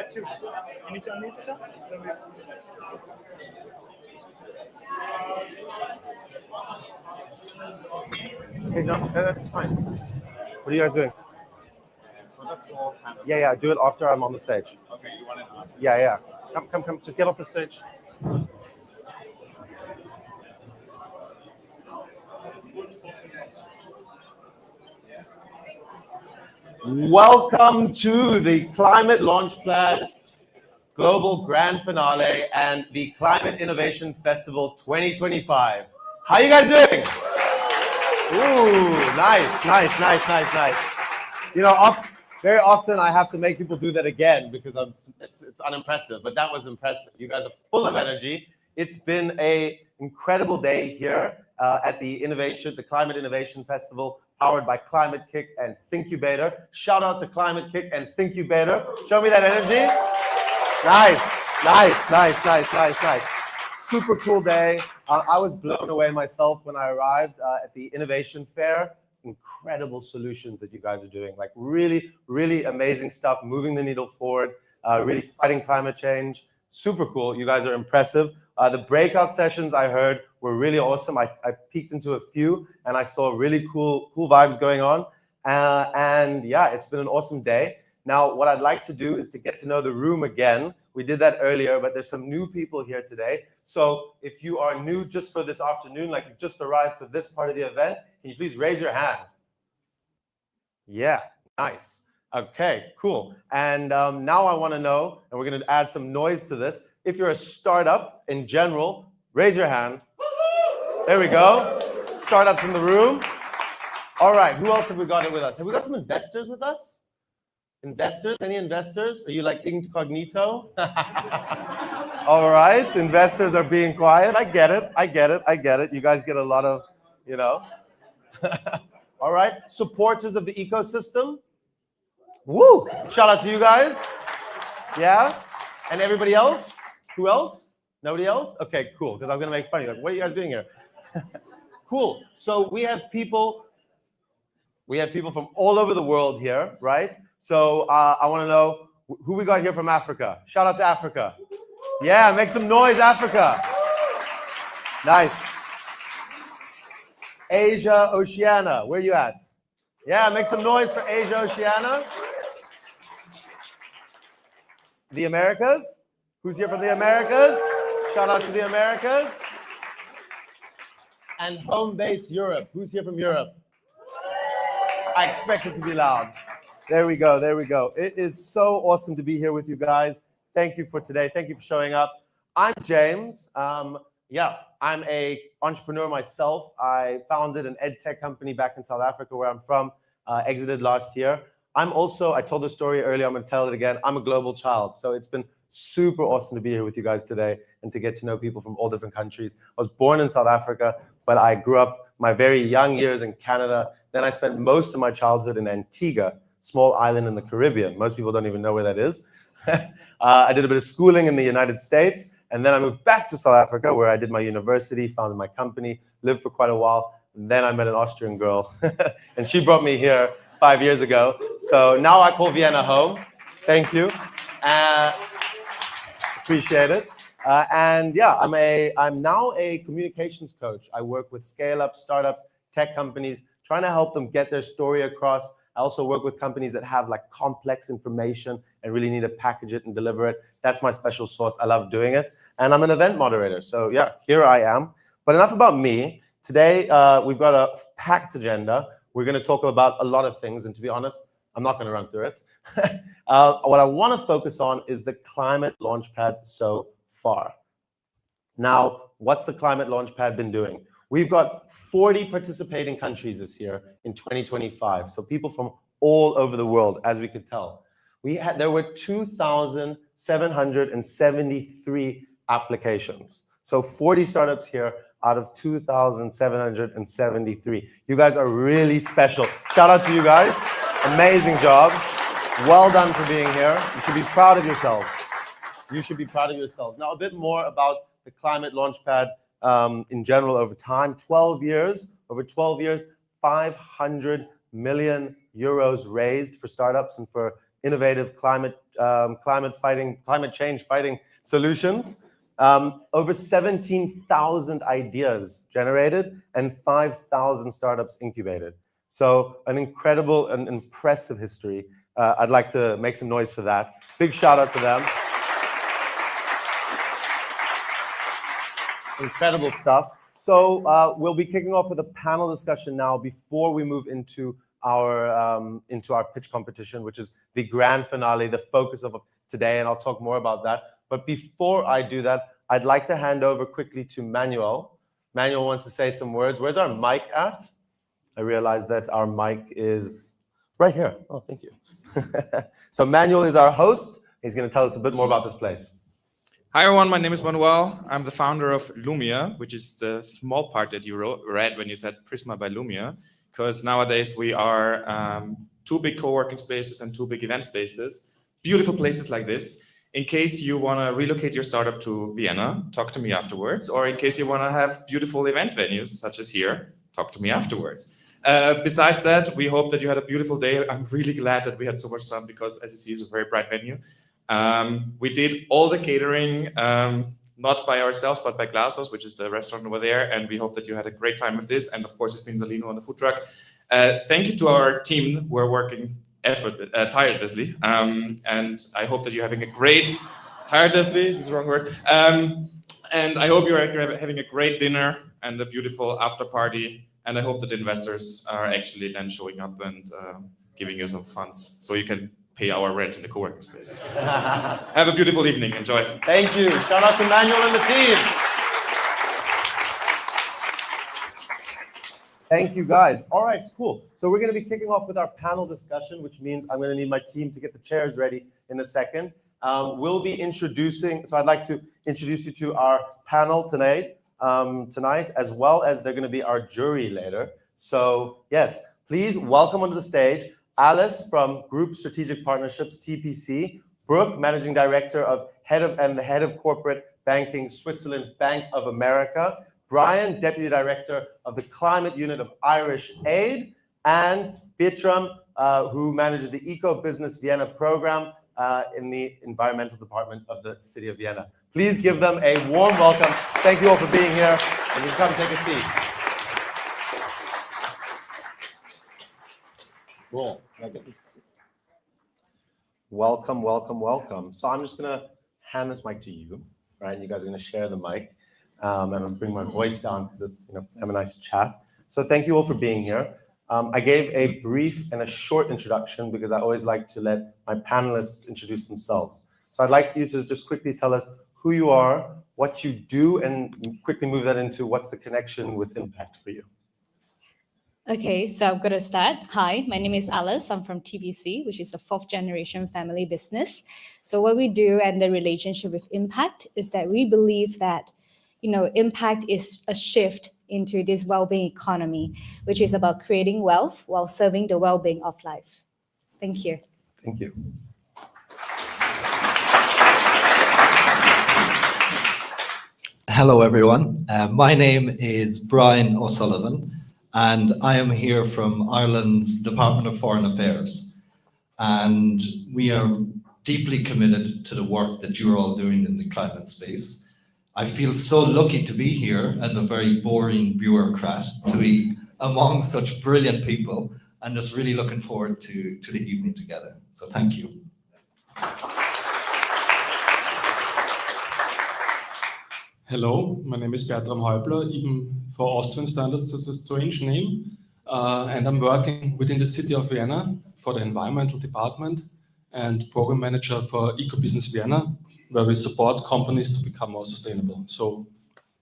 live too. You need to unmute yourself? Okay, no, that's fine. What are you guys doing? Yeah, do it after I'm on the stage. Okay, you want it after? Yeah. Come, just get off the stage. Welcome to the Climate Launchpad Global Grand Finale and the Climate Innovation Festival 2025. How you guys doing? Ooh, nice. You know, very often I have to make people do that again because it's unimpressive, but that was impressive. You guys are full of energy. It's been an incredible day here at the Climate Innovation Festival, powered by Climate Kick and Thinkubator. Shout out to Climate Kick and Thinkubator. Show me that energy. Nice. Super cool day. I was blown away myself when I arrived at the Innovation Fair. Incredible solutions that you guys are doing, like really amazing stuff, moving the needle forward, really fighting climate change. Super cool. You guys are impressive. The breakout sessions I heard were really awesome. I peeked into a few and I saw really cool vibes going on. And yeah, it's been an awesome day. Now, what I'd like to do is to get to know the room again. We did that earlier, but there's some new people here today. So if you are new just for this afternoon, like you just arrived for this part of the event, can you please raise your hand? Yeah, nice. Okay, cool. And now I want to know, and we're going to add some noise to this. If you're a startup in general, raise your hand. There we go. Startups in the room. All right, who else have we got with us? Have we got some investors with us? Investors? Any investors? Are you like incognito? All right, investors are being quiet. I get it. You guys get a lot of, you know. All right, supporters of the ecosystem. Woo! Shout out to you guys. Yeah? And everybody else? Who else? Nobody else? Okay, cool, because I was going to make fun of you. Like, what are you guys doing here? Cool. So we have people from all over the world here, right? So I want to know who we got here from Africa. Shout out to Africa. Yeah, make some noise, Africa. Nice. Asia, Oceania, where you at? Yeah, make some noise for Asia, Oceania. The Americas? Who's here from the Americas? Shout out to the Americas. And home base Europe. Who's here from Europe? I expect it to be loud. There we go. It is so awesome to be here with you guys. Thank you for today. Thank you for showing up. I'm James. I'm an entrepreneur myself. I founded an ed tech company back in South Africa, where I'm from, exited last year. I told the story earlier, I'm going to tell it again. I'm a global child. So it's been super awesome to be here with you guys today and to get to know people from all different countries. I was born in South Africa, but I grew up my very young years in Canada. Then I spent most of my childhood in Antigua, small island in the Caribbean. Most people don't even know where that is. I did a bit of schooling in the United States, and then I moved back to South Africa, where I did my university, founded my company, lived for quite a while. And then I met an Austrian girl, and she brought me here 5 years ago. So now I call Vienna home. Thank you. Appreciate it. I'm now a communications coach. I work with scale-up startups, tech companies, trying to help them get their story across. I also work with companies that have like complex information and really need to package it and deliver it. That's my special sauce. I love doing it. And I'm an event moderator. So yeah, here I am. But enough about me. Today, we've got a packed agenda. We're going to talk about a lot of things. And to be honest, I'm not going to run through it. What I want to focus on is the Climate Launchpad so far. Now, what's the Climate Launchpad been doing? We've got 40 participating countries this year in 2025. So people from all over the world, as we could tell. There were 2,773 applications. So 40 startups here out of 2,773. You guys are really special. Shout out to you guys. Amazing job. Well done for being here. You should be proud of yourselves. You should be proud of yourselves. Now, a bit more about the Climate Launchpad in general over time. Over 12 years, 500 million euros raised for startups and for innovative climate change fighting solutions. Over 17,000 ideas generated and 5,000 startups incubated. So an incredible and impressive history. I'd like to make some noise for that. Big shout out to them. Incredible stuff. So we'll be kicking off with a panel discussion now before we move into our pitch competition, which is the grand finale, the focus of today, and I'll talk more about that. But before I do that, I'd like to hand over quickly to Manuel. Manuel wants to say some words. Where's our mic at? I realized that our mic is right here. Oh, thank you. So Manuel is our host. He's going to tell us a bit more about this place. Hi everyone, my name is Manuel. I'm the founder of Lumia, which is the small part that you read when you said Prisma by Lumia, because nowadays we are 2 big co-working spaces and 2 big event spaces, beautiful places like this. In case you want to relocate your startup to Vienna, talk to me afterwards, or in case you want to have beautiful event venues such as here, talk to me afterwards. Besides that, we hope that you had a beautiful day. I'm really glad that we had so much sun because, as you see, it's a very bright venue. We did all the catering, not by ourselves, but by Glasshouse, which is the restaurant over there. And we hope that you had a great time with this. And of course, it's been Zalino on the food truck. Thank you to our team who are working tirelessly. And I hope that you're having a great, tirelessly, this is the wrong word. And I hope you're having a great dinner and a beautiful after party. And I hope that investors are actually then showing up and giving you some funds so you can pay our rent in the co-working space. Have a beautiful evening. Enjoy. Thank you. Shout out to Manuel and the team. Thank you, guys. All right, cool. So we're going to be kicking off with our panel discussion, which means I'm going to need my team to get the chairs ready in a second. We'll be introducing, so I'd like to introduce you to our panel tonight, as well as they're going to be our jury later. So yes, please welcome onto the stage Alice from Group Strategic Partnerships, TPC, Brooke, Managing Director of Head of Corporate Banking, Switzerland Bank of America, Brian, Deputy Director of the Climate Unit of Irish Aid, and Bertram, who manages the Eco Business Vienna program in the Environmental Department of the City of Vienna. Please give them a warm welcome. Thank you all for being here, and you can come take a seat. Cool. Welcome, welcome, welcome. So I'm just gonna hand this mic to you, right? You guys are gonna share the mic, and I'm gonna bring my voice down because it's have a nice chat. So thank you all for being here. I gave a brief and a short introduction because I always like to let my panelists introduce themselves. So I'd like you to just quickly tell us who you are, what you do, and quickly move that into what's the connection with impact for you. Okay, so I'm going to start. Hi, my name is Alice. I'm from TPC, which is a 4th generation family business. So what we do and the relationship with impact is that we believe that, impact is a shift into this well-being economy, which is about creating wealth while serving the well-being of life. Thank you. Thank you. Hello, everyone. My name is Brian O'Sullivan, and I am here from Ireland's Department of Foreign Affairs. And we are deeply committed to the work that you're all doing in the climate space. I feel so lucky to be here as a very boring bureaucrat, to be among such brilliant people, and just really looking forward to the evening together. So thank you. Hello, my name is Bertram Häubler. Even for Austrian standards, this is a strange name. And I'm working within the city of Vienna for the environmental department and program manager for Eco Business Vienna, where we support companies to become more sustainable. So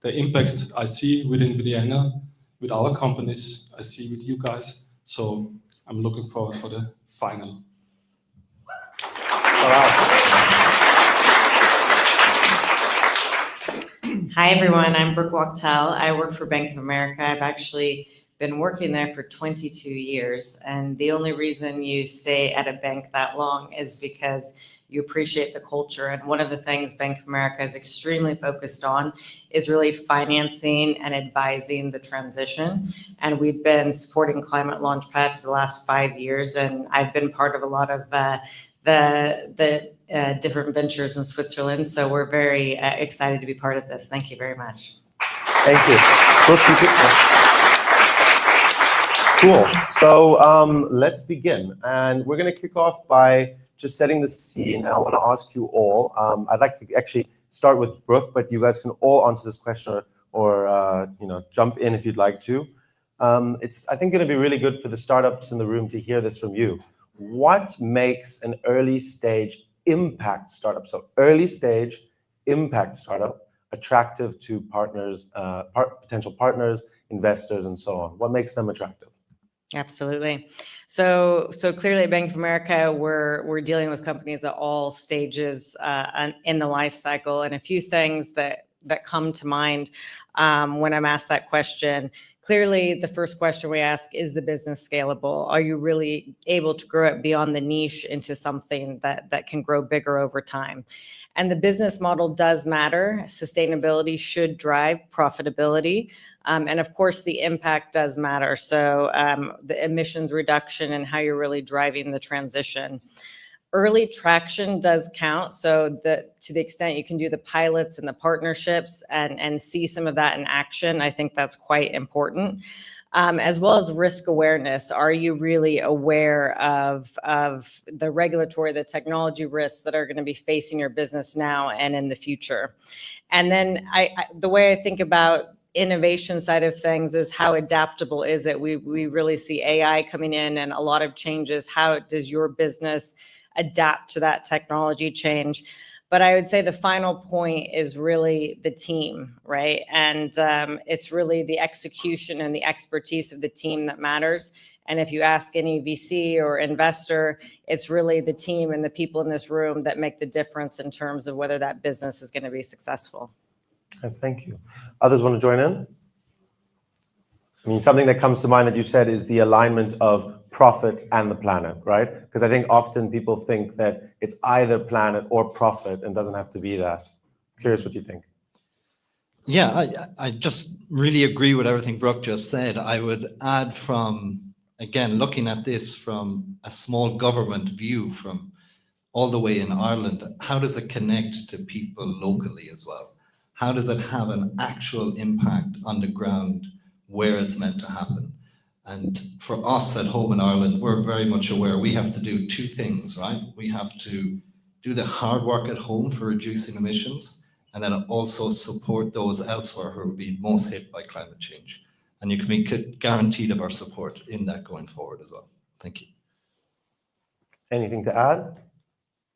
the impact I see within Vienna, with our companies, I see with you guys. So I'm looking forward for the final. Hi, everyone. I'm Brooke Wachtel. I work for Bank of America. I've actually been working there for 22 years. And the only reason you stay at a bank that long is because you appreciate the culture. And one of the things Bank of America is extremely focused on is really financing and advising the transition. And we've been supporting ClimateLaunchpad for the last 5 years. And I've been part of a lot of the different ventures in Switzerland. So we're very excited to be part of this. Thank you very much. Thank you. Cool. So let's begin. And we're going to kick off by just setting the scene. I want to ask you all. I'd like to actually start with Brooke, but you guys can all answer this question or jump in if you'd like to. It's, I think, going to be really good for the startups in the room to hear this from you. What makes an early stage impact startup, so early stage impact startup, attractive to partners, potential partners, investors, and so on? What makes them attractive? Absolutely. So clearly at Bank of America, we're dealing with companies at all stages in the life cycle, and a few things that come to mind when I'm asked that question. Clearly, the first question we ask, is the business scalable? Are you really able to grow it beyond the niche into something that can grow bigger over time? And the business model does matter. Sustainability should drive profitability. And of course, the impact does matter. So the emissions reduction and how you're really driving the transition. Early traction does count. So to the extent you can do the pilots and the partnerships and see some of that in action, I think that's quite important. As well as risk awareness. Are you really aware of the regulatory, the technology risks that are going to be facing your business now and in the future? And then the way I think about innovation side of things is how adaptable is it? We really see AI coming in and a lot of changes. How does your business adapt to that technology change? But I would say the final point is really the team, right? And it's really the execution and the expertise of the team that matters. And if you ask any VC or investor, it's really the team and the people in this room that make the difference in terms of whether that business is going to be successful. Yes, thank you. Others want to join in? I mean, something that comes to mind that you said is the alignment of profit and the planet, right? Because I think often people think that it's either planet or profit and doesn't have to be that. Curious what you think. Yeah, I just really agree with everything Brooke just said. I would add from, again, looking at this from a small government view from all the way in Ireland, how does it connect to people locally as well? How does it have an actual impact on the ground where it's meant to happen? And for us at home in Ireland, we're very much aware we have to do two things, right? We have to do the hard work at home for reducing emissions, and then also support those elsewhere who are being most hit by climate change. And you can be guaranteed of our support in that going forward as well. Thank you. Anything to add?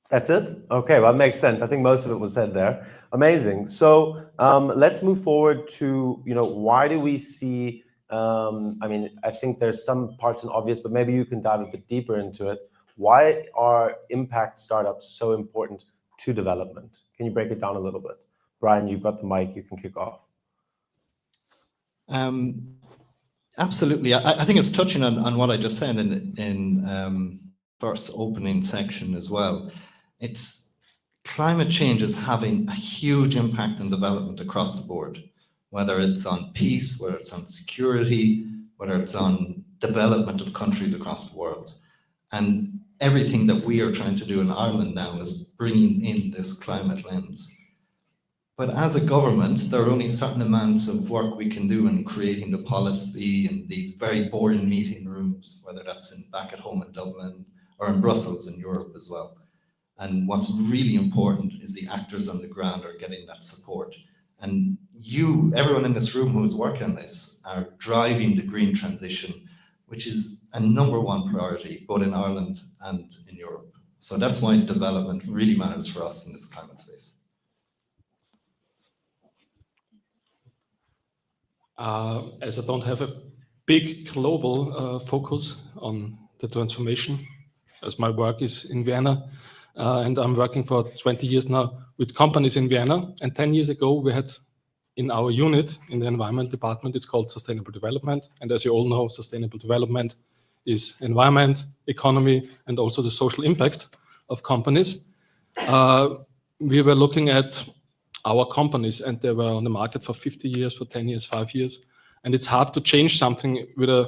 That's it? Okay, well, that makes sense. I think most of it was said there. Amazing. So let's move forward to, why do we see, I mean, I think there's some parts and obvious, but maybe you can dive a bit deeper into it. Why are impact startups so important to development? Can you break it down a little bit? Brian, you've got the mic, you can kick off. Absolutely. I think it's touching on what I just said in first opening section as well. It's climate change is having a huge impact on development across the board, whether it's on peace, whether it's on security, whether it's on development of countries across the world. And everything that we are trying to do in Ireland now is bringing in this climate lens. But as a government, there are only certain amounts of work we can do in creating the policy in these very boring meeting rooms, whether that's back at home in Dublin or in Brussels in Europe as well. And what's really important is the actors on the ground are getting that support. And everyone in this room who is working on this are driving the green transition, which is a #1 priority, both in Ireland and in Europe. So that's why development really matters for us in this climate space. As I don't have a big global focus on the transformation, as my work is in Vienna, and I'm working for 20 years now with companies in Vienna. And 10 years ago, we had in our unit, in the environment department, it's called Sustainable Development. And as you all know, sustainable development is environment, economy, and also the social impact of companies. We were looking at our companies, and they were on the market for 50 years, for 10 years, 5 years. And it's hard to change something within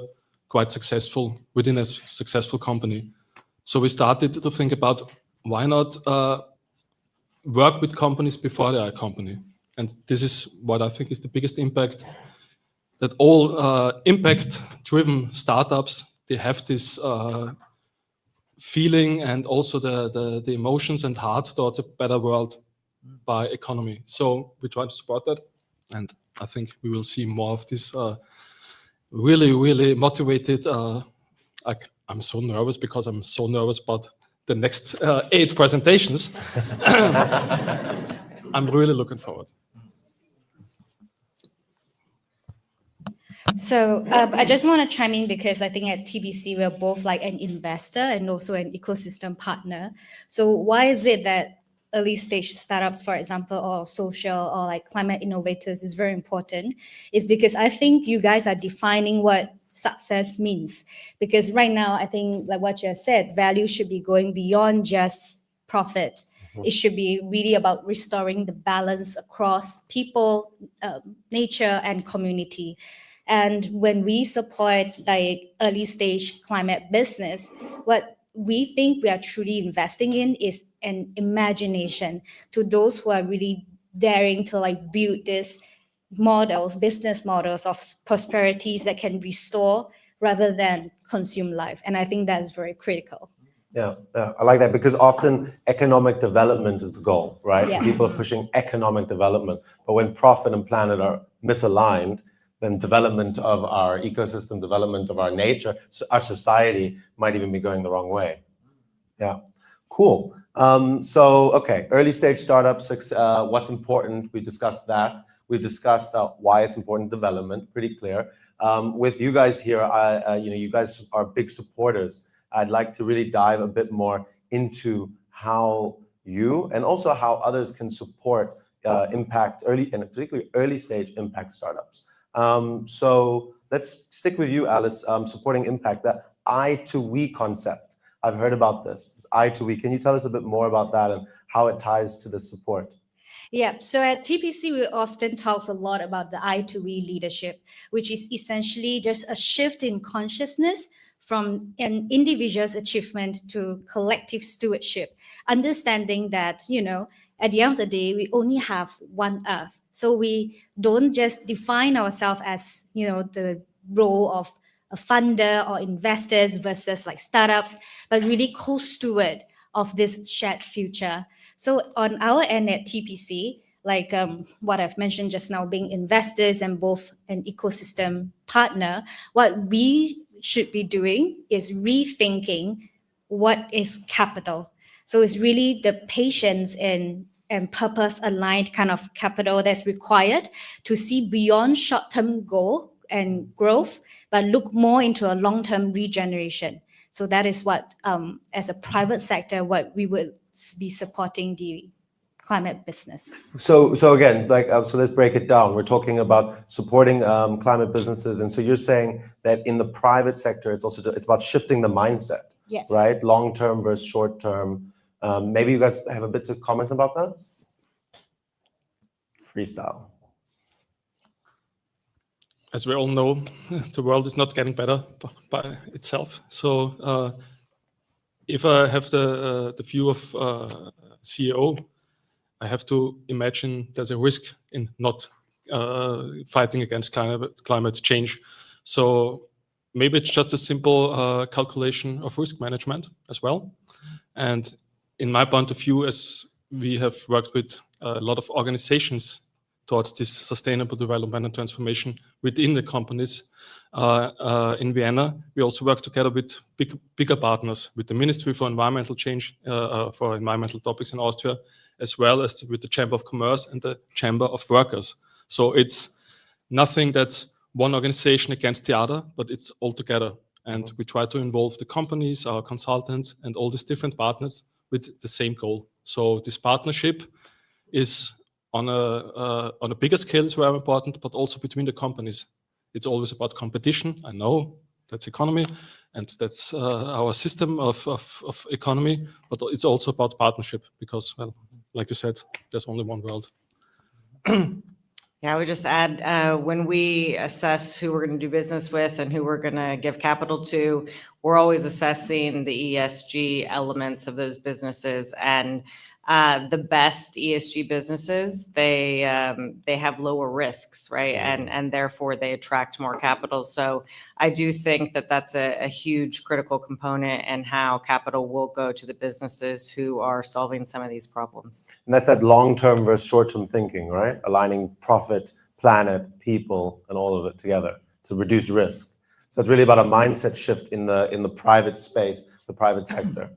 a successful company. So we started to think about why not work with companies before they are a company? And this is what I think is the biggest impact, that all impact-driven startups, they have this feeling and also the emotions and heart towards a better world by economy. So we try to support that, and I think we will see more of this really, really motivated. I'm so nervous because I'm so nervous about the next 8 presentations. I'm really looking forward. So I just want to chime in because I think at TBC we're both like an investor and also an ecosystem partner. So why is it that early stage startups, for example, or social or like climate innovators is very important? Is because I think you guys are defining what success means. Because right now, I think like what you said, value should be going beyond just profit. It should be really about restoring the balance across people, nature, and community. And when we support like early stage climate business, what we think we are truly investing in is an imagination to those who are really daring to like build this business models of prosperities that can restore rather than consume life. And I think that's very critical. Yeah, I like that, because often economic development is the goal, right? Yeah. People are pushing economic development, but when profit and planet are misaligned, then development of our ecosystem, development of our nature, our society might even be going the wrong way. Yeah, cool. So, okay, early stage startups, what's important? We discussed that. We've discussed why it's important development, pretty clear. With you guys here, you guys are big supporters. I'd like to really dive a bit more into how you and also how others can support impact early, and particularly early stage impact startups. So let's stick with you, Alice, supporting impact, that I to we concept. I've heard about this I to we. Can you tell us a bit more about that and how it ties to the support? Yeah, so at TPC, we often talk a lot about the I to we leadership, which is essentially just a shift in consciousness from an individual's achievement to collective stewardship, understanding that, at the end of the day, we only have one Earth. So we don't just define ourselves as, the role of a funder or investors versus like startups, but really co-steward of this shared future. So on our end at TPC, like what I've mentioned just now, being investors and both an ecosystem partner, what we should be doing is rethinking what is capital. So it's really the patience and purpose aligned kind of capital that's required to see beyond short-term goal and growth, but look more into a long-term regeneration. So that is what, as a private sector, what we would be supporting the climate business. So again, so let's break it down. We're talking about supporting climate businesses, and so you're saying that in the private sector, it's about shifting the mindset, Yes. right? Long term versus short term. Maybe you guys have a bit to comment about that. Freestyle. As we all know, the world is not getting better by itself. So if I have the view of CEO, I have to imagine there's a risk in not fighting against climate change. So maybe it's just a simple calculation of risk management as well. And in my point of view, as we have worked with a lot of organizations towards this sustainable development and transformation within the companies in Vienna, we also work together with bigger partners, with the Ministry for Environmental Change, for environmental topics in Austria, as well as with the Chamber of Commerce and the Chamber of Workers. So it's nothing that's one organization against the other, but it's all together. And we try to involve the companies, our consultants, and all these different partners with the same goal. So this partnership is on a bigger scale is very important, but also between the companies. It's always about competition. I know that's economy, and that's our system of economy, but it's also about partnership because, well, like you said, there's only one world. Yeah, I would just add, when we assess who we're going to do business with and who we're going to give capital to, we're always assessing the ESG elements of those businesses. And the best ESG businesses, they have lower risks, right? And therefore they attract more capital. So I do think that that's a huge critical component in how capital will go to the businesses who are solving some of these problems. And that's that long-term versus short-term thinking, right? Aligning profit, planet, people, and all of it together to reduce risk. So it's really about a mindset shift in the private space, the private sector.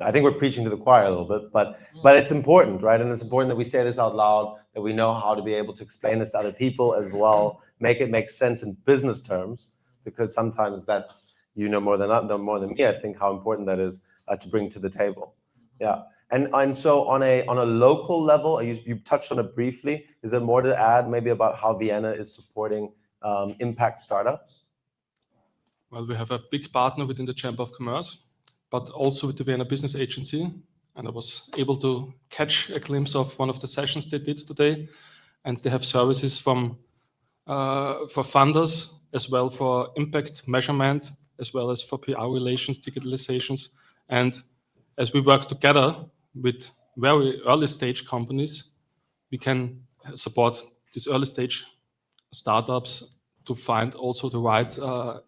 I think we're preaching to the choir a little bit, but it's important, right? And it's important that we say this out loud, that we know how to be able to explain this to other people as well, make it make sense in business terms, because sometimes that's, you know more than me, I think, how important that is to bring to the table. Yeah. And so on a local level, you touched on it briefly. Is there more to add maybe about how Vienna is supporting impact startups? Well, we have a big partner within the Chamber of Commerce, but also with the Vienna Business Agency. And I was able to catch a glimpse of one of the sessions they did today. And they have services from for funders, as well for impact measurement, as well as for PR relations, digitalizations. And as we work together with very early stage companies, we can support these early stage startups to find also the right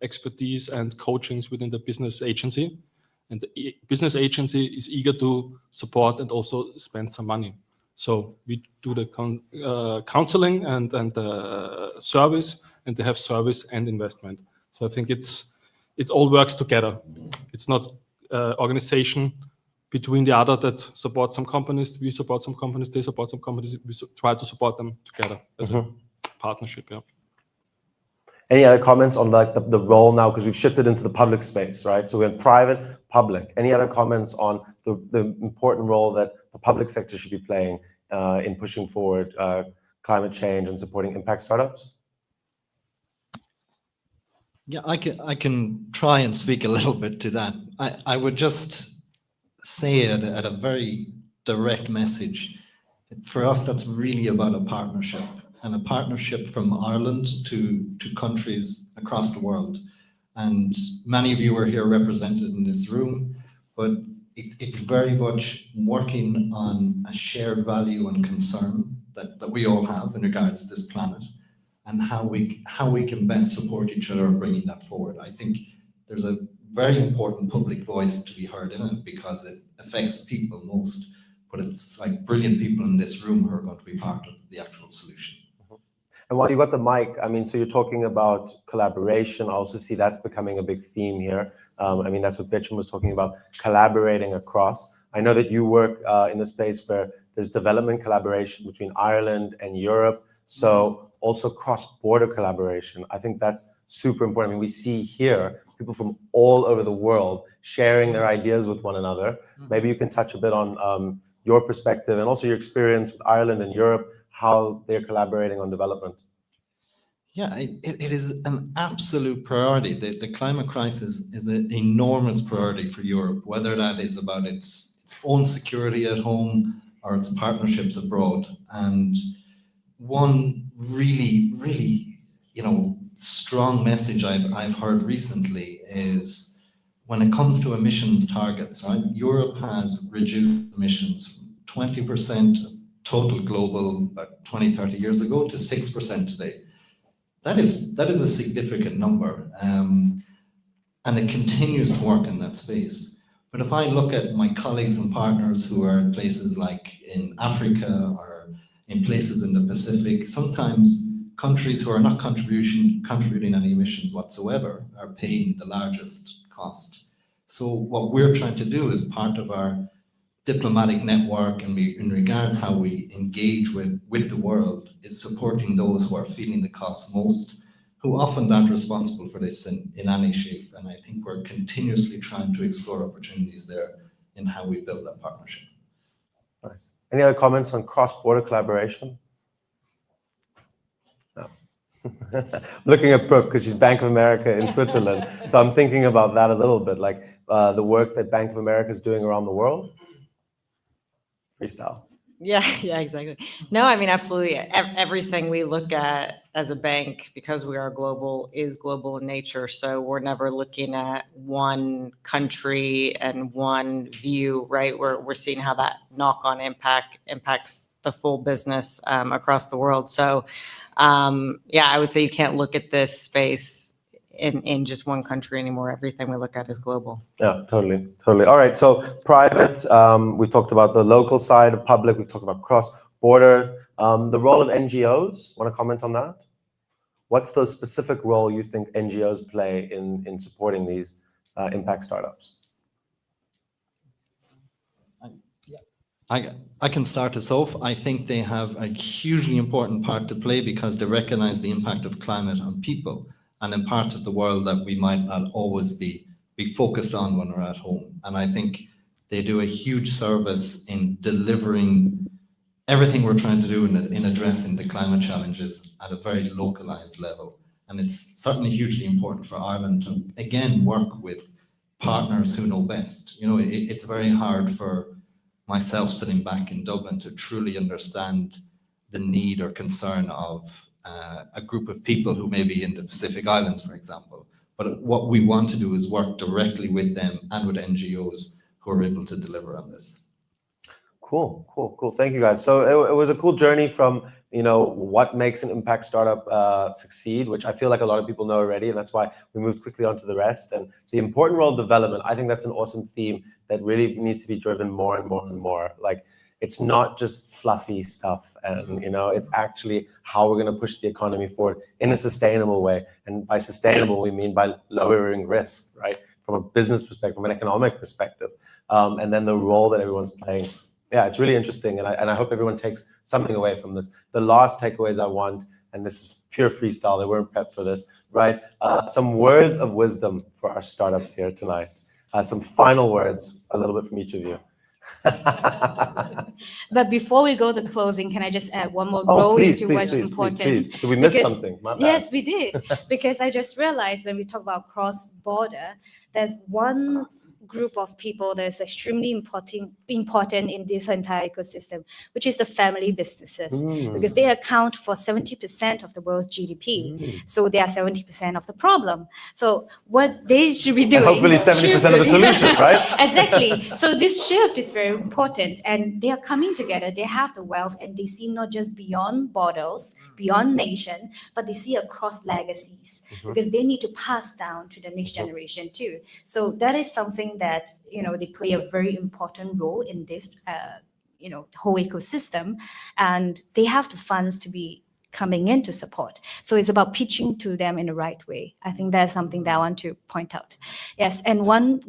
expertise and coachings within the business agency. And the business agency is eager to support and also spend some money. So we do the counseling and the service, and they have service and investment. So I think it all works together. It's not organization between the other that support some companies, we support some companies, they support some companies, we try to support them together as a partnership. Yeah. Any other comments on like the role now, because we've shifted into the public space, right? So we're in private, public. Any other comments on the important role that the public sector should be playing in pushing forward climate change and supporting impact startups? Yeah, I can try and speak a little bit to that. I would just say at a very direct message, for us, that's really about a partnership, and a partnership from Ireland to countries across the world. And many of you are here represented in this room, but it's very much working on a shared value and concern that we all have in regards to this planet, and how we can best support each other in bringing that forward. I think there's a very important public voice to be heard in it, because it affects people most, but it's like brilliant people in this room who are going to be part of the actual solution. And while you got the mic, I mean, so you're talking about collaboration. I also see that's becoming a big theme here. I mean, that's what Bertram was talking about, collaborating across. I know that you work in the space where there's development collaboration between Ireland and Europe. So also cross-border collaboration. I think that's super important. I mean, we see here people from all over the world sharing their ideas with one another. Maybe you can touch a bit on your perspective and also your experience with Ireland and Europe, how they're collaborating on development. Yeah, it is an absolute priority. The climate crisis is an enormous priority for Europe, whether that is about its own security at home or its partnerships abroad. And one really, really, strong message I've heard recently is when it comes to emissions targets, right? Europe has reduced emissions from 20% total global about 20, 30 years ago to 6% today. That is a significant number, and it continues to work in that space. But if I look at my colleagues and partners who are in places like in Africa or in places in the Pacific, sometimes countries who are not contributing any emissions whatsoever are paying the largest cost. So what we're trying to do as part of our diplomatic network and in regards how we engage with the world is supporting those who are feeling the cost most, who often aren't responsible for this in any shape. And I think we're continuously trying to explore opportunities there in how we build that partnership. Nice. Any other comments on cross-border collaboration? No. Looking at Brooke, because she's Bank of America in Switzerland. So I'm thinking about that a little bit, like the work that Bank of America is doing around the world. Freestyle. Yeah, yeah, exactly. No, I mean, absolutely. Everything we look at as a bank, because we are global, is global in nature. So we're never looking at one country and one view, right? We're seeing how that knock-on impacts the full business across the world. So, yeah, I would say you can't look at this space in just one country anymore. Everything we look at is global. Yeah, totally, totally. All right, so private, we talked about the local side of public, we've talked about cross-border. The role of NGOs, want to comment on that? What's the specific role you think NGOs play in supporting these impact startups? I can start us off. I think they have a hugely important part to play because they recognize the impact of climate on people and in parts of the world that we might not always be focused on when we're at home. And I think they do a huge service in delivering everything we're trying to do in addressing the climate challenges at a very localized level. And it's certainly hugely important for Ireland to, again, work with partners who know best. You know, it's very hard for myself sitting back in Dublin to truly understand the need or concern of a group of people who may be in the Pacific Islands, for example. But what we want to do is work directly with them and with NGOs who are able to deliver on this. Cool, cool, cool. Thank you, guys. So it was a cool journey from, you know, what makes an impact startup succeed, which I feel like a lot of people know already, and that's why we moved quickly on to the rest. And the important role of development, I think that's an awesome theme that really needs to be driven more and more and more. Like, it's not just fluffy stuff, and, you know, it's actually how we're going to push the economy forward in a sustainable way. And by sustainable, we mean by lowering risk, right? From a business perspective, from an economic perspective, and then the role that everyone's playing. Yeah, it's really interesting, and I hope everyone takes something away from this. The last takeaways I want, and this is pure freestyle, they weren't prepped for this, right? Some words of wisdom for our startups here tonight. Some final words, a little bit from each of you. But before we go to closing, can I just add one more Oh, role please, into please, what's please, important? please, please. Did we miss Because- something? My bad. Yes, we did. Because I just realized when we talk about cross-border, there's one group of people that's extremely important in this entire ecosystem, which is the family businesses, because they account for 70% of the world's GDP. So they are 70% of the problem. So what they should be doing, And hopefully 70% of the solution, right? Exactly. So this shift is very important, and they are coming together. They have the wealth, and they see not just beyond borders, beyond nation, but they see across legacies, because they need to pass down to the next generation too. So that is something that, you know, they play a very important role in this, you know, whole ecosystem, and they have the funds to be coming in to support. So it's about pitching to them in the right way. I think that's something that I want to point out. Yes, and one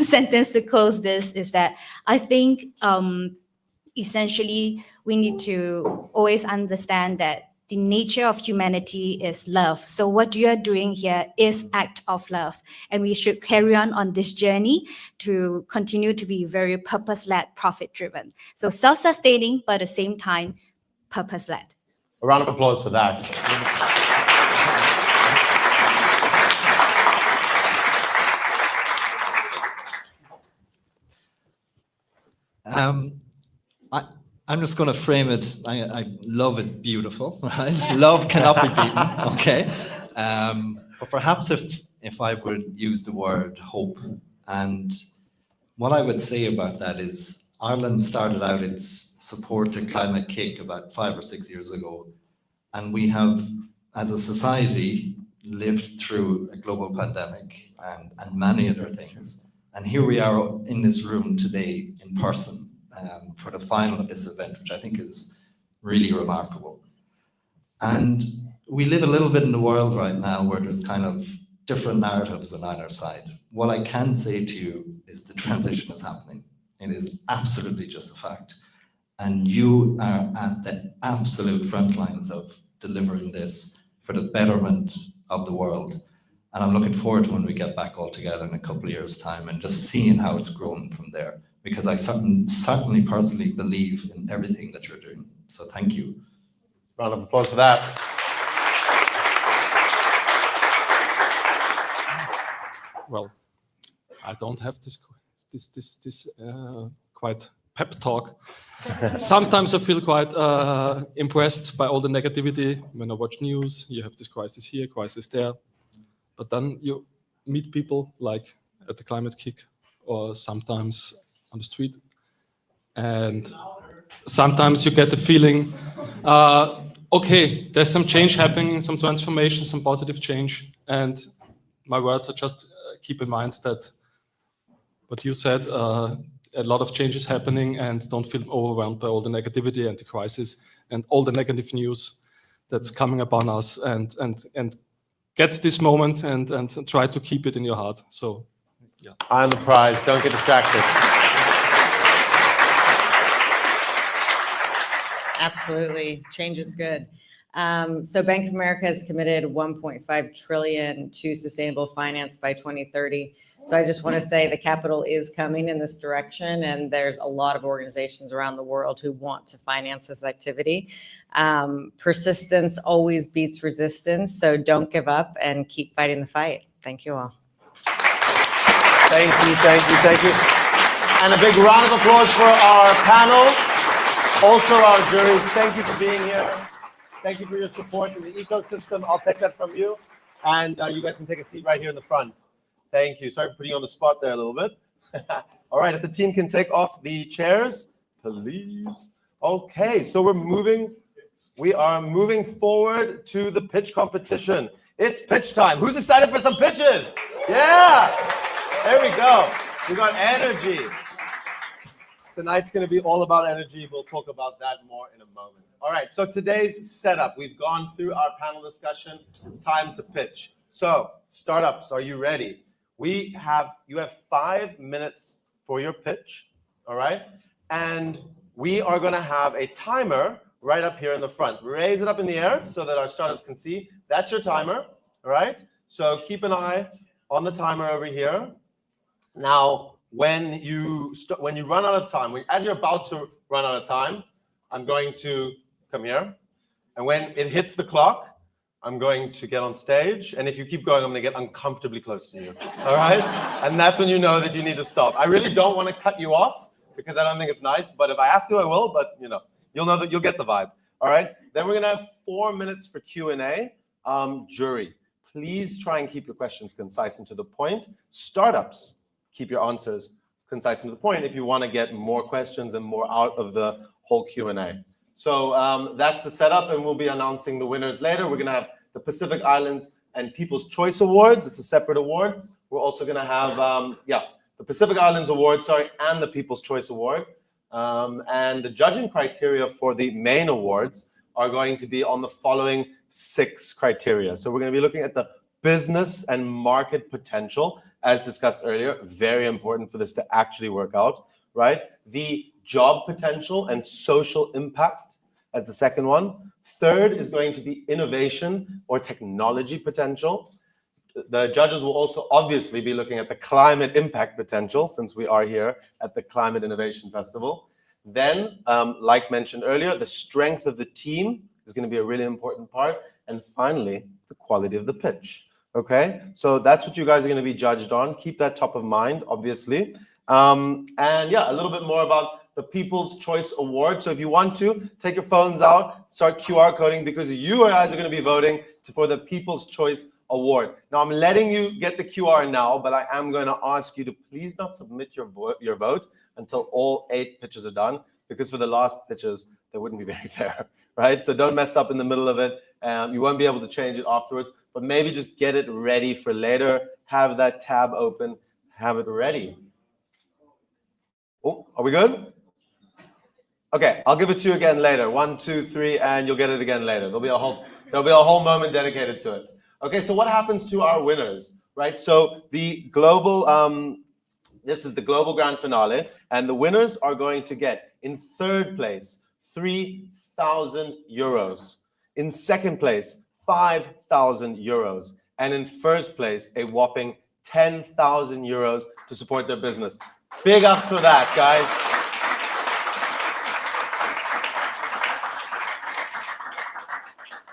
sentence to close this is that I think essentially we need to always understand that the nature of humanity is love. So what you are doing here is act of love, and we should carry on this journey to continue to be very purpose-led, profit-driven. So self-sustaining, but at the same time, purpose-led. A round of applause for that. I'm just going to frame it. Love is beautiful, right? Love cannot be beaten, okay? But perhaps if I would use the word hope, and what I would say about that is Ireland started out its support to Climate Kick about 5 or 6 years ago, and we have, as a society, lived through a global pandemic and many other things. And here we are in this room today in person for the final of this event, which I think is really remarkable. And we live a little bit in the world right now where there's kind of different narratives on either side. What I can say to you is the transition is happening. It is absolutely just a fact. And you are at the absolute front lines of delivering this for the betterment of the world. And I'm looking forward to when we get back all together in a couple of years' time and just seeing how it's grown from there. Because I certainly personally believe in everything that you're doing. So thank you. Round of applause for that. Well, I don't have this quite pep talk. Sometimes I feel quite impressed by all the negativity when I watch news. You have this crisis here, crisis there. But then you meet people like at the Climate Kick or sometimes on the street. And sometimes you get the feeling, okay, there's some change happening, some transformation, some positive change. And my words are just keep in mind that what you said, a lot of change is happening, and don't feel overwhelmed by all the negativity and the crisis and all the negative news that's coming upon us, and get this moment and try to keep it in your heart. So, yeah. Eye on the prize. Don't get distracted. Absolutely. Change is good. So Bank of America has committed 1.5 trillion to sustainable finance by 2030. So I just want to say the capital is coming in this direction, and there's a lot of organizations around the world who want to finance this activity. Persistence always beats resistance, so don't give up and keep fighting the fight. Thank you all. Thank you, thank you, thank you. And a big round of applause for our panel. Also our jury, thank you for being here. Thank you for your support in the ecosystem. I'll take that from you. And you guys can take a seat right here in the front. Thank you. Sorry for putting you on the spot there a little bit. All right, if the team can take off the chairs, please. Okay, so we are moving forward to the pitch competition. It's pitch time. Who's excited for some pitches? Yeah, there we go. We got energy. Tonight's going to be all about energy. We'll talk about that more in a moment. All right, so today's setup. We've gone through our panel discussion. It's time to pitch. So, startups, are you ready? You have 5 minutes for your pitch, all right? And we are going to have a timer right up here in the front. Raise it up in the air so that our startups can see. That's your timer, all right? So keep an eye on the timer over here. Now, when you run out of time, as you're about to run out of time, I'm going to come here. And when it hits the clock, I'm going to get on stage. And if you keep going, I'm going to get uncomfortably close to you. All right? And that's when you know that you need to stop. I really don't want to cut you off because I don't think it's nice. But if I have to, I will. But, you'll know that you'll get the vibe. All right? Then we're going to have 4 minutes for Q&A. Jury, please try and keep your questions concise and to the point. Startups, keep your answers concise and to the point if you want to get more questions and more out of the whole Q&A. So that's the setup, and we'll be announcing the winners later. We're going to have the Pacific Islands and People's Choice Awards. It's a separate award. We're also going to have, the Pacific Islands Award, and the People's Choice Award. And the judging criteria for the main awards are going to be on the following 6 criteria. So we're going to be looking at the business and market potential, as discussed earlier. Very important for this to actually work out, right? The job potential and social impact as the second one. Third is going to be innovation or technology potential. The judges will also obviously be looking at the climate impact potential, since we are here at the Climate Innovation Festival. Then, like mentioned earlier, the strength of the team is going to be a really important part. And finally, the quality of the pitch. Okay, so that's what you guys are going to be judged on. Keep that top of mind, obviously. And yeah, a little bit more about the People's Choice Award. So if you want to, take your phones out, start QR coding, because you guys are going to be voting for the People's Choice Award. Now, I'm letting you get the QR now, but I am going to ask you to please not submit your vote until all 8 pitches are done, because for the last pitches, that wouldn't be very fair, right? So don't mess up in the middle of it. You won't be able to change it afterwards, but maybe just get it ready for later. Have that tab open, have it ready. Oh, are we good? Okay, I'll give it to you again later. 1, 2, 3, and you'll get it again later. There'll be a whole moment dedicated to it. Okay, so what happens to our winners, right? So the global, this is the global grand finale, and the winners are going to get, in third place, 3,000 euros. In second place, 5,000 euros. And in first place, a whopping 10,000 euros to support their business. Big ups for that, guys.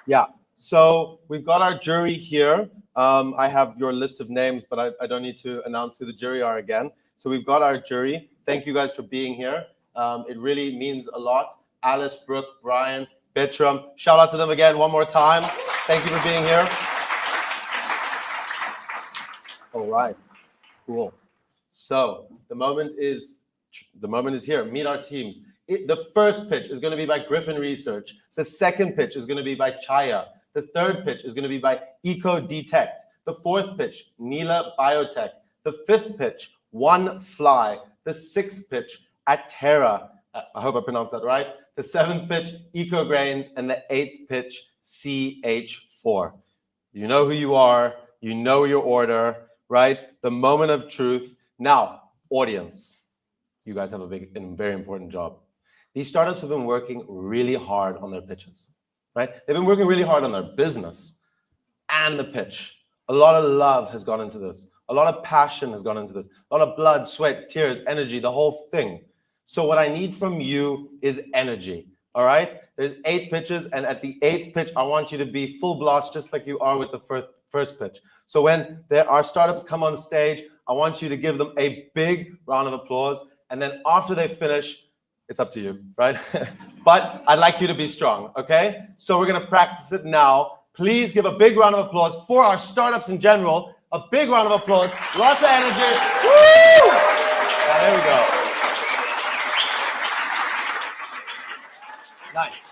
Yeah, so we've got our jury here. I have your list of names, but I don't need to announce who the jury are again. So we've got our jury. Thank you guys for being here. It really means a lot. Alice, Brooke, Brian, Bertram, shout out to them again one more time. Thank you for being here. All right, cool. So the moment is here. Meet our teams. The first pitch is going to be by Griffin Research. The second pitch is going to be by Chaya. The third pitch is going to be by EcoDetect. The fourth pitch, Nila Biotech. The fifth pitch, One Fly. The sixth pitch, Atera. I hope I pronounced that right. The seventh pitch, EcoGrains. And the eighth pitch, CH4. You know who you are. You know your order, right? The moment of truth. Now, audience. You guys have a big and very important job. These startups have been working really hard on their pitches, right? They've been working really hard on their business and the pitch. A lot of love has gone into this. A lot of passion has gone into this. A lot of blood, sweat, tears, energy, the whole thing. So what I need from you is energy, all right? There's 8 pitches, and at the 8th pitch, I want you to be full blast, just like you are with the first pitch. So when our startups come on stage, I want you to give them a big round of applause. And then after they finish, it's up to you, right? But I'd like you to be strong, okay? So we're gonna practice it now. Please give a big round of applause for our startups in general. A big round of applause, lots of energy. Woo! Yeah, there we go. Nice.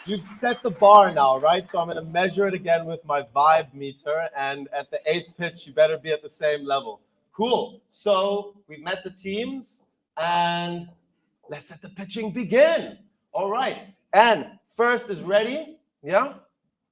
You've set the bar now, right? So I'm gonna measure it again with my vibe meter, and at the 8th pitch, you better be at the same level. Cool. So we've met the teams, and let's let the pitching begin. All right. And first is ready. Yeah?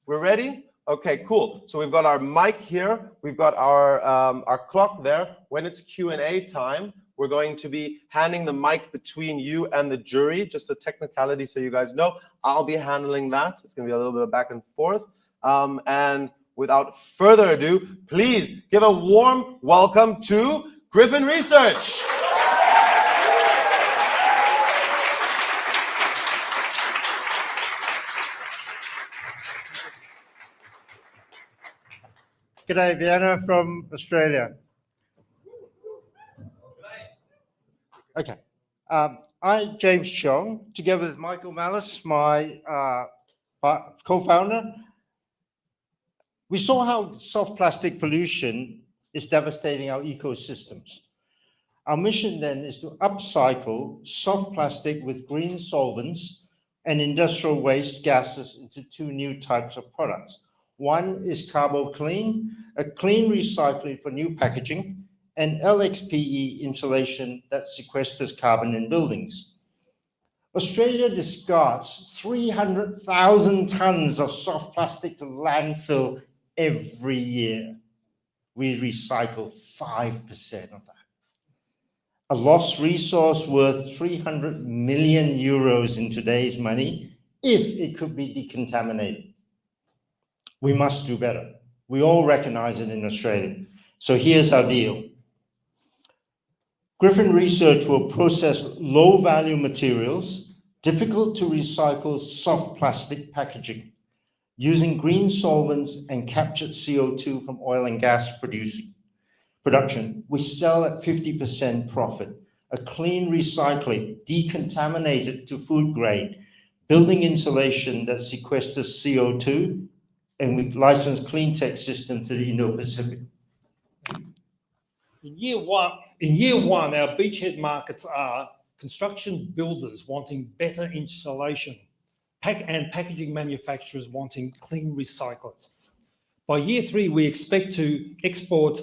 We're ready? Okay, cool. So we've got our mic here. We've got our clock there. When it's Q&A time, we're going to be handing the mic between you and the jury. Just a technicality so you guys know. I'll be handling that. It's going to be a little bit of back and forth. And without further ado, please give a warm welcome to Griffin Research. G'day, Vienna from Australia. Okay. I'm James Chong, together with Michael Malice, my co-founder. We saw how soft plastic pollution is devastating our ecosystems. Our mission then is to upcycle soft plastic with green solvents and industrial waste gases into 2 new types of products. One is CarboClean, a clean recycling for new packaging, and LXPE insulation that sequesters carbon in buildings. Australia discards 300,000 tons of soft plastic to landfill every year. We recycle 5% of that. A lost resource worth 300 million euros in today's money if it could be decontaminated. We must do better. We all recognize it in Australia. So here's our deal. Griffin Research will process low-value materials, difficult to recycle soft plastic packaging, using green solvents and captured CO2 from oil and gas production. We sell at 50% profit. A clean recycling, decontaminated to food grade, building insulation that sequesters CO2, and we license clean tech system to the Indo-Pacific. In year one, our beachhead markets are construction builders wanting better insulation, and packaging manufacturers wanting clean recyclers. By year 3, we expect to export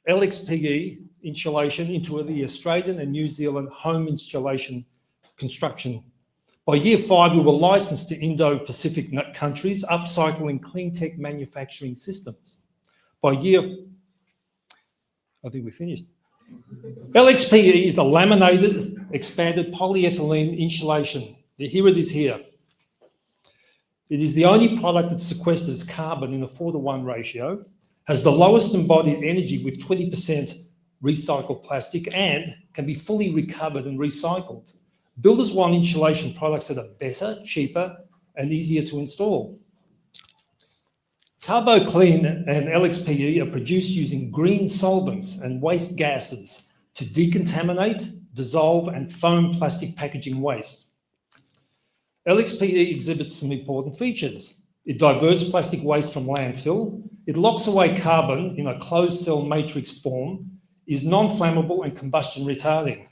LXPE insulation into the Australian and New Zealand home installation construction. By year 5, we will license to Indo-Pacific countries, upcycling clean tech manufacturing systems. By year, I think we finished. LXPE is a laminated, expanded polyethylene insulation. Here it is here. It is the only product that sequesters carbon in a 4:1 ratio, has the lowest embodied energy with 20% recycled plastic, and can be fully recovered and recycled. Builders want insulation products that are better, cheaper, and easier to install. CarboClean and LXPE are produced using green solvents and waste gases to decontaminate, dissolve, and foam plastic packaging waste. LXPE exhibits some important features. It diverts plastic waste from landfill, it locks away carbon in a closed cell matrix form, is non-flammable and combustion retarding,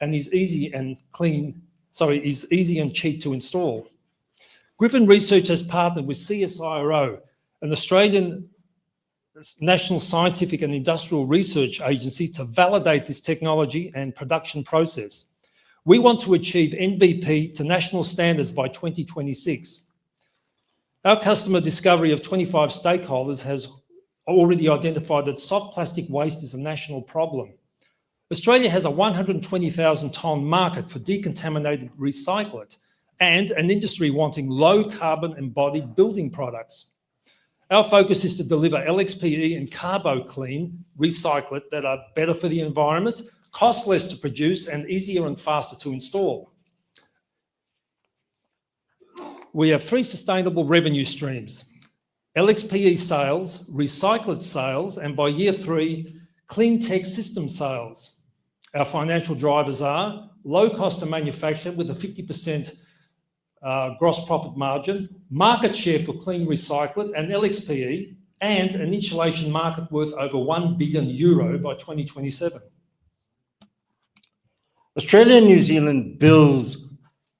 and is easy and cheap to install. Griffin Research has partnered with CSIRO, an Australian National Scientific and Industrial Research Agency, to validate this technology and production process. We want to achieve NBP to national standards by 2026. Our customer discovery of 25 stakeholders has already identified that soft plastic waste is a national problem. Australia has a 120,000 tonne market for decontaminated recyclate and an industry wanting low carbon embodied building products. Our focus is to deliver LXPE and CarboClean recyclate that are better for the environment, cost less to produce, and easier and faster to install. We have 3 sustainable revenue streams: LXPE sales, recyclate sales, and by year 3, clean tech system sales. Our financial drivers are low cost to manufacture with a 50% gross profit margin, market share for clean recyclate and LXPE, and an insulation market worth over €1 billion by 2027. Australia and New Zealand builds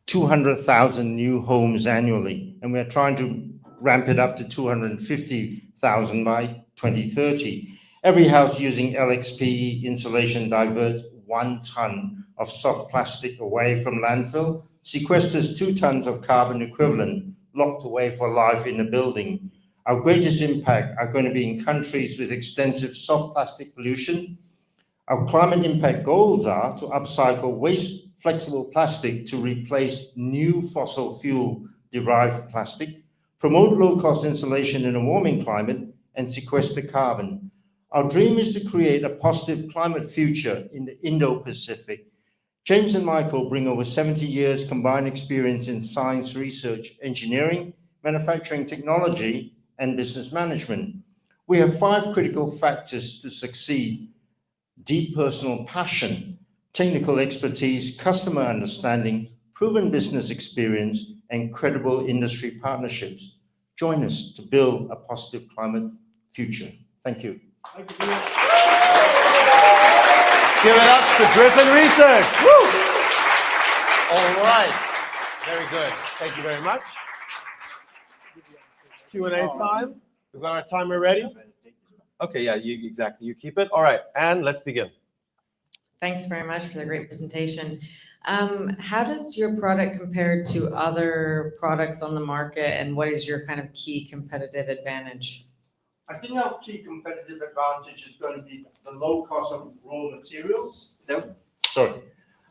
200,000 new homes annually, and we're trying to ramp it up to 250,000 by 2030. Every house using LXPE insulation diverts 1 tonne of soft plastic away from landfill, sequesters 2 tonnes of carbon equivalent locked away for life in a building. Our greatest impact are going to be in countries with extensive soft plastic pollution. Our climate impact goals are to upcycle waste flexible plastic to replace new fossil fuel derived plastic, promote low-cost insulation in a warming climate, and sequester carbon. Our dream is to create a positive climate future in the Indo-Pacific. James and Michael bring over 70 years combined experience in science, research, engineering, manufacturing technology, and business management. We have 5 critical factors to succeed: deep personal passion, technical expertise, customer understanding, proven business experience, and credible industry partnerships. Join us to build a positive climate future. Thank you. Give it up for Griffin Research. Woo! All right. Very good. Thank you very much. Q&A time. We've got our timer ready. Okay, yeah, exactly. You keep it. All right, and let's begin. Thanks very much for the great presentation. How does your product compare to other products on the market, and what is your kind of key competitive advantage? I think our key competitive advantage is going to be the low cost of raw materials.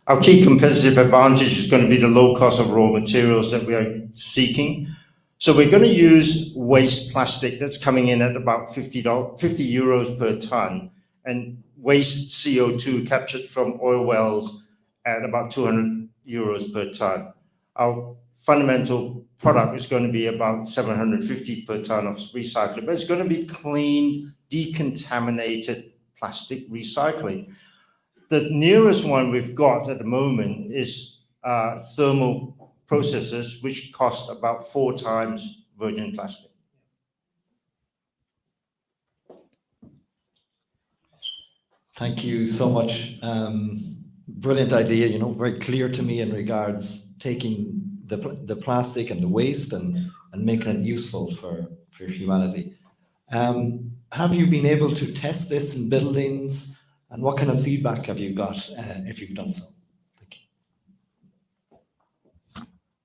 Our key competitive advantage is going to be the low cost of raw materials that we are seeking. So we're going to use waste plastic that's coming in at about 50 euros per ton, and waste CO2 captured from oil wells at about 200 euros per ton. Our fundamental product is going to be about 750 per ton of recycling, but it's going to be clean, decontaminated plastic recycling. The nearest one we've got at the moment is thermal processes, which cost about 4 times virgin plastic. Thank you so much. Brilliant idea, you know, very clear to me in regards taking the plastic and the waste and making it useful for humanity. Have you been able to test this in buildings, and what kind of feedback have you got if you've done so? Thank you.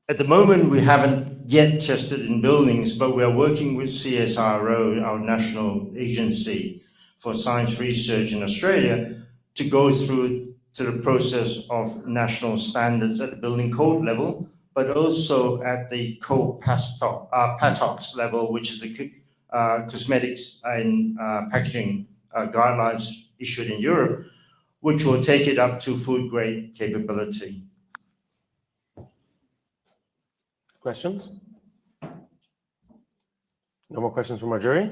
At the moment, we haven't yet tested in buildings, but we are working with CSIRO, our national agency for science research in Australia, to go through to the process of national standards at the building code level, but also at the PATOX level, which is the cosmetics and packaging guidelines issued in Europe, which will take it up to food grade capability. Questions? No more questions from our jury?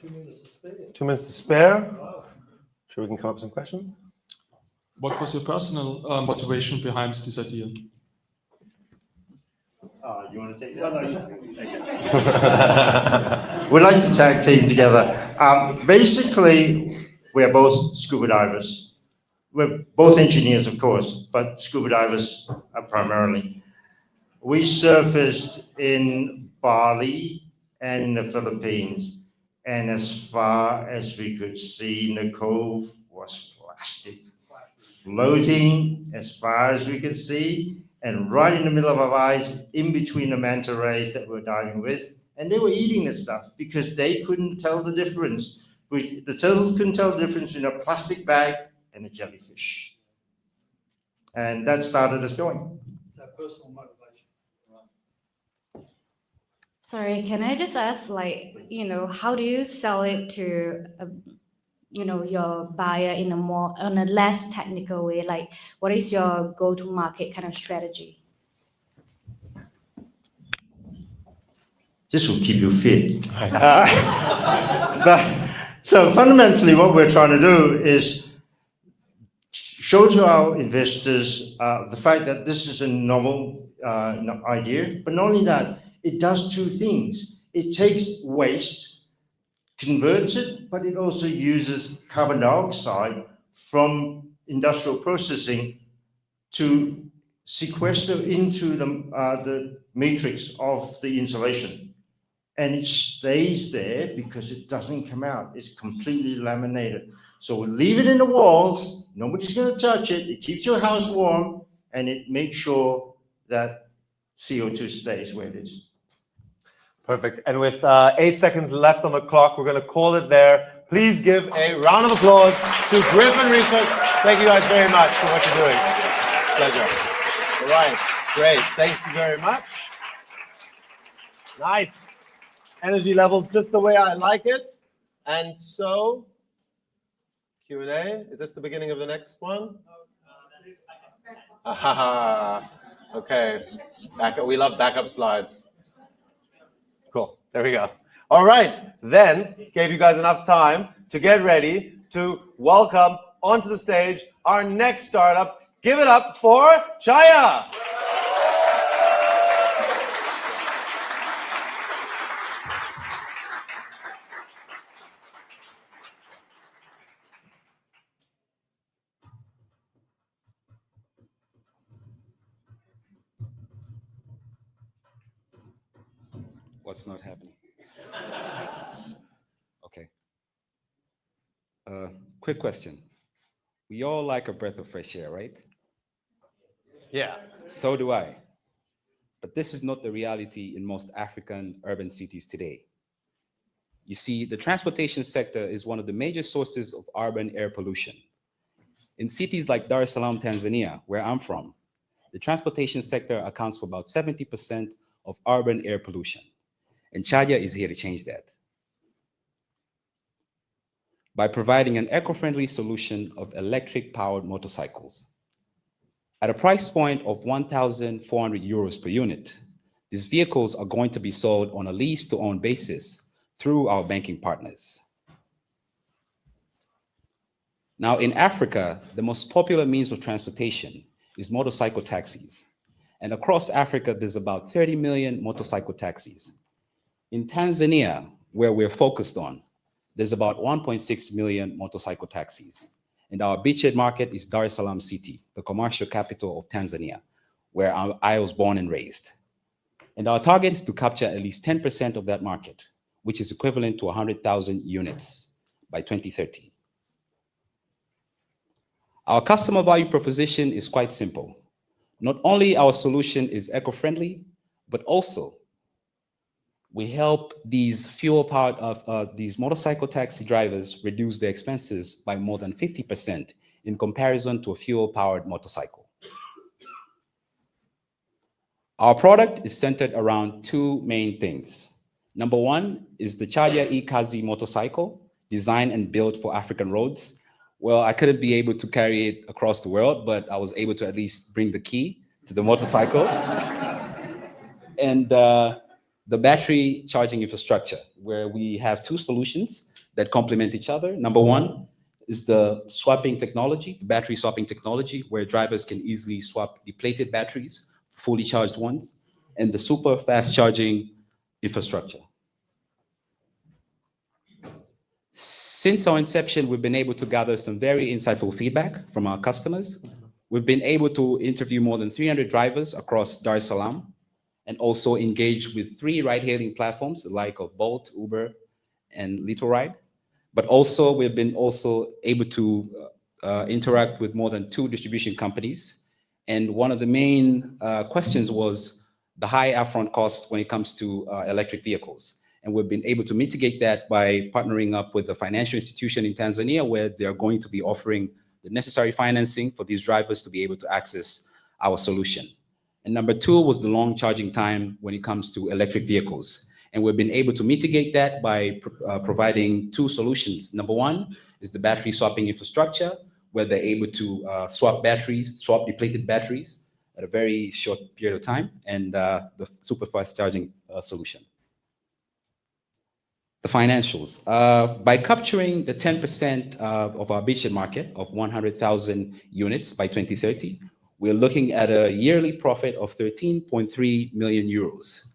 2 minutes to spare. 2 minutes to spare. Wow. Sure we can come up with some questions? What was your personal motivation behind this idea? You want to take that? We'd like to tag team together. Basically, we're both scuba divers. We're both engineers, of course, but scuba divers primarily. We surfaced in Bali and in the Philippines, and as far as we could see in the cove was plastic, floating as far as we could see, and right in the middle of our eyes, in between the manta rays that we're diving with, and they were eating the stuff because they couldn't tell the difference. The turtles couldn't tell the difference between a plastic bag and a jellyfish. And that started us going. It's our personal motivation. Sorry, can I just ask, like, how do you sell it to, your buyer in on a less technical way? Like, what is your go-to-market kind of strategy? This will keep you fit. So fundamentally, what we're trying to do is show to our investors the fact that this is a novel idea, but not only that, it does two things. It takes waste, converts it, but it also uses carbon dioxide from industrial processing to sequester into the matrix of the insulation. And it stays there because it doesn't come out. It's completely laminated. So we leave it in the walls. Nobody's going to touch it. It keeps your house warm, and it makes sure that CO2 stays where it is. Perfect. And with 8 seconds left on the clock, we're going to call it there. Please give a round of applause to Griffin Research. Thank you guys very much for what you're doing. Pleasure. All right. Great. Thank you very much. Nice. Energy levels just the way I like it. And so, Q&A. Is this the beginning of the next one? Okay. We love backup slides. Cool. There we go. All right. Then, gave you guys enough time to get ready to welcome onto the stage our next startup. Give it up for Chaya. What's not happening? Okay. Quick question. We all like a breath of fresh air, right? Yeah. So do I. But this is not the reality in most African urban cities today. You see, the transportation sector is one of the major sources of urban air pollution. In cities like Dar es Salaam, Tanzania, where I'm from, the transportation sector accounts for about 70% of urban air pollution. And Chaya is here to change that by providing an eco-friendly solution of electric-powered motorcycles. At a price point of 1,400 euros per unit, these vehicles are going to be sold on a lease-to-own basis through our banking partners. Now, in Africa, the most popular means of transportation is motorcycle taxis. And across Africa, there's about 30 million motorcycle taxis. In Tanzania, where we're focused on, there's about 1.6 million motorcycle taxis. And our beachhead market is Dar es Salaam City, the commercial capital of Tanzania, where I was born and raised. And our target is to capture at least 10% of that market, which is equivalent to 100,000 units by 2030. Our customer value proposition is quite simple. Not only our solution is eco-friendly, but also we help these fuel-powered these motorcycle taxi drivers reduce their expenses by more than 50% in comparison to a fuel-powered motorcycle. Our product is centered around two main things. Number one is the Chaya e-Kazi motorcycle, designed and built for African roads. Well, I couldn't be able to carry it across the world, but I was able to at least bring the key to the motorcycle. And the battery charging infrastructure, where we have two solutions that complement each other. Number one is the swapping technology, the battery swapping technology, where drivers can easily swap depleted batteries for fully charged ones, and the super fast charging infrastructure. Since our inception, we've been able to gather some very insightful feedback from our customers. We've been able to interview more than 300 drivers across Dar es Salaam, and also engage with 3 ride-hailing platforms, like of Bolt, Uber, and Little Ride. But also, we've been also able to interact with more than 2 distribution companies. And one of the main questions was the high upfront cost when it comes to electric vehicles. And we've been able to mitigate that by partnering up with a financial institution in Tanzania, where they are going to be offering the necessary financing for these drivers to be able to access our solution. And number 2 was the long charging time when it comes to electric vehicles. And we've been able to mitigate that by providing 2 solutions. Number 1 is the battery swapping infrastructure, where they're able to swap depleted batteries at a very short period of time, and the super fast charging solution. The financials. By capturing the 10% of our beachhead market of 100,000 units by 2030, we're looking at a yearly profit of 13.3 million euros.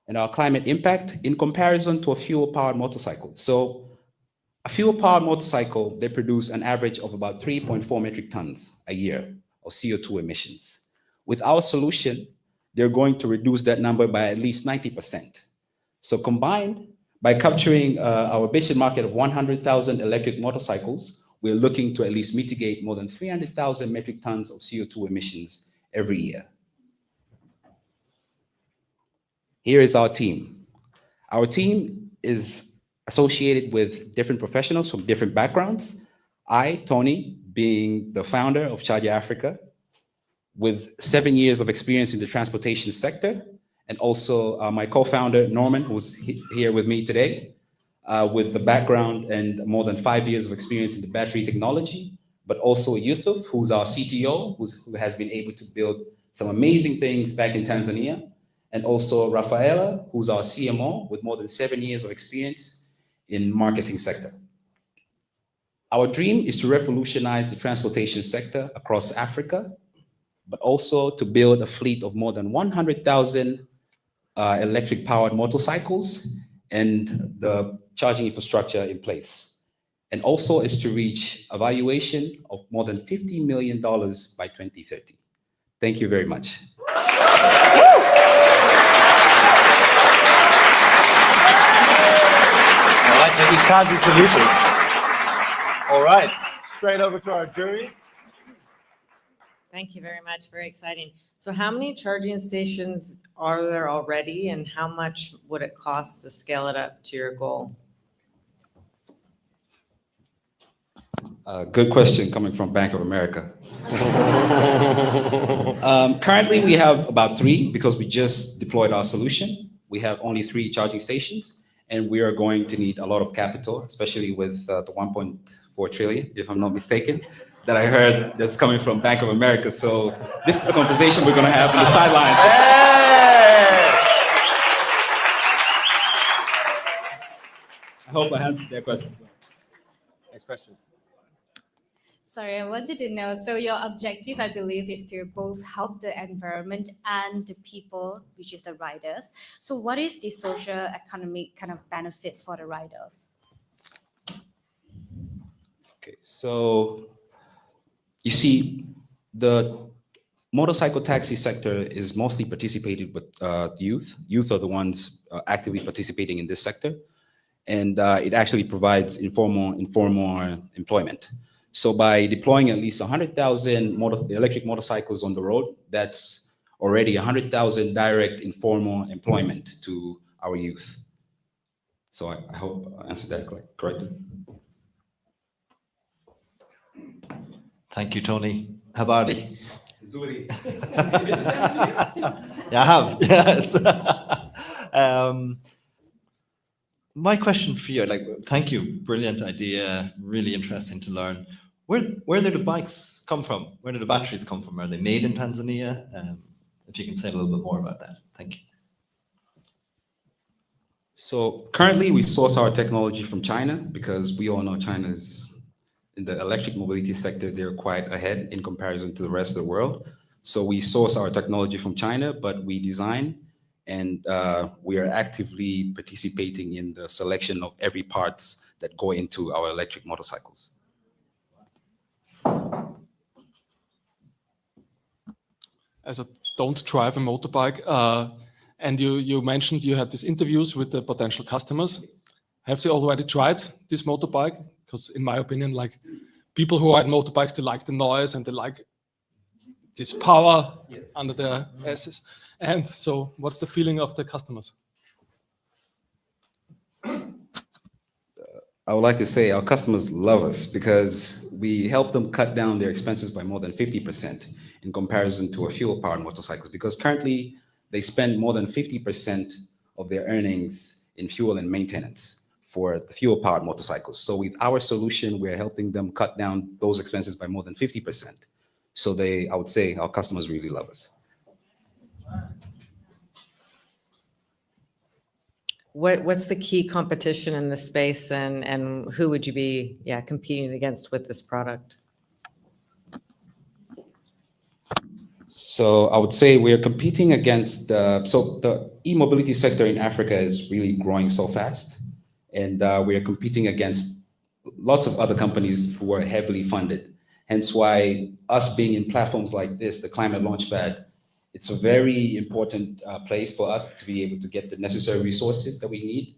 And our climate impact in comparison to a fuel-powered motorcycle. So a fuel-powered motorcycle, they produce an average of about 3.4 metric tons a year of CO2 emissions. With our solution, they're going to reduce that number by at least 90%. So combined, by capturing our beachhead market of 100,000 electric motorcycles, we're looking to at least mitigate more than 300,000 metric tons of CO2 emissions every year. Here is our team. Our team is associated with different professionals from different backgrounds. I, Tony, being the founder of Charge Africa, with 7 years of experience in the transportation sector, and also my co-founder, Norman, who's here with me today, with the background and more than 5 years of experience in the battery technology, but also Yusuf, who's our CTO, who has been able to build some amazing things back in Tanzania, and also Rafaela, who's our CMO, with more than 7 years of experience in marketing sector. Our dream is to revolutionize the transportation sector across Africa, but also to build a fleet of more than 100,000 electric-powered motorcycles and the charging infrastructure in place. And also is to reach a valuation of more than $50 million by 2030. Thank you very much. I like the Ikazi solution. All right, straight over to our jury. Thank you very much. Very exciting. So how many charging stations are there already, and how much would it cost to scale it up to your goal? Good question coming from Bank of America. Currently, we have about 3 because we just deployed our solution. We have only 3 charging stations, and we are going to need a lot of capital, especially with the 1.4 trillion, if I'm not mistaken, that I heard that's coming from Bank of America. So this is a conversation we're going to have on the sidelines. Hey! I hope I answered that question. Next question. Sorry, I wanted to know, so your objective, I believe, is to both help the environment and the people, which is the riders. So what is the social economic kind of benefits for the riders? Okay, so you see, the motorcycle taxi sector is mostly participated with youth. Youth are the ones actively participating in this sector, and it actually provides informal employment. So by deploying at least 100,000 electric motorcycles on the road, that's already 100,000 direct informal employment to our youth. So I hope I answered that correctly. Thank you, Tony. Habari. Zuri. Yeah, I have. Yes. My question for you, thank you. Brilliant idea. Really interesting to learn. Where do the bikes come from? Where do the batteries come from? Are they made in Tanzania? If you can say a little bit more about that. Thank you. So currently we source our technology from China because we all know China's in the electric mobility sector, they're quite ahead in comparison to the rest of the world. So we source our technology from China, but we design and we are actively participating in the selection of every parts that go into our electric motorcycles. As I don't drive a motorbike, and you mentioned you had these interviews with the potential customers. Have they already tried this motorbike? Because in my opinion, like people who ride motorbikes, they like the noise and they like this power under their asses. And so what's the feeling of the customers? I would like to say our customers love us because we help them cut down their expenses by more than 50% in comparison to a fuel-powered motorcycles, because currently they spend more than 50% of their earnings in fuel and maintenance for the fuel-powered motorcycles. So with our solution, we're helping them cut down those expenses by more than 50%. So I would say our customers really love us. What's the key competition in this space, and who would you be competing against with this product? So I would say we're competing against, so the e-mobility sector in Africa is really growing so fast. And we are competing against lots of other companies who are heavily funded. Hence why us being in platforms like this, the ClimateLaunchpad, it's a very important place for us to be able to get the necessary resources that we need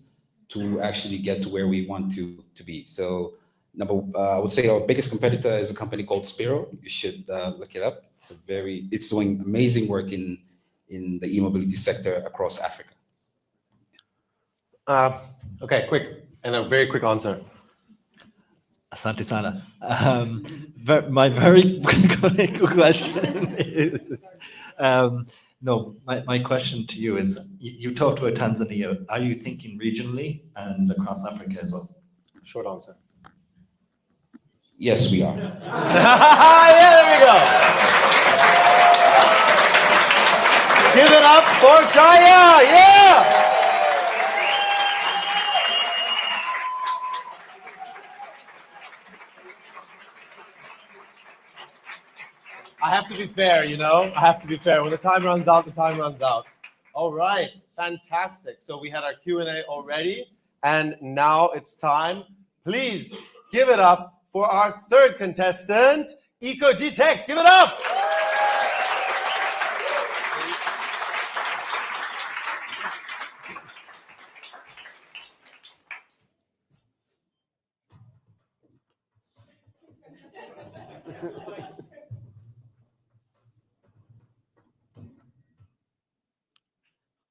to actually get to where we want to be. So I would say our biggest competitor is a company called Spiro. You should look it up. It's doing amazing work in the e-mobility sector across Africa. Okay, a very quick answer. Asante sana. My very quick question is, my question to you is, you talked about Tanzania. Are you thinking regionally and across Africa as well? Short answer. Yes, we are. Yeah, there we go. Give it up for Chaya, yeah! I have to be fair, I have to be fair. When the time runs out, the time runs out. All right, fantastic. So we had our Q&A already, and now it's time. Please give it up for our third contestant, EcoDetect. Give it up.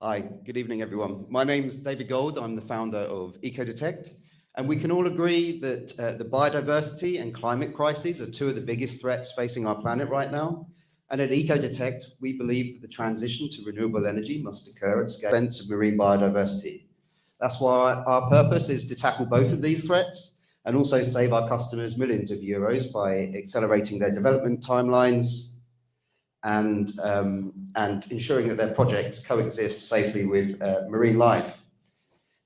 Hi, good evening, everyone. My name's David Gold. I'm the founder of EcoDetect, and we can all agree that the biodiversity and climate crises are two of the biggest threats facing our planet right now. And at EcoDetect, we believe that the transition to renewable energy must occur at scale of marine biodiversity. That's why our purpose is to tackle both of these threats and also save our customers millions of euros by accelerating their development timelines and ensuring that their projects coexist safely with marine life.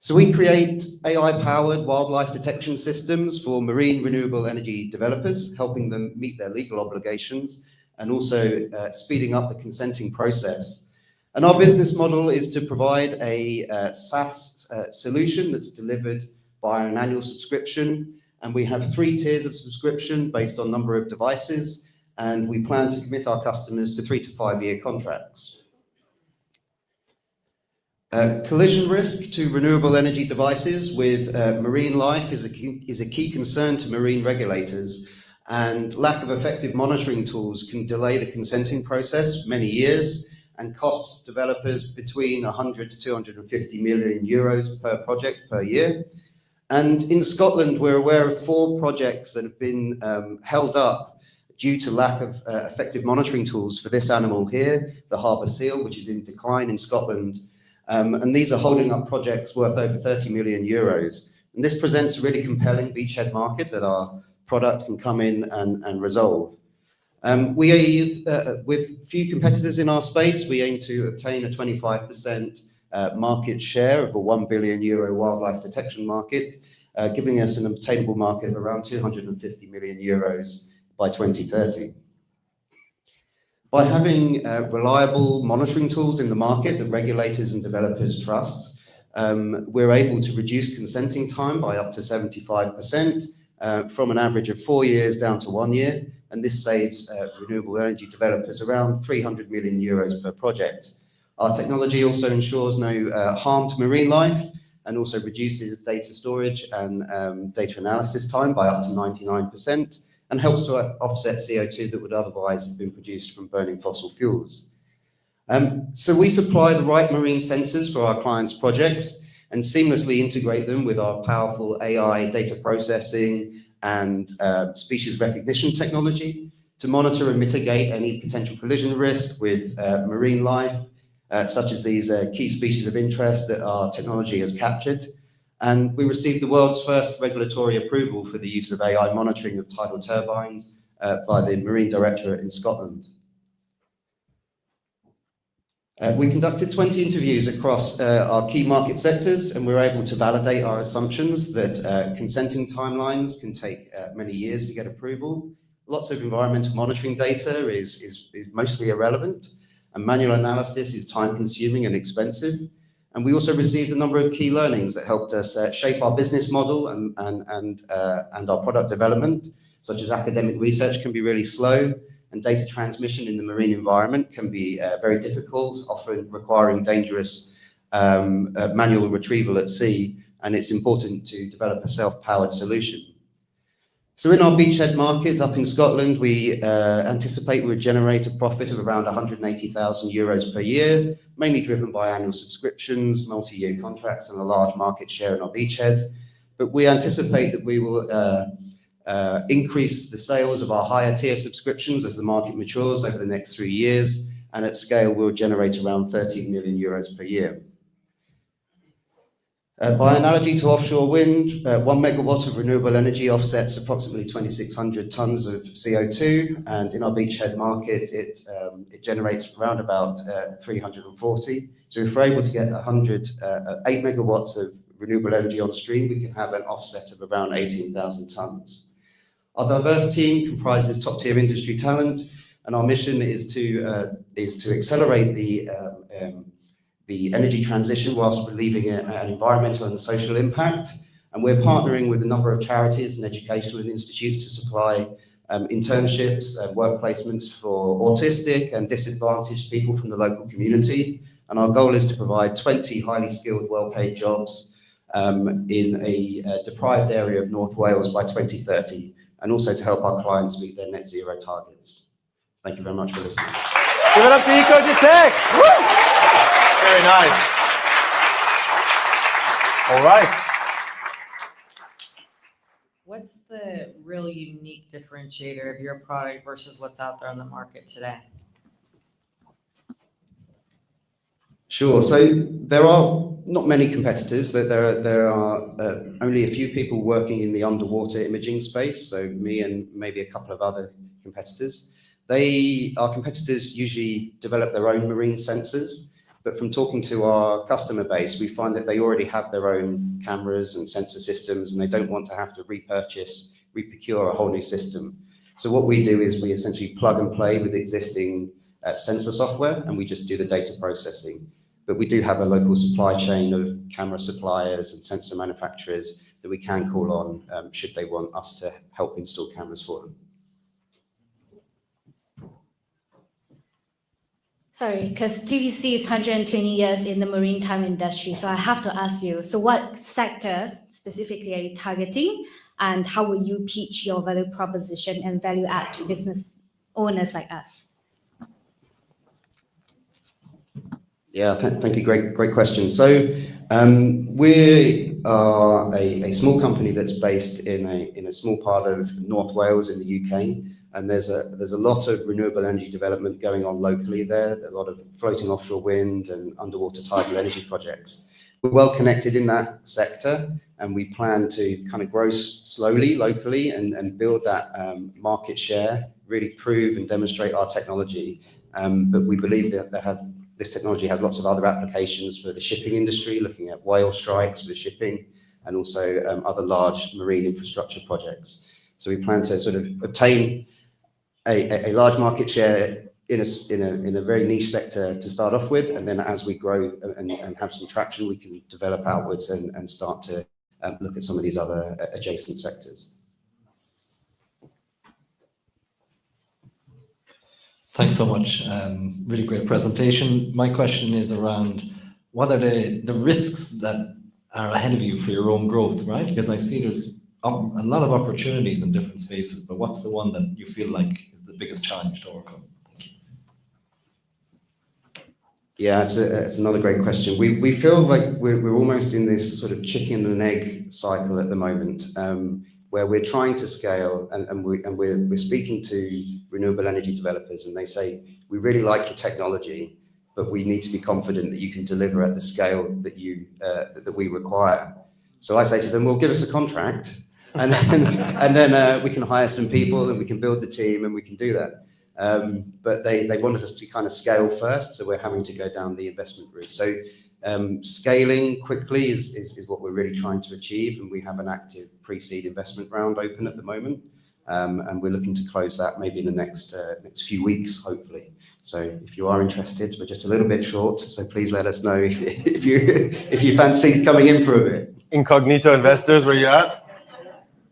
So we create AI-powered wildlife detection systems for marine renewable energy developers, helping them meet their legal obligations and also speeding up the consenting process. And our business model is to provide a SaaS solution that's delivered via an annual subscription. And we have 3 tiers of subscription based on number of devices. And we plan to commit our customers to 3 to 5 year contracts. Collision risk to renewable energy devices with marine life is a key concern to marine regulators, and lack of effective monitoring tools can delay the consenting process many years and costs developers between 100 to 250 million euros per project per year. And in Scotland, we're aware of 4 projects that have been held up due to lack of effective monitoring tools for this animal here, the harbour seal, which is in decline in Scotland. And these are holding up projects worth over 30 million euros. And this presents a really compelling beachhead market that our product can come in and resolve. With few competitors in our space, we aim to obtain a 25% market share of a €1 billion wildlife detection market, giving us an obtainable market of around €250 million by 2030. By having reliable monitoring tools in the market that regulators and developers trust, we're able to reduce consenting time by up to 75%, from an average of 4 years down to 1 year, and this saves renewable energy developers around €300 million per project. Our technology also ensures no harm to marine life, and also reduces data storage and data analysis time by up to 99%, and helps to offset CO2 that would otherwise have been produced from burning fossil fuels. So we supply the right marine sensors for our clients' projects and seamlessly integrate them with our powerful AI data processing and species recognition technology to monitor and mitigate any potential collision risk with marine life, such as these key species of interest that our technology has captured. And we received the world's first regulatory approval for the use of AI monitoring of tidal turbines by the Marine Directorate in Scotland. We conducted 20 interviews across our key market sectors, and we were able to validate our assumptions that consenting timelines can take many years to get approval. Lots of environmental monitoring data is mostly irrelevant, and manual analysis is time-consuming and expensive. And we also received a number of key learnings that helped us shape our business model and our product development, such as academic research can be really slow, and data transmission in the marine environment can be very difficult, often requiring dangerous manual retrieval at sea, and it's important to develop a self-powered solution. So in our beachhead market up in Scotland, we anticipate we'll generate a profit of around €180,000 per year, mainly driven by annual subscriptions, multi-year contracts, and a large market share in our beachhead. But we anticipate that we will increase the sales of our higher tier subscriptions as the market matures over the next 3 years, and at scale we'll generate around €13 million per year. By analogy to offshore wind, 1 megawatt of renewable energy offsets approximately 2,600 tons of CO2, and in our beachhead market, it generates around about 340. So if we're able to get 8 megawatts of renewable energy on stream, we can have an offset of around 18,000 tons. Our diverse team comprises top-tier industry talent, and our mission is to accelerate the energy transition whilst relieving an environmental and social impact. And we're partnering with a number of charities and educational institutes to supply internships and work placements for autistic and disadvantaged people from the local community. And our goal is to provide 20 highly skilled, well-paid jobs in a deprived area of North Wales by 2030, and also to help our clients meet their net zero targets. Thank you very much for listening. Give it up to EcoDetect. Woo! Very nice. All right. What's the real unique differentiator of your product versus what's out there on the market today? Sure. So there are not many competitors. There are only a few people working in the underwater imaging space. So me and maybe a couple of other competitors. Our competitors usually develop their own marine sensors. But from talking to our customer base, we find that they already have their own cameras and sensor systems, and they don't want to have to repurchase a whole new system. So what we do is we essentially plug and play with existing sensor software, and we just do the data processing. But we do have a local supply chain of camera suppliers and sensor manufacturers that we can call on should they want us to help install cameras for them. Sorry, because TVC is 120 years in the maritime industry, so I have to ask you, so what sector specifically are you targeting, and how will you pitch your value proposition and value add to business owners like us? Yeah, thank you. Great question. So we are a small company that's based in a small part of North Wales in the UK. And there's a lot of renewable energy development going on locally there, a lot of floating offshore wind and underwater tidal energy projects. We're well connected in that sector, and we plan to kind of grow slowly locally and build that market share, really prove and demonstrate our technology. But we believe that this technology has lots of other applications for the shipping industry, looking at whale strikes for shipping, and also other large marine infrastructure projects. So we plan to sort of obtain a large market share in a very niche sector to start off with, and then as we grow and have some traction, we can develop outwards and start to look at some of these other adjacent sectors. Thanks so much. Really great presentation. My question is around what are the risks that are ahead of you for your own growth, right? Because I see there's a lot of opportunities in different spaces, but what's the one that you feel like is the biggest challenge to overcome? Thank you. Yeah, it's another great question. We feel like we're almost in this sort of chicken and egg cycle at the moment, where we're trying to scale, and we're speaking to renewable energy developers, and they say, we really like your technology, but we need to be confident that you can deliver at the scale that we require. So I say to them, well, give us a contract, and then we can hire some people, and we can build the team, and we can do that. But they wanted us to kind of scale first, so we're having to go down the investment route. So scaling quickly is what we're really trying to achieve, and we have an active pre-seed investment round open at the moment, and we're looking to close that maybe in the next few weeks, hopefully. So if you are interested, we're just a little bit short, so please let us know if you fancy coming in for a bit. Incognito investors, where you at?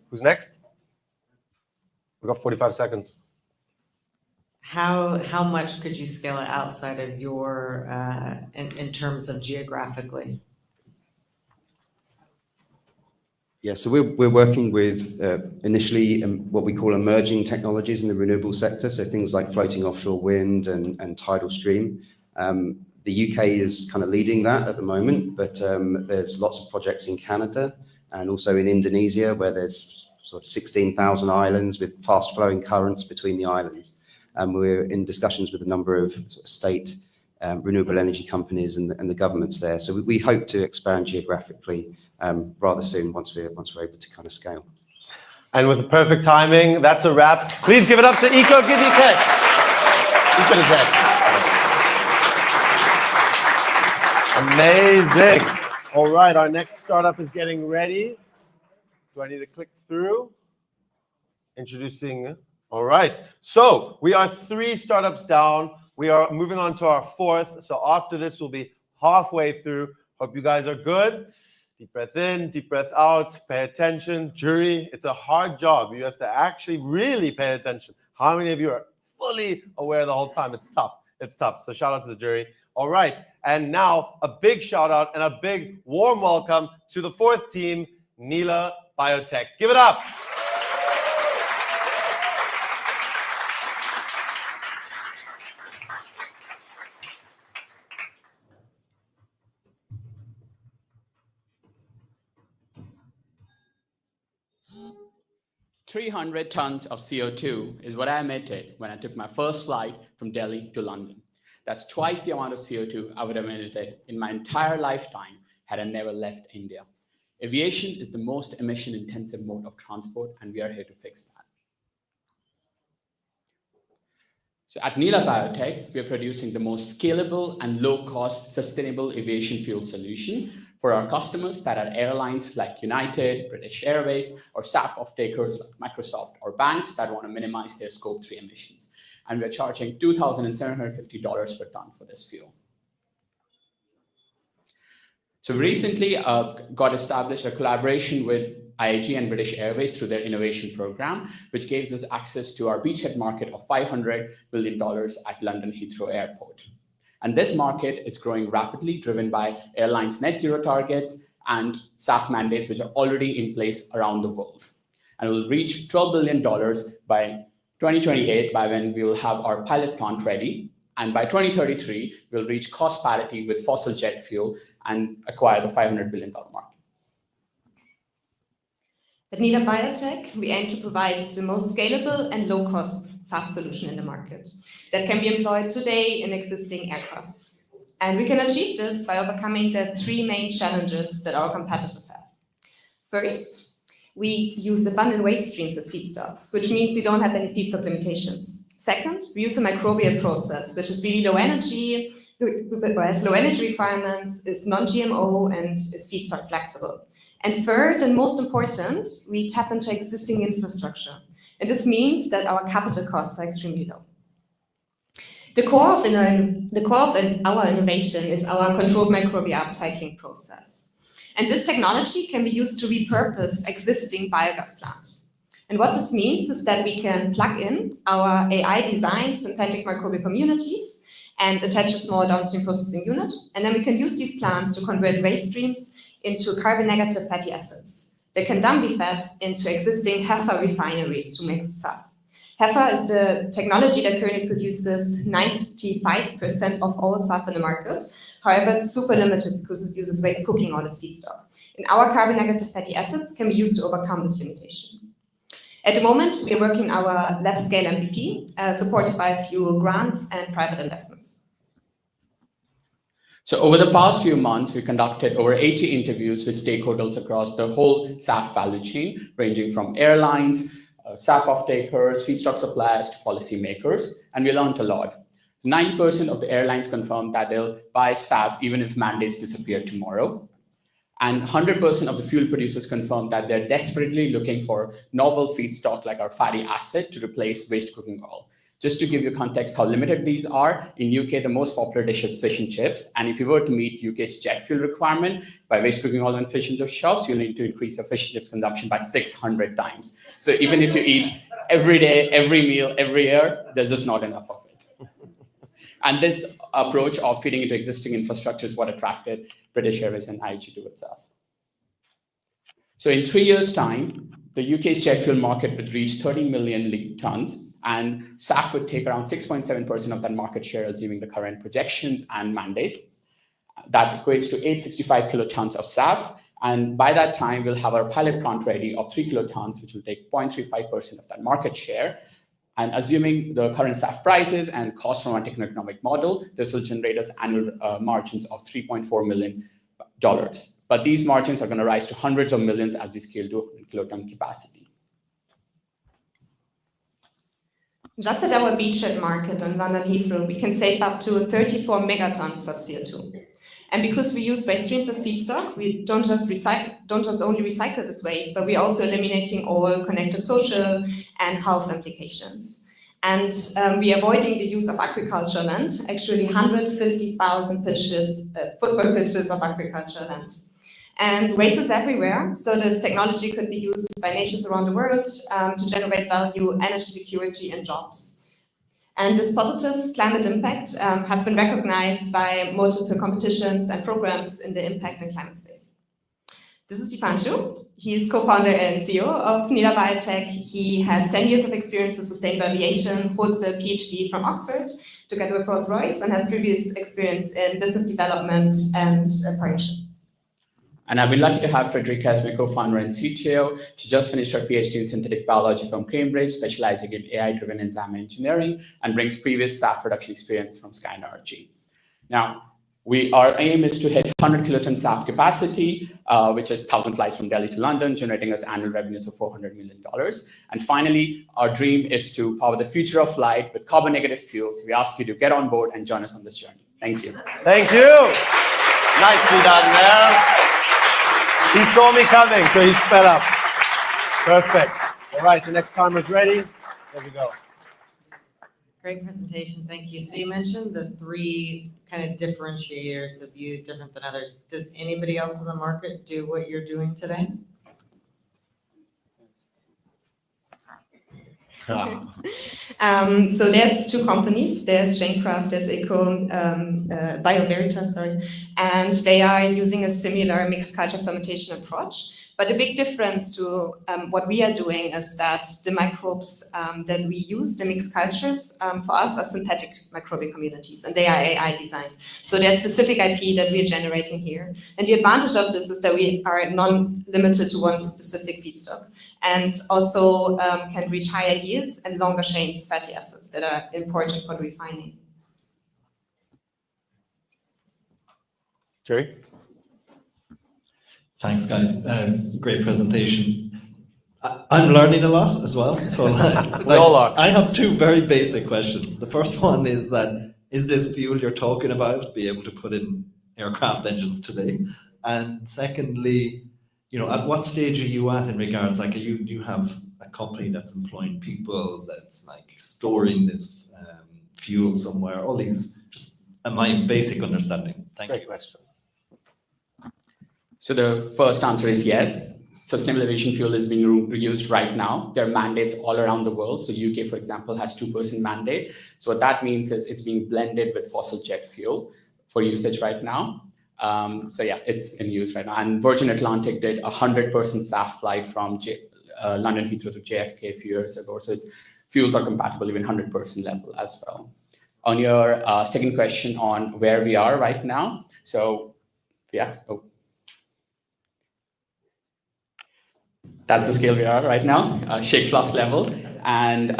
Who's next? We've got 45 seconds. How much could you scale it outside of your, in terms of geographically? Yeah, so we're working with initially what we call emerging technologies in the renewable sector, so things like floating offshore wind and tidal stream. The UK is kind of leading that at the moment, but there's lots of projects in Canada and also in Indonesia, where there's sort of 16,000 islands with fast flowing currents between the islands. And we're in discussions with a number of sort of state renewable energy companies and the governments there. So we hope to expand geographically rather soon once we're able to kind of scale. And with the perfect timing, that's a wrap. Please give it up to EcoGidTech. Amazing. All right, our next startup is getting ready. Do I need to click through? Introducing. All right, so we are 3 startups down. We are moving on to our 4th. So after this, we'll be halfway through. Hope you guys are good. Deep breath in, deep breath out. Pay attention. Jury, it's a hard job. You have to actually really pay attention. How many of you are fully aware the whole time? It's tough. It's tough. So shout out to the jury. All right, and now a big shout out and a big warm welcome to the 4th team, Nila Biotech. Give it up. "300 tons of CO2 is what I emitted when I took my first flight from Delhi to London. That's twice the amount of CO2 I would have emitted in my entire lifetime had I never left India. Aviation is the most emission-intensive mode of transport, and we are here to fix that." So at Nila Biotech, we are producing the most scalable and low-cost sustainable aviation fuel solution for our customers that are airlines like United, British Airways, or SAF off-takers like Microsoft, or banks that want to minimize their Scope 3 emissions. And we're charging $2,750 per ton for this fuel. So we recently got established a collaboration with IAG and British Airways through their innovation program, which gives us access to our beachhead market of $500 billion at London Heathrow Airport. And this market is growing rapidly, driven by airlines' net zero targets and SAF mandates, which are already in place around the world. And will reach $12 billion by 2028, by when we will have our pilot plant ready. And by 2033, we'll reach cost parity with fossil jet fuel and acquire the $500 billion market. At Nila Biotech, we aim to provide the most scalable and low-cost SAF solution in the market that can be employed today in existing aircrafts. And we can achieve this by overcoming the 3 main challenges that our competitors have. First, we use abundant waste streams as feedstocks, which means we don't have any feedstock limitations. Second, we use a microbial process, which is really low energy, who has low energy requirements, is non-GMO, and is feedstock flexible. And third, and most important, we tap into existing infrastructure. And this means that our capital costs are extremely low. The core of our innovation is our controlled microbial upcycling process. And this technology can be used to repurpose existing biogas plants. And what this means is that we can plug in our AI-designed synthetic microbial communities and attach a small downstream processing unit. And then we can use these plants to convert waste streams into carbon-negative fatty acids that can then be fed into existing HEFA refineries to make SAF. HEFA is the technology that currently produces 95% of all SAF in the market. However, it's super limited because it uses waste cooking oil as feedstock. And our carbon-negative fatty acids can be used to overcome this limitation. At the moment, we are working our lab scale MVP, supported by a few grants and private investments. So over the past few months, we conducted over 80 interviews with stakeholders across the whole SAF value chain, ranging from airlines, SAF off-takers, feedstock suppliers to policymakers, and we learned a lot. 90% of the airlines confirmed that they'll buy SAFs even if mandates disappear tomorrow. And 100% of the fuel producers confirmed that they're desperately looking for novel feedstock like our fatty acid to replace waste cooking oil. Just to give you context how limited these are, in UK, the most popular dish is fish and chips. And if you were to meet UK's jet fuel requirement by waste cooking oil and fish and chip shops, you'll need to increase your fish and chips consumption by 600 times. So even if you eat every day, every meal, every year, there's just not enough of it. And this approach of feeding into existing infrastructure is what attracted British Airways and IAG to itself. So in 3 years' time, the UK's jet fuel market would reach 30 million tons, and SAF would take around 6.7% of that market share, assuming the current projections and mandates. That equates to 865 kilotons of SAF, and by that time, we'll have our pilot plant ready of 3 kilotons, which will take 0.35% of that market share. And assuming the current SAF prices and cost from our techno-economic model, this will generate us annual margins of $3.4 million. But these margins are going to rise to hundreds of millions as we scale to 100 kiloton capacity. Just at our beachhead market in London Heathrow, we can save up to 34 megatons of CO2. And because we use waste streams as feedstock, we don't just only recycle this waste, but we're also eliminating all connected social and health implications. And we're avoiding the use of agricultural land, actually 150,000 football pitches of agricultural land. And waste is everywhere, so this technology could be used by nations around the world to generate value, energy security, and jobs. And this positive climate impact has been recognized by multiple competitions and programs in the impact and climate space. This is Dipanshu. He is co-founder and CEO of Nida Biotech. He has 10 years of experience in sustainable aviation, holds a PhD from Oxford, together with Rolls-Royce, and has previous experience in business development and partnerships. And I've been lucky to have Frederica as my co-founder and CTO. She just finished her PhD in synthetic biology from Cambridge, specializing in AI-driven enzyme engineering, and brings previous staff production experience from Sky Energy. Now, our aim is to hit 100 kiloton SAF capacity, which is 1,000 flights from Delhi to London, generating us annual revenues of $400 million. And finally, our dream is to power the future of flight with carbon-negative fuels. We ask you to get on board and join us on this journey. Thank you. Thank you. Nicely done there. He saw me coming, so he sped up. Perfect. All right, the next timer's ready. There we go. Great presentation, thank you. So you mentioned the 3 kind of differentiators of you different than others. Does anybody else in the market do what you're doing today? So there's 2 companies. There's Janecraft, there's BioVeritas, sorry, and they are using a similar mixed culture fermentation approach. But the big difference to what we are doing is that the microbes that we use, the mixed cultures, for us are synthetic microbial communities, and they are AI designed. So there's specific IP that we are generating here. And the advantage of this is that we are non-limited to one specific feedstock, and also can reach higher yields and longer chains fatty acids that are important for refining. Jerry? Thanks, guys. Great presentation. I'm learning a lot as well. So we all are. I have 2 very basic questions. The first one is is this fuel you're talking about be able to put in aircraft engines today? And secondly, at what stage are you at in regards, like, you have a company that's employing people, that's like storing this fuel somewhere, all these, just my basic understanding. Thank you. Great question. So the first answer is yes. Sustainable aviation fuel is being reused right now. There are mandates all around the world. So UK, for example, has 2% mandate. So what that means is it's being blended with fossil jet fuel for usage right now. So yeah, it's in use right now. And Virgin Atlantic did 100% SAF flight from London Heathrow to JFK a few years ago. So fuels are compatible even 100% level as well. On your second question on where we are right now. So yeah. That's the scale we are right now, shake flask level. And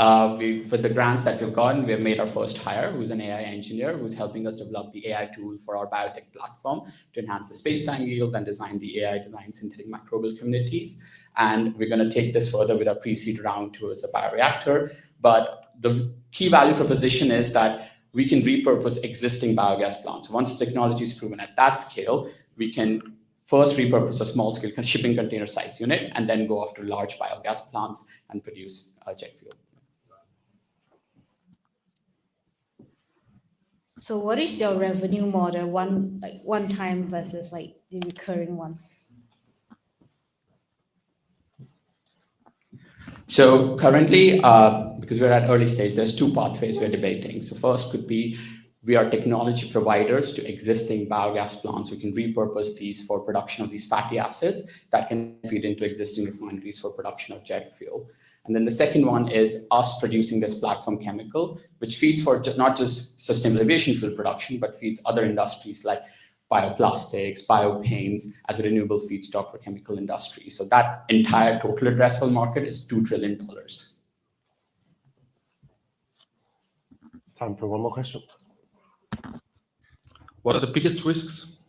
for the grants that we've gotten, we have made our first hire, who's an AI engineer, who's helping us develop the AI tool for our biotech platform to enhance the space-time yield and design the AI-designed synthetic microbial communities. And we're going to take this further with our pre-seed round towards a bioreactor. But the key value proposition is that we can repurpose existing biogas plants. Once the technology is proven at that scale, we can first repurpose a small-scale shipping container size unit, and then go after large biogas plants and produce jet fuel. So what is your revenue model, one time versus like the recurring ones? So currently, because we're at early stage, there's two pathways we're debating. So first could be we are technology providers to existing biogas plants. We can repurpose these for production of these fatty acids that can feed into existing refineries for production of jet fuel. And then the second one is us producing this platform chemical, which feeds for not just sustainable aviation fuel production, but feeds other industries like bioplastics, biopaints as a renewable feedstock for chemical industry. So that entire total addressable market is $2 trillion. Time for one more question. What are the biggest risks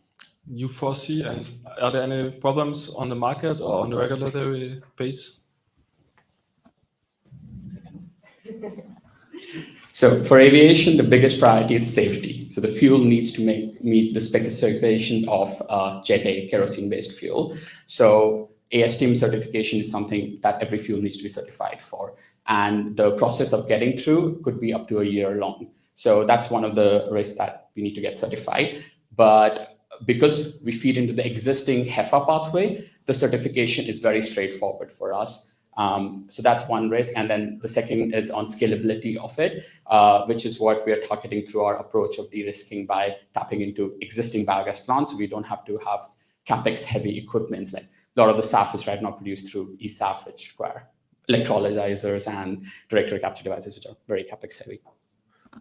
you foresee, and are there any problems on the market or on the regulatory base? So for aviation, the biggest priority is safety. So the fuel needs to meet the specification of Jet A, kerosene-based fuel. So ASTM certification is something that every fuel needs to be certified for. And the process of getting through could be up to a year long. So that's one of the risks that we need to get certified. But because we feed into the existing HEFA pathway, the certification is very straightforward for us. So that's one risk. And then the second is on scalability of it, which is what we are targeting through our approach of de-risking by tapping into existing biogas plants. So we don't have to have CapEx heavy equipment. Like a lot of the SAF is right now produced through eSAF, which require electrolyzers and direct air capture devices, which are very CapEx heavy.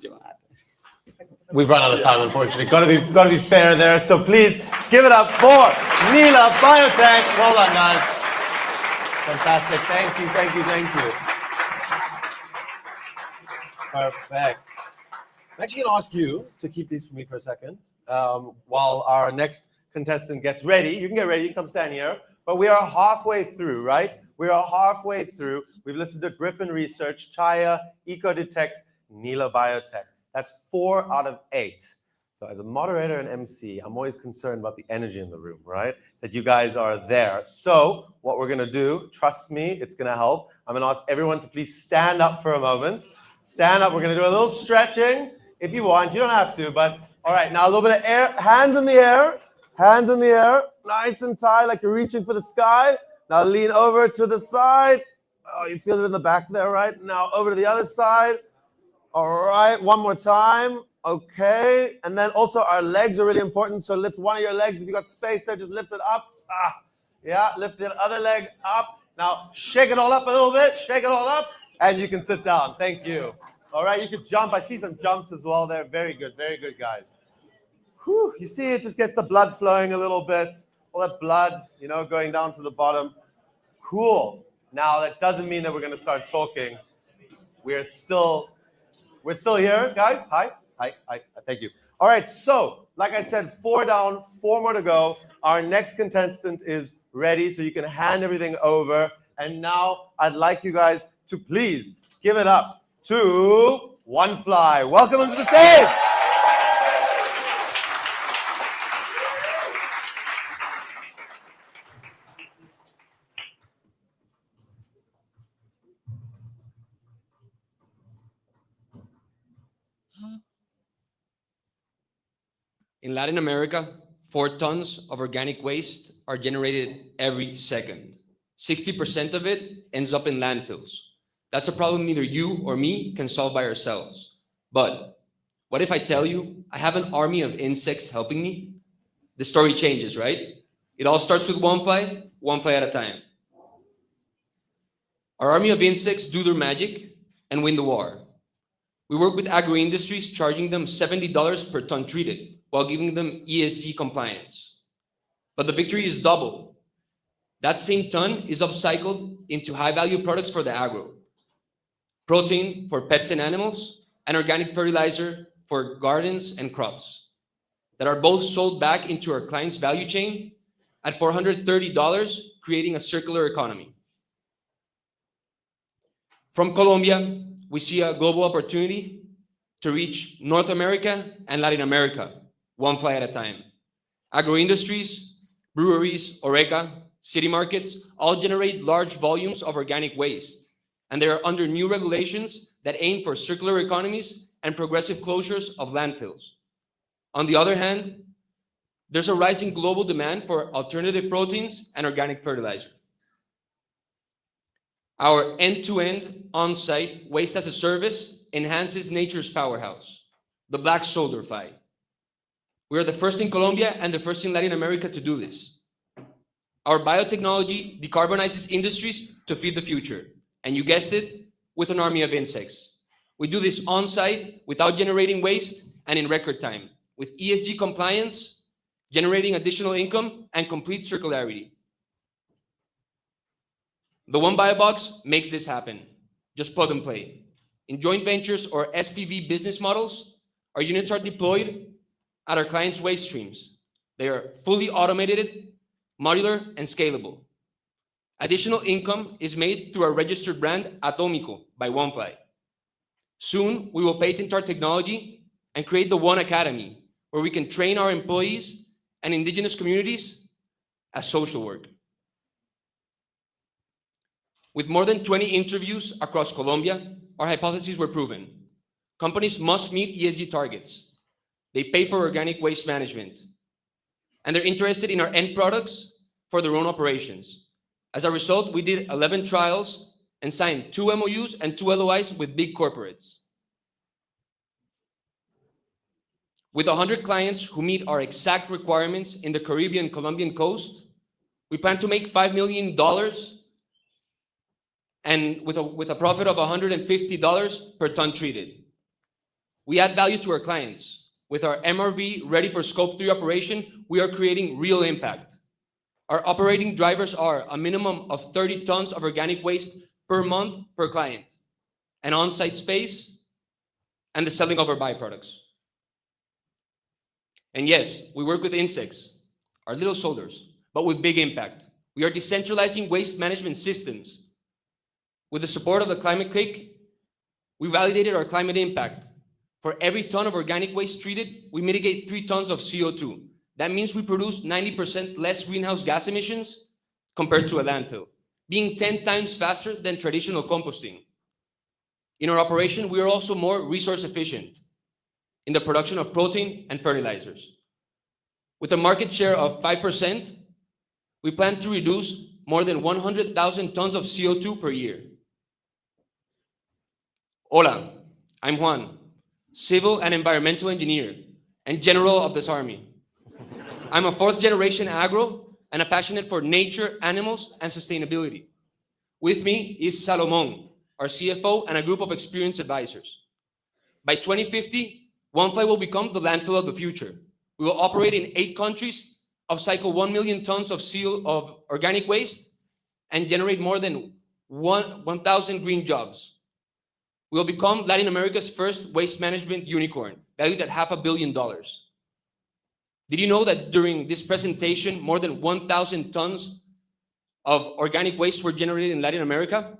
Do you want to add? We've run out of time, unfortunately. Got to be fair there. So please give it up for Nila Biotech. Well done, guys. Fantastic. Thank you. Perfect. I'm actually going to ask you to keep these for me for a second while our next contestant gets ready. You can get ready. You can come stand here. But we are halfway through, right? We are halfway through. We've listened to Griffin Research, Chaya, EcoDetect, Nila Biotech. That's 4 out of 8. So as a moderator and MC, I'm always concerned about the energy in the room, right? That you guys are there. So what we're going to do, trust me, it's going to help. I'm going to ask everyone to please stand up for a moment. Stand up. We're going to do a little stretching if you want. You don't have to, but all right. Now a little bit of air, hands in the air, nice and tight, like you're reaching for the sky. Now lean over to the side. Oh, you feel it in the back there, right? Now over to the other side. All right, one more time. Okay, and then also our legs are really important. So lift one of your legs. If you got space there, just lift it up. Yeah, lift the other leg up. Now shake it all up a little bit. Shake it all up, and you can sit down. Thank you. All right, you can jump. I see some jumps as well there. Very good, guys. Whew, you see it just gets the blood flowing a little bit. All that blood, going down to the bottom. Cool. Now that doesn't mean that we're going to start talking. We're still here, guys. Hi. Thank you. All right. So, like I said, 4 down, 4 more to go. Our next contestant is ready, so you can hand everything over. And now I'd like you guys to please give it up to One Fly. Welcome him to the stage. In Latin America, 4 tons of organic waste are generated every second. 60% of it ends up in landfills. That's a problem neither you or me can solve by ourselves. But what if I tell you I have an army of insects helping me? The story changes, right? It all starts with one fly at a time. Our army of insects do their magic and win the war. We work with agro-industries, charging them $70 per ton treated, while giving them ESG compliance. But the victory is double. That same ton is upcycled into high-value products for the agro. Protein for pets and animals, and organic fertilizer for gardens and crops that are both sold back into our client's value chain at $430, creating a circular economy. From Colombia, we see a global opportunity to reach North America and Latin America, one fly at a time. Agro-industries, breweries, Oreca, city markets all generate large volumes of organic waste, and they are under new regulations that aim for circular economies and progressive closures of landfills. On the other hand, there's a rising global demand for alternative proteins and organic fertilizer. Our end-to-end on-site waste as a service enhances nature's powerhouse, the black soldier fly. We are the first in Colombia and the first in Latin America to do this. Our biotechnology decarbonizes industries to feed the future, and you guessed it, with an army of insects. We do this on-site without generating waste and in record time, with ESG compliance, generating additional income, and complete circularity. The One Bio Box makes this happen. Just plug and play. In joint ventures or SPV business models, our units are deployed at our clients' waste streams. They are fully automated, modular, and scalable. Additional income is made through our registered brand Atómico by OneFly. Soon, we will patent our technology and create the One Academy, where we can train our employees and indigenous communities as social work. With more than 20 interviews across Colombia, our hypotheses were proven. Companies must meet ESG targets. They pay for organic waste management. And they're interested in our end products for their own operations. As a result, we did 11 trials and signed 2 MOUs and 2 LOIs with big corporates. With 100 clients who meet our exact requirements in the Caribbean Colombian coast, we plan to make $5 million and with a profit of $150 per ton treated. We add value to our clients. With our MRV ready for Scope 3 operation, we are creating real impact. Our operating drivers are a minimum of 30 tons of organic waste per month per client, an on-site space, and the selling of our byproducts. And yes, we work with insects, our little soldiers, but with big impact. We are decentralizing waste management systems. With the support of the Climate Click, we validated our climate impact. For every ton of organic waste treated, we mitigate 3 tons of CO2. That means we produce 90% less greenhouse gas emissions compared to a landfill, being 10 times faster than traditional composting. In our operation, we are also more resource efficient in the production of protein and fertilizers. With a market share of 5%, we plan to reduce more than 100,000 tons of CO2 per year. Hola, I'm Juan, civil and environmental engineer and general of this army. I'm a 4th generation agro and a passionate for nature, animals, and sustainability. With me is Salomon, our CFO, and a group of experienced advisors. By 2050, OneFly will become the landfill of the future. We will operate in 8 countries, upcycle 1 million tons of organic waste, and generate more than 1,000 green jobs. We will become Latin America's first waste management unicorn, valued at $500 million. Did you know that during this presentation, more than 1,000 tons of organic waste were generated in Latin America?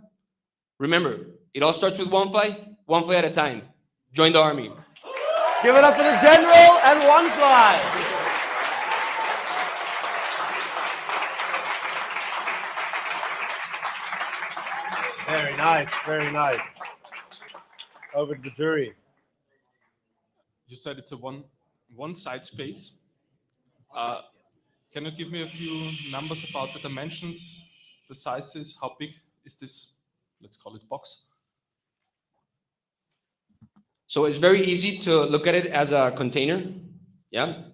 Remember, it all starts with one fly at a time. Join the army. Give it up for the general and OneFly. Very nice, very nice. Over to the jury. You said it's a one one side space. Can you give me a few numbers about the dimensions, the sizes? How big is this, let's call it, box? So it's very easy to look at it as a container. Yeah.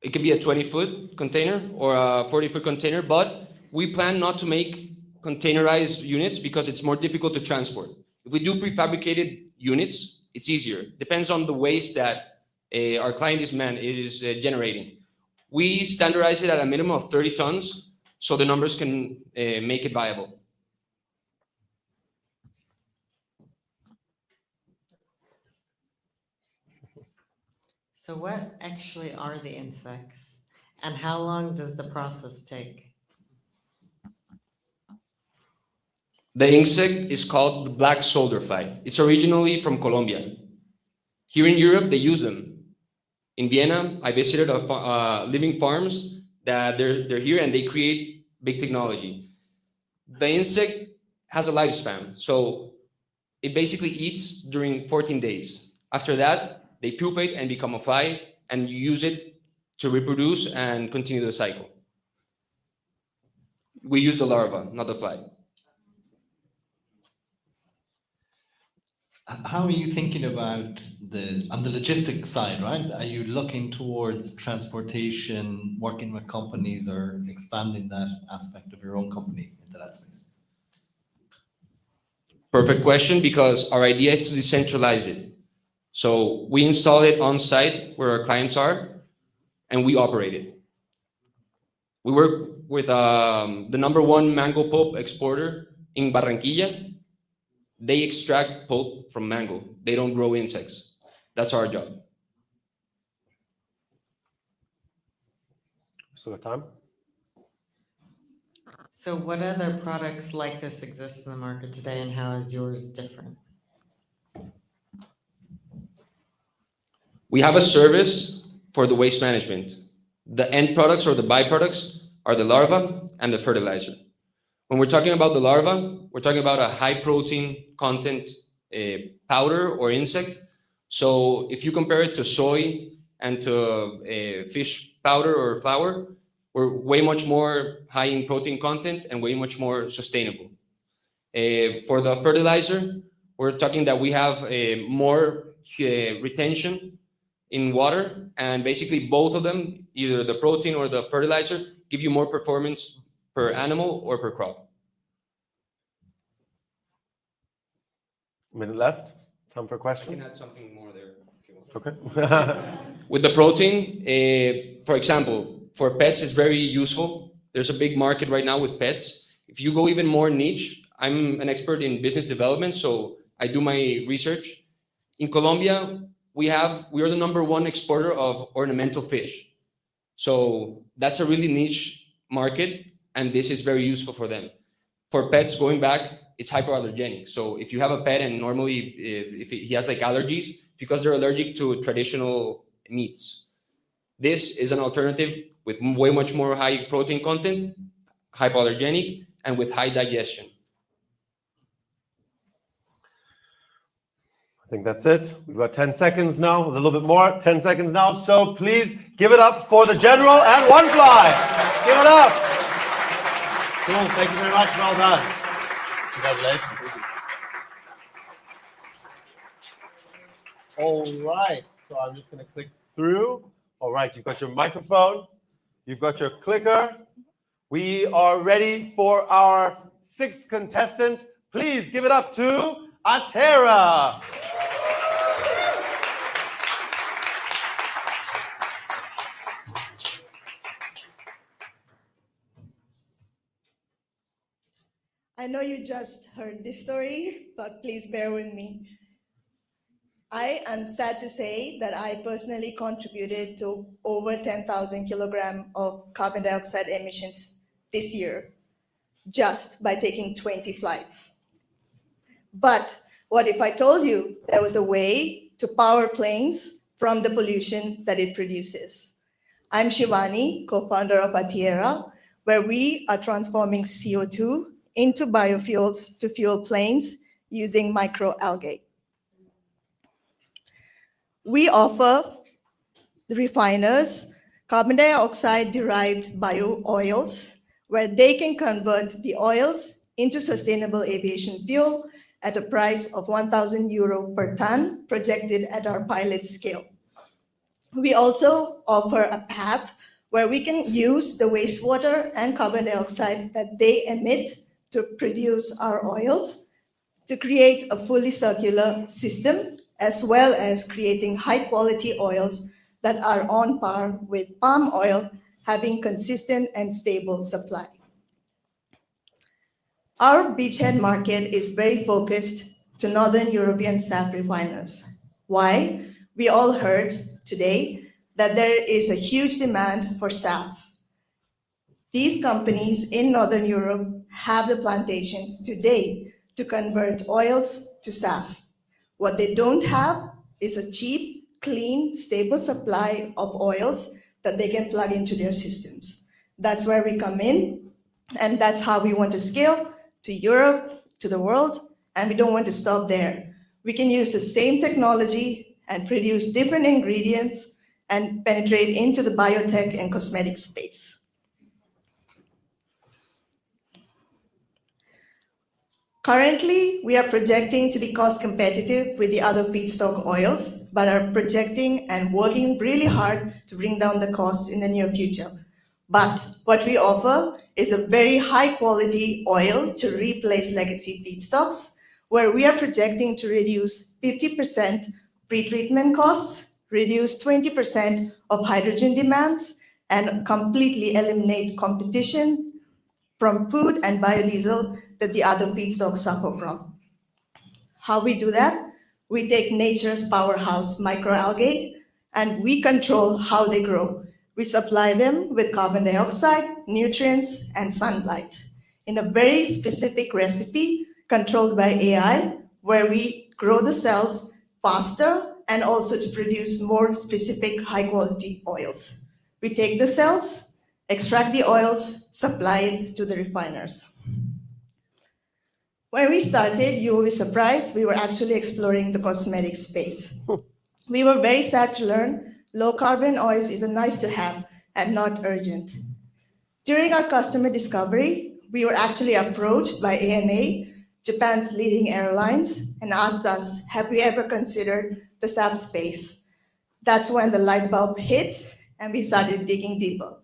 It could be a 20-foot container or a 40-foot container, but we plan not to make containerized units because it's more difficult to transport. If we do prefabricated units, it's easier. Depends on the waste that our client is generating. We standardize it at a minimum of 30 tons, so the numbers can make it viable. So what actually are the insects, and how long does the process take? The insect is called the black soldier fly. It's originally from Colombia. Here in Europe, they use them. In Vienna, I visited living farms that they're here and they create big technology. The insect has a lifespan, so it basically eats during 14 days. After that, they pupate and become a fly, and you use it to reproduce and continue the cycle. We use the larva, not the fly. How are you thinking about on the logistics side, right? Are you looking towards transportation, working with companies, or expanding that aspect of your own company into that space? Perfect question, because our idea is to decentralize it. So we install it on site where our clients are, and we operate it. We work with the #1 mango pulp exporter in Barranquilla. They extract pulp from mango. They don't grow insects. That's our job. Still got time? So what other products like this exist in the market today, and how is yours different? We have a service for the waste management. The end products or the byproducts are the larva and the fertilizer. When we're talking about the larva, we're talking about a high protein content powder or insect. So if you compare it to soy and to fish powder or flour, we're way much more high in protein content and way much more sustainable. For the fertilizer, we're talking that we have more retention in water, and basically both of them, either the protein or the fertilizer, give you more performance per animal or per crop. A minute left. Time for a I question. can add something more there if you want. Okay. With the protein, for example, for pets, it's very useful. There's a big market right now with pets. If you go even more niche, I'm an expert in business development, so I do my research. In Colombia, we are the #1 exporter of ornamental fish. So that's a really niche market, and this is very useful for them. For pets, going back, it's hypoallergenic. So if you have a pet and normally if he has like allergies, because they're allergic to traditional meats, this is an alternative with way much more high protein content, hypoallergenic, and with high digestion. I think that's it. We've got 10 seconds now, a little bit more, 10 seconds now. So please give it up for the general and one fly. Give it up. Cool, thank you very much, well done. Congratulations. All right, so I'm just gonna click through. All right, you've got your microphone, you've got your clicker. We are ready for our 6th contestant. Please give it up to Atera. I know you just heard this story, but please bear with me. I am sad to say that I personally contributed to over 10,000 kilograms of carbon dioxide emissions this year, just by taking 20 flights. But what if I told you there was a way to power planes from the pollution that it produces? I'm Shivani, co-founder of Atera, where we are transforming CO2 into biofuels to fuel planes using microalgae. We offer the refiners carbon dioxide derived bio oils, where they can convert the oils into sustainable aviation fuel at a price of 1,000 euro per ton, projected at our pilot scale. We also offer a path where we can use the wastewater and carbon dioxide that they emit to produce our oils to create a fully circular system, as well as creating high quality oils that are on par with palm oil, having consistent and stable supply. Our beachhead market is very focused to Northern European SAF refiners. Why? We all heard today that there is a huge demand for SAF. These companies in Northern Europe have the plantations today to convert oils to SAF. What they don't have is a cheap, clean, stable supply of oils that they can plug into their systems. That's where we come in, and that's how we want to scale to Europe, to the world, and we don't want to stop there. We can use the same technology and produce different ingredients and penetrate into the biotech and cosmetic space. Currently, we are projecting to be cost competitive with the other feedstock oils, but are projecting and working really hard to bring down the costs in the near future. But what we offer is a very high quality oil to replace legacy feedstocks, where we are projecting to reduce 50% pretreatment costs, reduce 20% of hydrogen demands, and completely eliminate competition from food and biodiesel that the other feedstocks suffer from. How we do that? We take nature's powerhouse microalgae and we control how they grow. We supply them with carbon dioxide, nutrients, and sunlight in a very specific recipe controlled by AI, where we grow the cells faster and also to produce more specific high quality oils. We take the cells, extract the oils, supply it to the refiners. When we started, you will be surprised, we were actually exploring the cosmetic space. We were very sad to learn low carbon oils is a nice to have and not urgent. During our customer discovery, we were actually approached by ANA, Japan's leading airlines, and asked us, have we ever considered the SAF space? That's when the light bulb hit and we started digging deeper.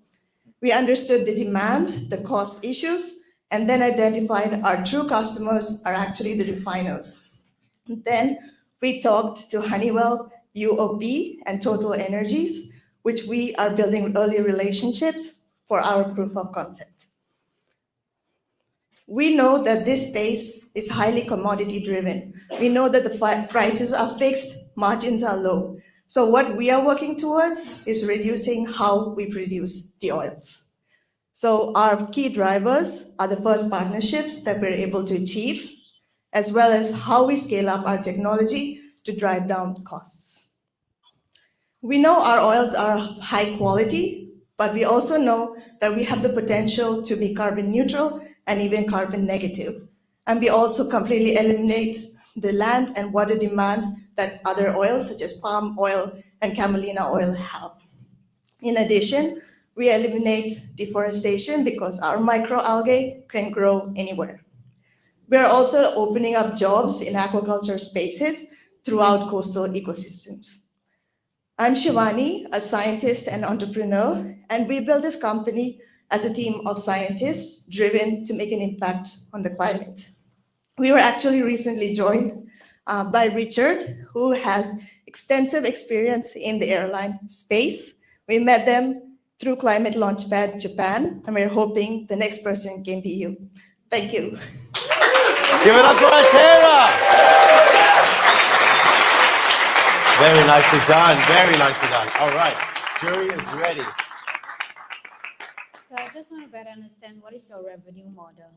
We understood the demand, the cost issues, and then identified our true customers are actually the refiners. Then we talked to Honeywell, UOP, and Total Energies, which we are building early relationships for our proof of concept. We know that this space is highly commodity driven. We know that the prices are fixed, margins are low. So what we are working towards is reducing how we produce the oils. So our key drivers are the first partnerships that we're able to achieve, as well as how we scale up our technology to drive down costs. We know our oils are high quality, but we also know that we have the potential to be carbon neutral and even carbon negative. And we also completely eliminate the land and water demand that other oils such as palm oil and camelina oil have. In addition, we eliminate deforestation because our microalgae can grow anywhere. We are also opening up jobs in aquaculture spaces throughout coastal ecosystems. I'm Shivani, a scientist and entrepreneur, and we built this company as a team of scientists driven to make an impact on the climate. We were actually recently joined by Richard, who has extensive experience in the airline space. We met them through ClimateLaunchpad Japan, and we're hoping the next person can be you. Thank you. Give it up for Atera! Very nicely done, very nicely done. All right, jury is ready. So I just want to better understand what is your revenue model?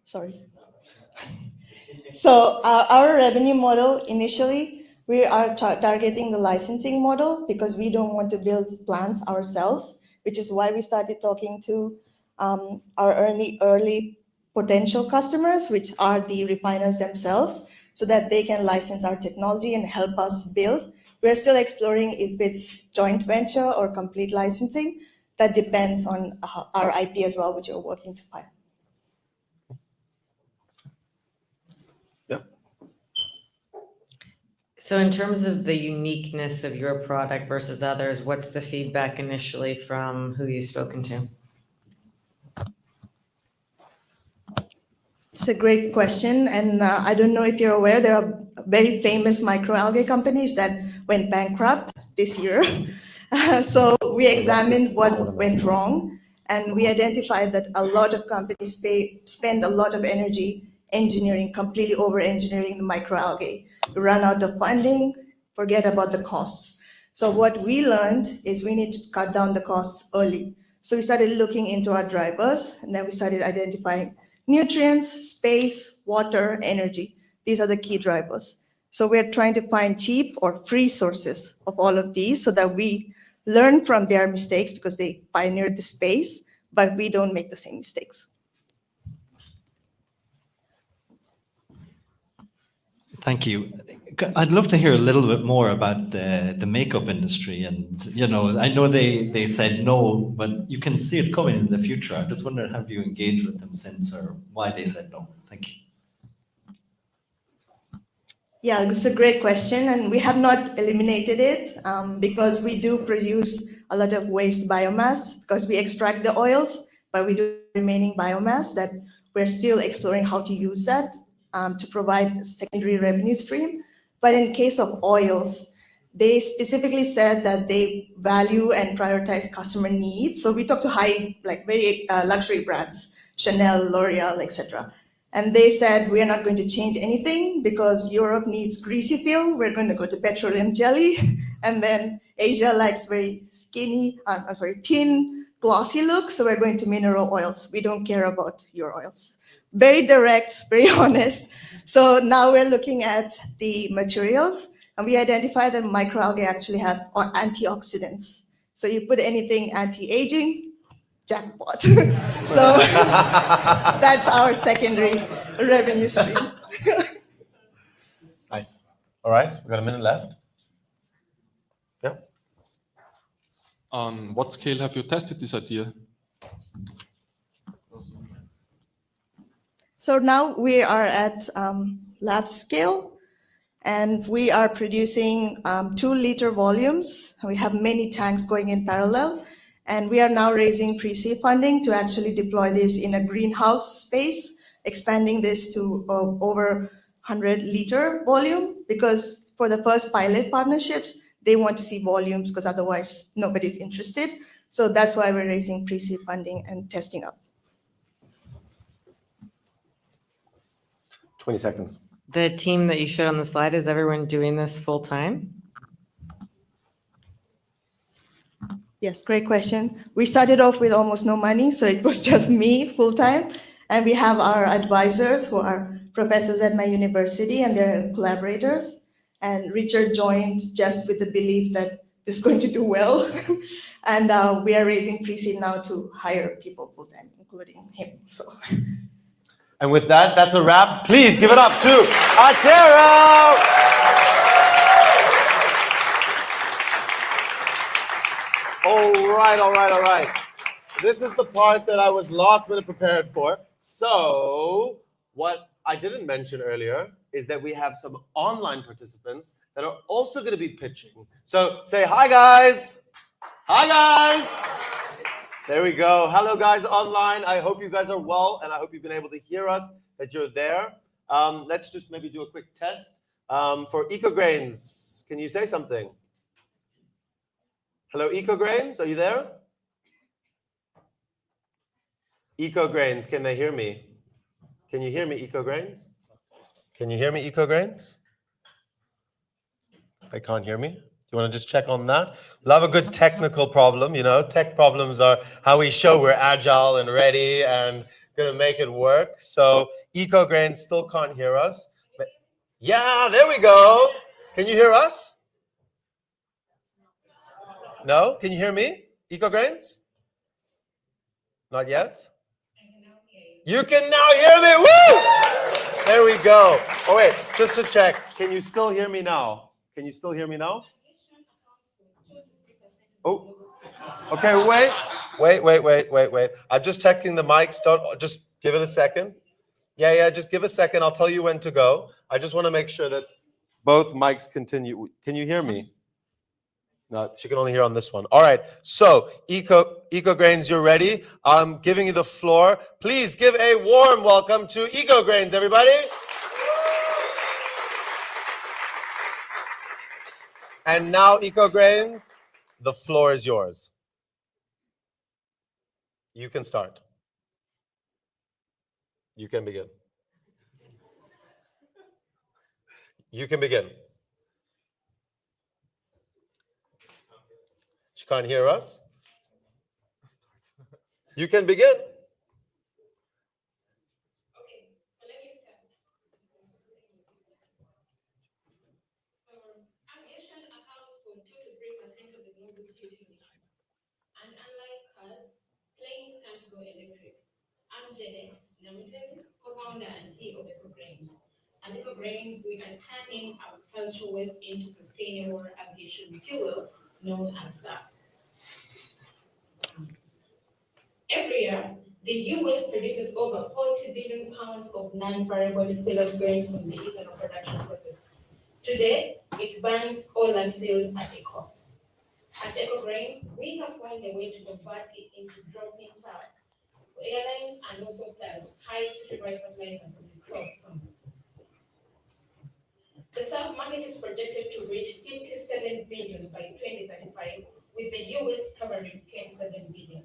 Sorry. So our revenue model, initially, we are targeting the licensing model because we don't want to build plants ourselves, which is why we started talking to our early potential customers, which are the refiners themselves, so that they can license our technology and help us build. We're still exploring if it's joint venture or complete licensing. That depends on our IP as well, which we're working to find. So in terms of the uniqueness of your product versus others, what's the feedback initially from who you've spoken to? It's a great question, and I don't know if you're aware, there are very famous microalgae companies that went bankrupt this year. So we examined what went wrong, and we identified that a lot of companies spend a lot of energy engineering, completely over-engineering the microalgae. Run out of funding, forget about the costs. So what we learned is we need to cut down the costs early. So we started looking into our drivers, and then we started identifying nutrients, space, water, energy. These are the key drivers. So we're trying to find cheap or free sources of all of these so that we learn from their mistakes because they pioneered the space, but we don't make the same mistakes. Thank you. I'd love to hear a little bit more about the makeup industry. And, you know, I know they said no, but you can see it coming in the future. I just wonder, have you engaged with them since or why they said no? Thank you. Yeah, this is a great question, and we have not eliminated it because we do produce a lot of waste biomass because we extract the oils, but we do remaining biomass that we're still exploring how to use that to provide a secondary revenue stream. But in case of oils, they specifically said that they value and prioritize customer needs. So we talked to very luxury brands, Chanel, L'Oreal, etc. And they said, we are not going to change anything because Europe needs greasy feel. We're going to go to petroleum jelly. And then Asia likes very skinny, thin, glossy look. So we're going to mineral oils. We don't care about your oils. Very direct, very honest. So now we're looking at the materials, and we identify that microalgae actually have antioxidants. So you put anything anti-aging, jackpot. So that's our secondary revenue stream. Nice. All right, we've got a minute left. Yeah. On what scale have you tested this idea? So now we are at lab scale, and we are producing 2-liter volumes. We have many tanks going in parallel, and we are now raising pre-seed funding to actually deploy this in a greenhouse space, expanding this to over 100-liter volume, because for the first pilot partnerships, they want to see volumes because otherwise nobody's interested. So that's why we're raising pre-seed funding and testing up. 20 seconds. The team that you showed on the slide, is everyone doing this full time? Yes, great question. We started off with almost no money, so it was just me full time. And we have our advisors who are professors at my university and they're collaborators. And Richard joined just with the belief that this is going to do well. And we are raising pre-seed now to hire people full time, including him. So. And with that, that's a wrap. Please give it up to Atero! All right. This is the part that I was last minute prepared for. So what I didn't mention earlier is that we have some online participants that are also going to be pitching. So say hi, guys. Hi, guys. There we go. Hello, guys online. I hope you guys are well, and I hope you've been able to hear us, that you're there. Let's just maybe do a quick test. For EcoGrains, can you say something? Hello, EcoGrains, are you there? EcoGrains, can they hear me? Can you hear me, EcoGrains? Can you hear me, EcoGrains? They can't hear me. You want to just check on that? Love a good technical problem, you know. Tech problems are how we show we're agile and ready and going to make it work. So EcoGrains still can't hear us. But yeah, there we go. Can you hear us? No? Can you hear me, EcoGrains? Not yet? You can now hear me. Woo! There we go. Oh, wait, just to check. Can you still hear me now? Can you still hear me now? Oh, okay, wait. I'm just checking the mics. Don't just give it a second. Yeah, just give a second. I'll tell you when to go. I just want to make sure that both mics continue. Can you hear me? No, she can only hear on this one. All right. So, EcoGrains, you're ready. I'm giving you the floor. Please give a warm welcome to EcoGrains, everybody. And now, EcoGrains, the floor is yours. You can start. You can begin. You can begin. She can't hear us. You can begin. Aviation accounts for 2 to 3% of the global CO2 emissions. And unlike cars, planes can't go electric. I'm Jedex Limited, co-founder and CEO of EcoGrains. At EcoGrains, we are turning agricultural waste into sustainable aviation fuel known as SAF. Every year, the US produces over 40 billion pounds of non-variable distillers grains from the ethanol production process. Today, it's banned or landfilled at a cost. At EcoGrains, we have found a way to convert it into drop-in SAF for airlines and also plus high certified fertilizer for the crop farmers. The SAF market is projected to reach 57 billion by 2035, with the US covering 27 billion.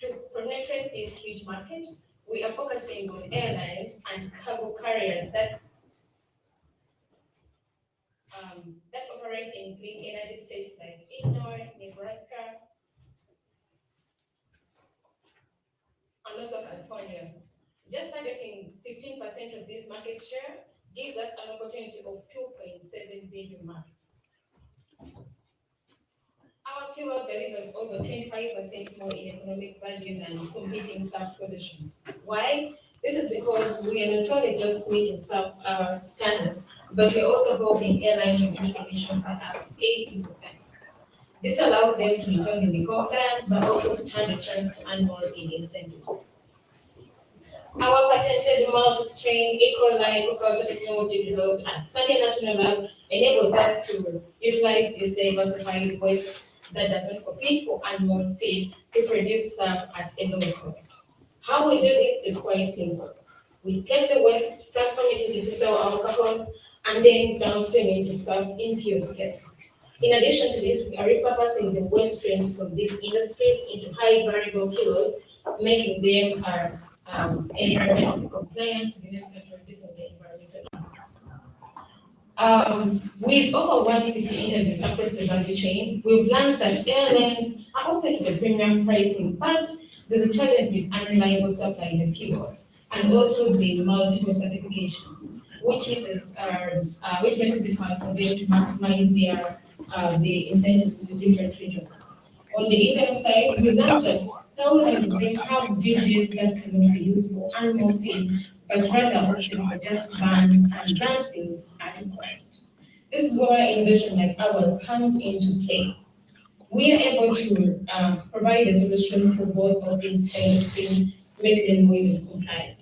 To penetrate this huge market, we are focusing on airlines and cargo carriers that operate in green energy states like Illinois, Nebraska, and also California. Just targeting 15% of this market share gives us an opportunity of 2.7 billion market. Our fuel delivers over 25% more in economic value than competing SAF solutions. Why? This is because we are not only just meeting SAF standards, but we're also helping airlines reduce emissions by up to 80%. This allows them to not only be compliant, but also stand a chance to earn more in incentives. Our patented multi-strain eco-line agriculture technology developed at Sunday National Lab enables us to utilize this diversified waste that does not compete for animal feed to produce SAF at a lower cost. How we do this is quite simple. We take the waste, transform it into diesel alcohols, and then downstream into SAF in few steps. In addition to this, we are repurposing the waste streams from these industries into high variable fuels, making them environmentally compliant, significantly reducing the environmental impacts. With over 150 interviews across the value chain, we've learned that airlines are open to the premium pricing, but there's a challenge with unreliable supply in the fuel, and also the multiple certifications, which makes it difficult for them to maximize the incentives in the different regions. On the ethanol side, we learned that thousands of them have DGs that cannot be used for animal feed, but rather option for just bans and landfills at a cost. This is where innovation like ours comes into play. We are able to provide a solution for both of these kind of things, make them more compliant.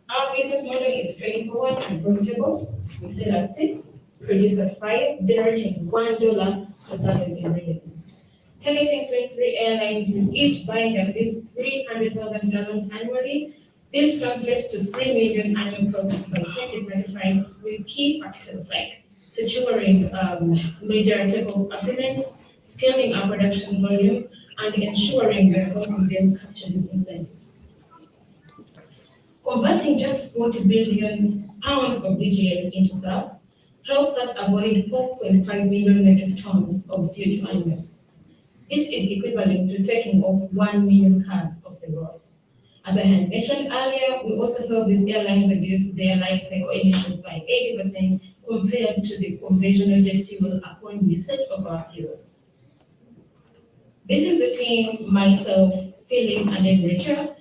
Our business model is straightforward and profitable. We sell at 6, produce at 5, generating $1 per gallon in revenues. Targeting 23 airlines with each buying at least 300,000 gallons annually. This translates to 3 million annual profit by 2025 with key factors like securing major takeoff agreements, scaling our production volumes, and ensuring we're helping them capture these incentives. Converting just 40 billion pounds of DGS into SAF helps us avoid 4.5 million metric tons of CO2 annually. This is equivalent to taking off 1 million cars off the road. As I had mentioned earlier, we also help these airlines reduce their life cycle emissions by 80% compared to the conventional jet fuel upon usage of our fuels. This is the team, myself, Philip, and then Richard,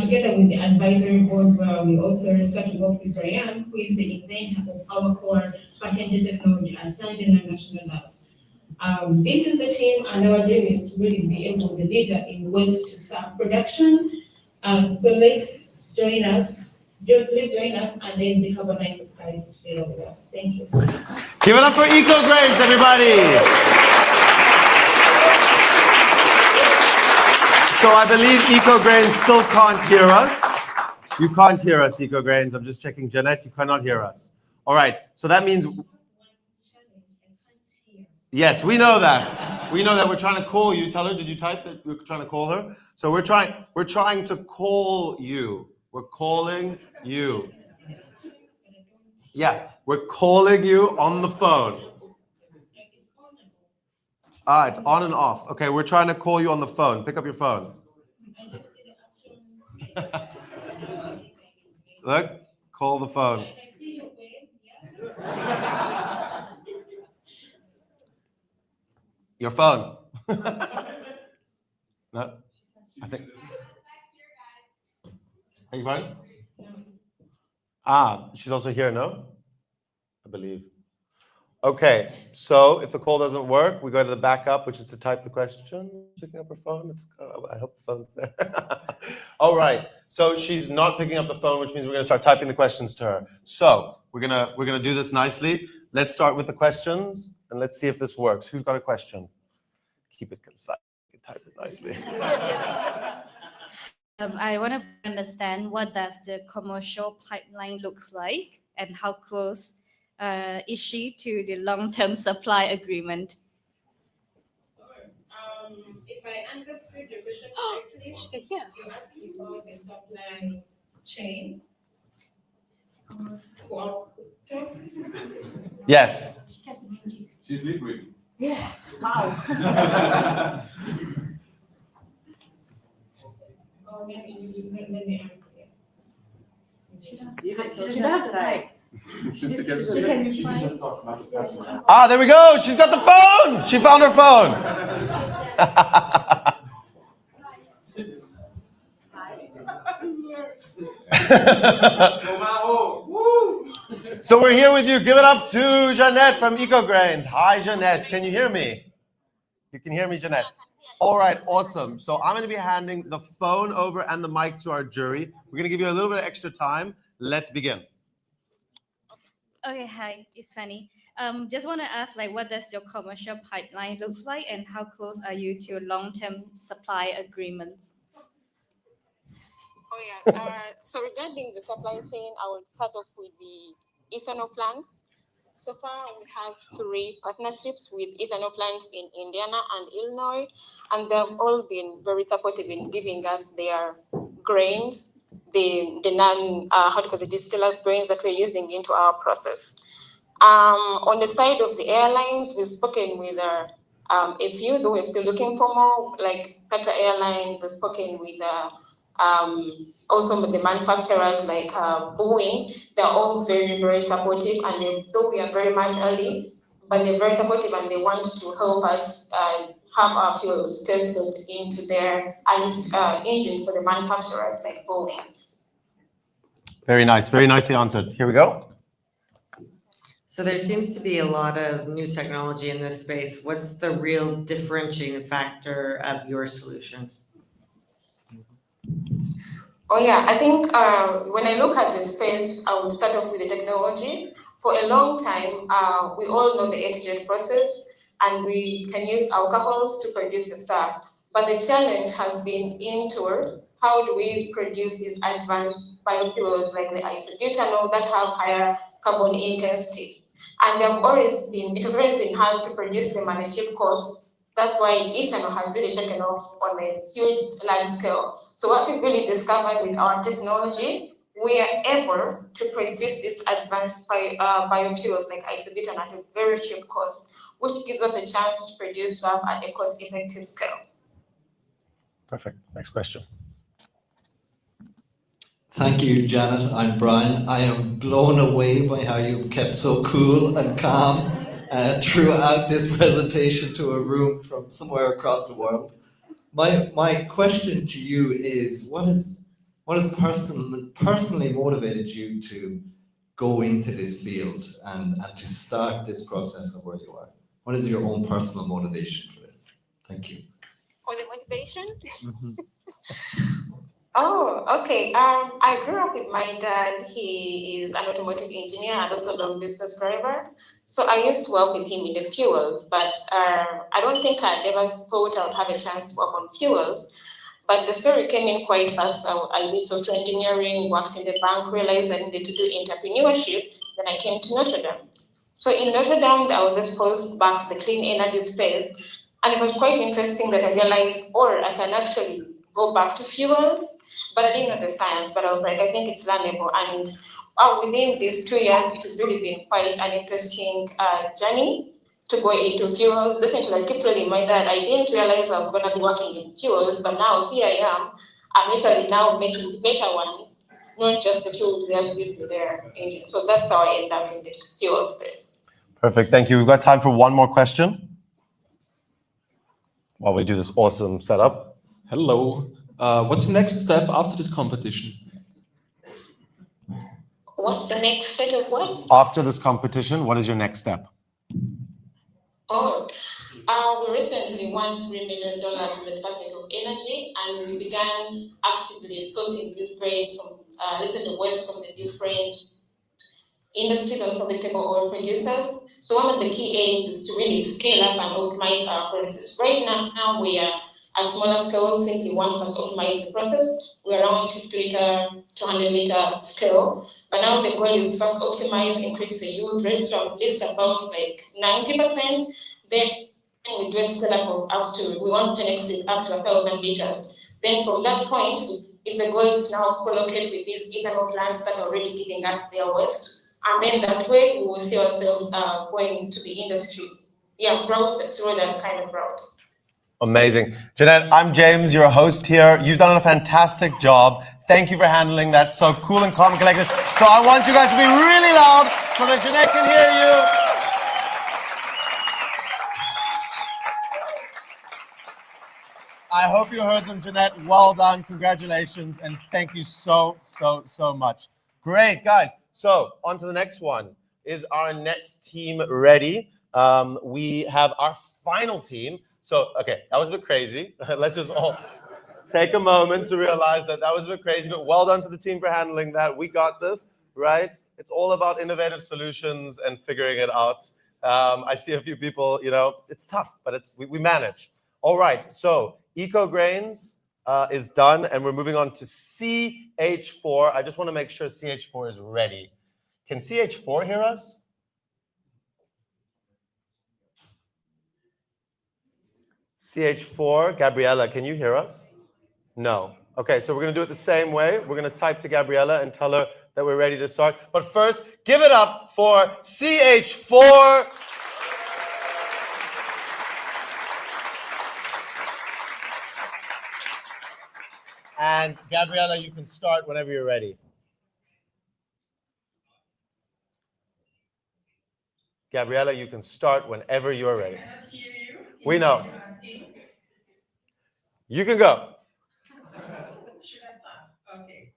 together with the advisory board, where we also started off with Brian, who is the inventor of our core patented technology at Sanjana National Lab. This is the team, and our dream is to really be able to leader in waste to SAF production. So let's join us. Please join us and then decarbonize the skies together with us. Thank you. Give it up for EcoGrains, everybody. So I believe EcoGrains still can't hear us. You can't hear us, EcoGrains. I'm just checking. Jeanette, you cannot hear us. All right. So that means... Yes, we know that. We know that. We're trying to call you. Tell her, did you type that we're trying to call her? So we're trying to call you. We're calling you. Yeah, we're calling you on the phone. It's on and off. Okay, we're trying to call you on the phone. Pick up your phone. Look, call the phone. Your phone. No, I think. Are you fine? She's also here, no? I believe. Okay, so if the call doesn't work, we go to the backup, which is to type the question. Picking up her phone. I hope the phone's there. All right. So she's not picking up the phone, which means we're going to start typing the questions to her. So we're gonna do this nicely. Let's start with the questions and let's see if this works. Who's got a question? Keep it concise. You can type it nicely. I want to understand what does the commercial pipeline looks like and how close is she to the long-term supply agreement? If I understood your question correctly, you're asking about the supply chain. Yes. She's liquid. Yeah. Wow. Let me answer it. She don't have to type. She can reply. There we go. She's got the phone. She found her phone. So we're here with you. Give it up to Jeanette from EcoGrains. Hi, Jeanette. Can you hear me? You can hear me, Jeanette. All right, awesome. So I'm going to be handing the phone over and the mic to our jury. We're going to give you a little bit of extra time. Let's begin. Okay, hi, it's Fanny. Just want to ask, what does your commercial pipeline looks like, and how close are you to long-term supply agreements? So regarding the supply chain, I will start off with the ethanol plants. So far, we have 3 partnerships with ethanol plants in Indiana and Illinois, and they've all been very supportive in giving us their grains, the distillers grains that we're using into our process. On the side of the airlines, we've spoken with a few, though we're still looking for more, like Qatar Airlines. We've spoken with also with the manufacturers like Boeing. They're all very, very supportive, and though we are very much early, but they're very supportive and they want to help us have our fuels tested into their engines for the manufacturers like Boeing. Very nice. Very nicely answered. Here we go. So there seems to be a lot of new technology in this space. What's the real differentiating factor of your solution? I think when I look at the space, I will start off with the technology. For a long time, we all know the ATJ process, and we can use alcohols to produce the stuff. But the challenge has been into how do we produce these advanced biofuels like the isobutanol that have higher carbon intensity. And it has always been hard to produce them at a cheap cost. That's why ethanol has really taken off on a huge large scale. So what we've really discovered with our technology, we are able to produce these advanced biofuels like isobutanol at a very cheap cost, which gives us a chance to produce them at a cost-effective scale. Perfect. Next question. Thank you, Janet. I'm Brian. I am blown away by how you've kept so cool and calm throughout this presentation to a room from somewhere across the world. My question to you is, what has personally motivated you to go into this field and to start this process of where you are? What is your own personal motivation for this? Thank you. For the motivation? Mm-hmm. Oh, okay. I grew up with my dad. He is an automotive engineer and also long distance driver. So I used to work with him in the fuels, but I don't think I'd ever thought I would have a chance to work on fuels. But the story came in quite fast. I did software engineering, worked in the bank, realized I needed to do entrepreneurship. Then I came to Notre Dame. So in Notre Dame, I was exposed back to the clean energy space. And it was quite interesting that I realized, I can actually go back to fuels, but I didn't know the science, but I was like, I think it's learnable. And within these 2 years, it has really been quite an interesting journey to go into fuels. Definitely, I keep telling my dad, I didn't realize I was going to be working in fuels, but now here I am. I'm actually now making better ones, not just the fuels just used in their engine. So that's how I end up in the fuel space. Perfect. Thank you. We've got time for one more question while we do this awesome setup. Hello. What's the next step after this competition? What's the next step of what? After this competition, what is your next step? We recently won $3 million from the Department of Energy, and we began actively sourcing these grades from the West from the different industries and vegetable oil producers. So one of the key aims is to really scale up and optimize our processes. Right now we are at smaller scale, simply want to optimize the process. We are around 50 liter to 100 liter scale. But now the goal is first optimize, increase the yield rate from at least about like 90%. Then we do a scale up of up to, we want to 10x it up to 1,000 liters. Then from that point, if the goal is now co-locate with these ethanol plants that are already giving us their waste. And then that way we will see ourselves going to the industry. Yeah, through that kind of route. Amazing. Jeanette, I'm James, your host here. You've done a fantastic job. Thank you for handling that so cool and calm and collected. So I want you guys to be really loud so that Jeanette can hear you. I hope you heard them, Jeanette. Well done. Congratulations. And thank you so much. Great, guys. So on to the next one. Is our next team ready? We have our final team. So, okay, that was a bit crazy. Let's just all take a moment to realize that was a bit crazy, but well done to the team for handling that. We got this, right? It's all about innovative solutions and figuring it out. I see a few people, it's tough, but we manage. All right, so EcoGrains is done, and we're moving on to CH4. I just want to make sure CH4 is ready. Can CH4 hear us? CH4, Gabriella, can you hear us? No. Okay, so we're going to do it the same way. We're going to type to Gabriella and tell her that we're ready to start. But first, give it up for CH4. And Gabriella, you can start whenever you're ready. Gabriella, you can start whenever you're ready. I cannot hear you. We know. You can go. Should I start? Okay.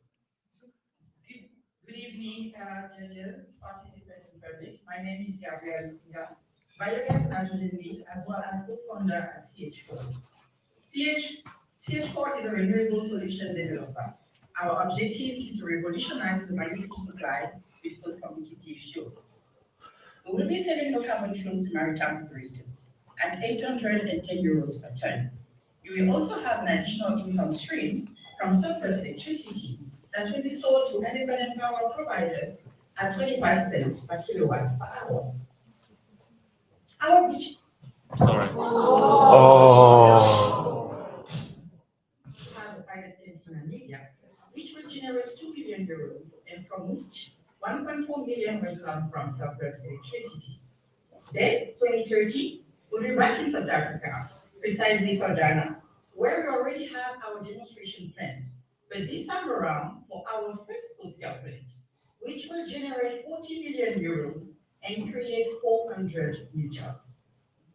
Good evening, judges, participants in public. My name is Gabrielle Singa, biogas nitrogen lead, as well as co-founder at CH4. CH4 is a renewable solution developer. Our objective is to revolutionize the biofuel supply with cost-competitive fuels. We will be selling low-carbon fuels to maritime operators at 810 euros per ton. You will also have an additional income stream from surplus electricity that will be sold to independent power providers at 25 cents per kilowatt per hour. Our beach. Sorry. Oh. Have a pilot plant in Namibia, which will generate 2 billion euros, and from which 1.4 million will come from surplus electricity. Then, 2030, we'll be back in South Africa, precisely Saldanha, where we already have our demonstration plant, but this time around for our first full-scale plant, which will generate 40 million euros and create 400 new jobs.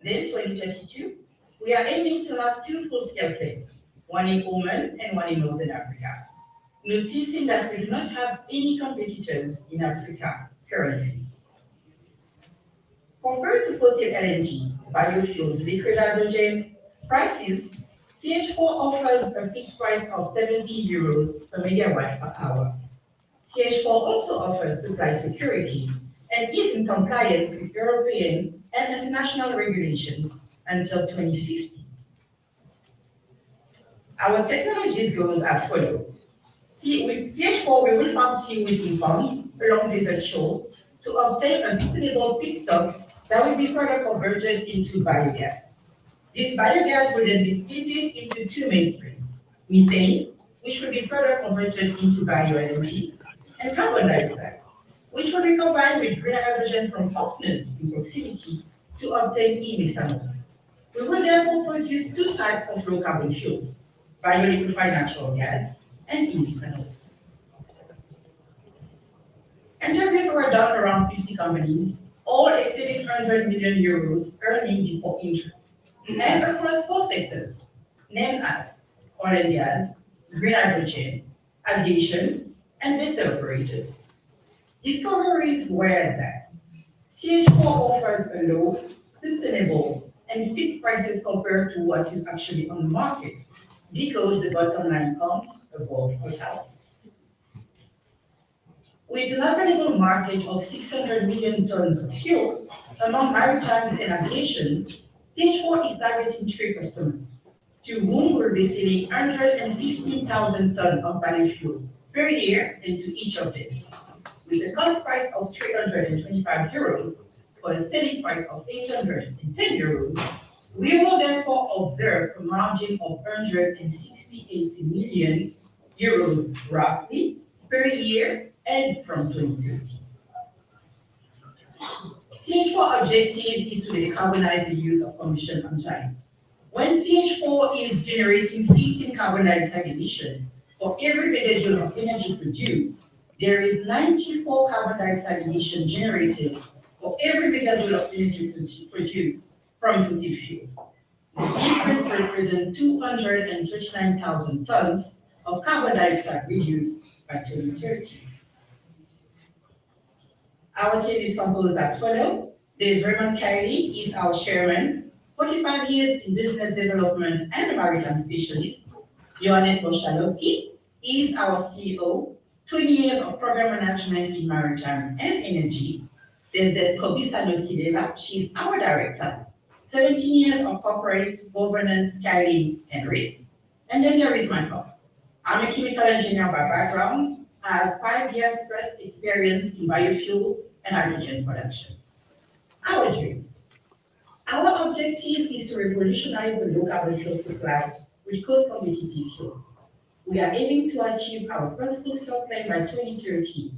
Then, 2032, we are aiming to have 2 full-scale plants, one in Oman and one in Northern Africa, noticing that we do not have any competitors in Africa currently. Compared to fossil LNG, biofuels, liquid hydrogen prices, CH4 offers a fixed price of 70 euros per megawatt per hour. CH4 also offers supply security and is in compliance with European and international regulations until 2050. Our technology goes as follows. With CH4, we will pump seaweed in ponds along desert shores to obtain a sustainable feedstock that will be further converted into biogas. This biogas will then be split into two main streams: methane, which will be further converted into bio-LNG, and carbon dioxide, which will be combined with green hydrogen from partners in proximity to obtain e-methanol. We will therefore produce two types of low-carbon fuels: bio-liquefied natural gas and e-methanol. Interviews were done around 50 companies, all exceeding 100 million euros earning before interest, and across 4 sectors, named as oil and gas, green hydrogen, aviation, and vessel operators. Discoveries were that CH4 offers a low, sustainable, and fixed prices compared to what is actually on the market, because the bottom line comes above all else. With an available market of 600 million tons of fuels among maritime and aviation, CH4 is targeting 3 customers, to whom we'll be selling 115,000 tons of biofuel per year into each of them. With a cost price of 325 euros for a selling price of 810 euros, we will therefore observe a margin of 168 million euros roughly per year and from 2030. CH4 objective is to decarbonize the use of combustion engine. When CH4 is generating 15 carbon dioxide emission for every megajoule of energy produced, there is 94 carbon dioxide emission generated for every megajoule of energy produced from fossil fuels. The difference represents 239,000 tons of carbon dioxide reduced by 2030. Our team is composed as follows. There's Raymond Kiley, is our chairman, 45 years in business development and a maritime specialist. Johannes Boszalowski is our CEO, 20 years of program management in maritime and energy. There's Kobisa Losidela, she's our director, 17 years of corporate governance, scaling, and risk. And then there is myself. I'm a chemical engineer by background. I have 5 years plus experience in biofuel and hydrogen production. Our dream. Our objective is to revolutionize the low-carbon fuel supply with cost-competitive fuels. We are aiming to achieve our first full-scale plant by 2030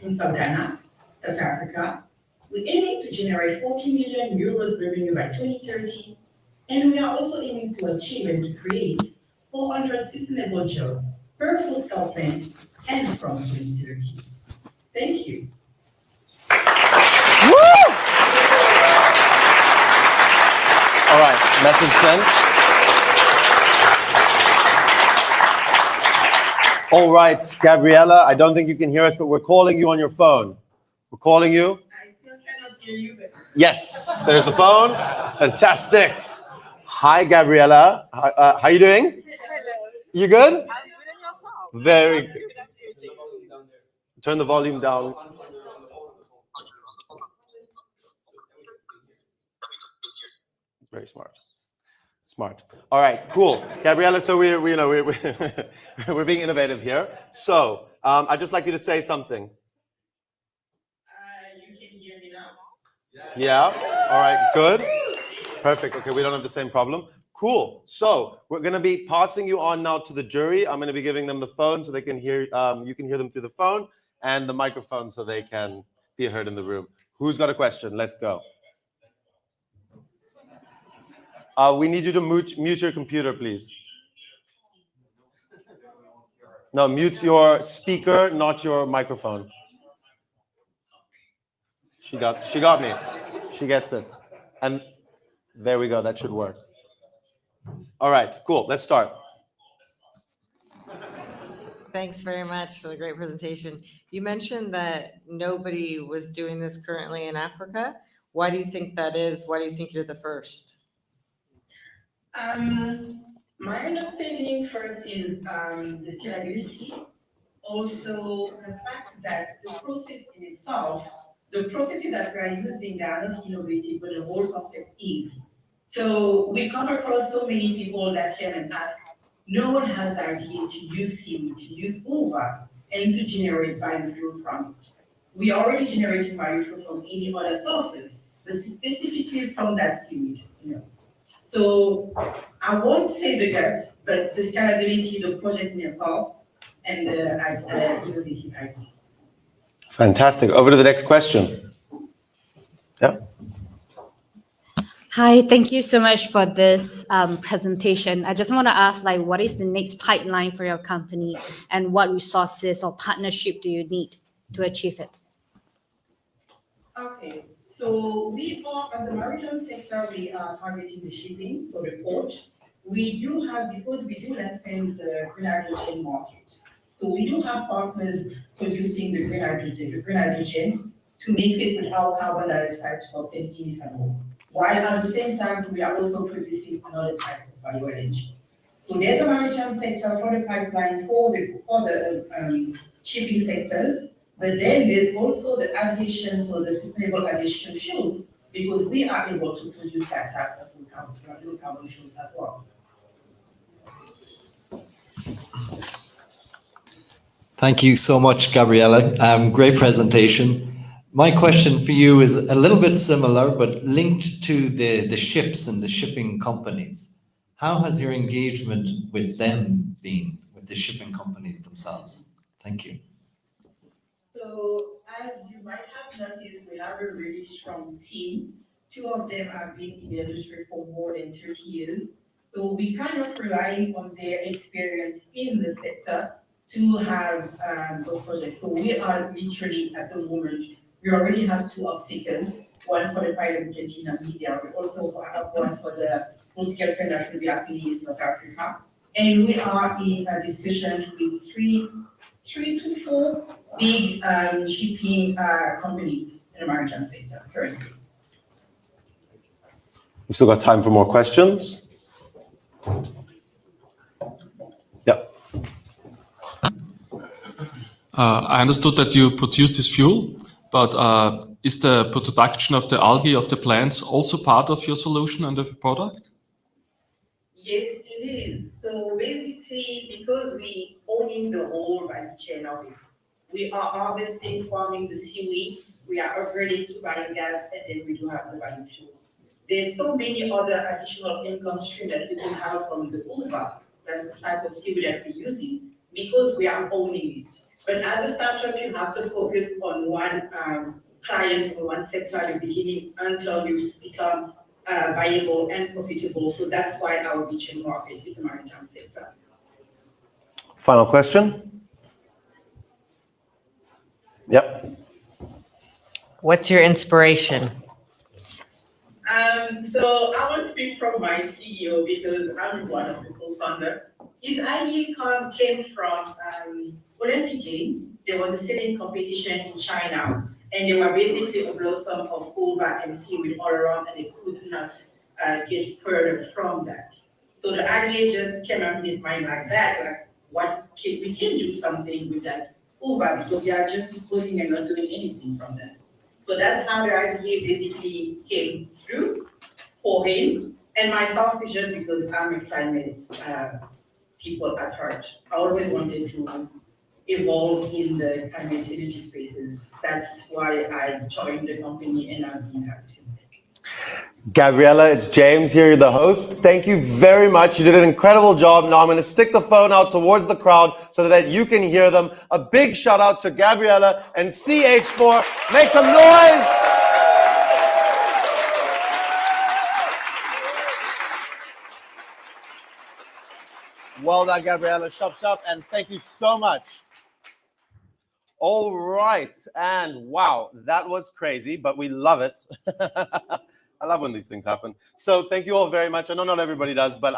in South Ghana, South Africa. We're aiming to generate 40 million euros revenue by 2030, and we are also aiming to achieve and to create 400 sustainable jobs per full-scale plant and from 2030. Thank you. All right, message sent. All right, Gabriella, I don't think you can hear us, but we're calling you on your phone. We're calling you. I still cannot hear you, but... Yes, there's the phone. Fantastic. Hi, Gabriella. How you doing? Hello. You good? I'm good and yourself. Very good. Turn the volume down. Very smart. Smart. All right, cool. Gabriella, so we're being innovative here. So I'd just like you to say something. You can hear me now? Yeah. All right, good. Perfect. Okay, we don't have the same problem. Cool. So we're going to be passing you on now to the jury. I'm going to be giving them the phone so they can hear, you can hear them through the phone, and the microphone so they can be heard in the room. Who's got a question? Let's go. We need you to mute your computer, please. No, mute your speaker, not your microphone. She got me. She gets it. And there we go. That should work. All right, cool. Let's start. Thanks very much for the great presentation. You mentioned that nobody was doing this currently in Africa. Why do you think that is? Why do you think you're the first? My understanding first is the scalability. Also, the fact that the process in itself, the processes that we are using, they are not innovative, but the whole concept is. So we come across so many people that came and ask, no one has the idea to use seaweed, to use uva, and to generate biofuel from it. We are already generating biofuel from any other sources, but specifically from that seaweed, So I won't say the guts, but the scalability, the project in itself, and the innovative idea. Fantastic. Over to the next question. Yeah. Hi, thank you so much for this presentation. I just want to ask, what is the next pipeline for your company, and what resources or partnership do you need to achieve it? Okay, so we are at the maritime sector. We are targeting the shipping, so the port. We do have, because we do expand the green hydrogen market. So we do have partners producing the green hydrogen to mix it with our carbon dioxide to obtain ethanol. While at the same time, we are also producing another type of bioenergy. So there's a maritime sector for the pipeline for the shipping sectors, but then there's also the aviation, so the sustainable aviation fuels, because we are able to produce that type of low carbon fuels as well. Thank you so much, Gabriella. Great presentation. My question for you is a little bit similar, but linked to the ships and the shipping companies. How has your engagement with them been, with the shipping companies themselves? Thank you. So as you might have noticed, we have a really strong team. Two of them have been in the industry for more than 30 years. So we kind of rely on their experience in the sector to have the project. So we are literally at the moment, we already have two off-takers, one for the pilot project in Namibia. We also have one for the full-scale production we are in South Africa. And we are in a discussion with three to four big shipping companies in the maritime sector currently. We've still got time for more questions. Yeah. I understood that you produce this fuel, but is the production of the algae of the plants also part of your solution and the product? Yes, it is. So basically, because we own the whole value chain of it, we are harvesting, farming the seaweed, we are upgrading to biogas, and then we do have the biofuels. There's so many other additional income streams that we can have from the uva, that's the type of seaweed that we're using, because we are owning it. But as a startup, you have to focus on one client or one sector at the beginning until you become viable and profitable. So that's why our beachhead market is the maritime sector. Final question. Yep. What's your inspiration? So I will speak from my CEO because I'm one of the co-founders. His idea came from Olympic Games. There was a sailing competition in China, and they were basically a blossom of uva and seaweed all around, and they could not get further from that. So the idea just came up in his mind like that, we can do something with that uva because we are just disposing and not doing anything from that. So that's how the idea basically came through for him. And myself is just because I'm a climate people at heart. I always wanted to evolve in the climate energy spaces. That's why I joined the company and I've been happy since then. Gabriella, it's James here, you're the host. Thank you very much. You did an incredible job. Now I'm going to stick the phone out towards the crowd so that you can hear them. A big shout out to Gabriella and CH4. Make some noise. Well done, Gabriella. Shop, shop, and thank you so much. All right, and wow, that was crazy, but we love it. I love when these things happen. So thank you all very much. I know not everybody does, but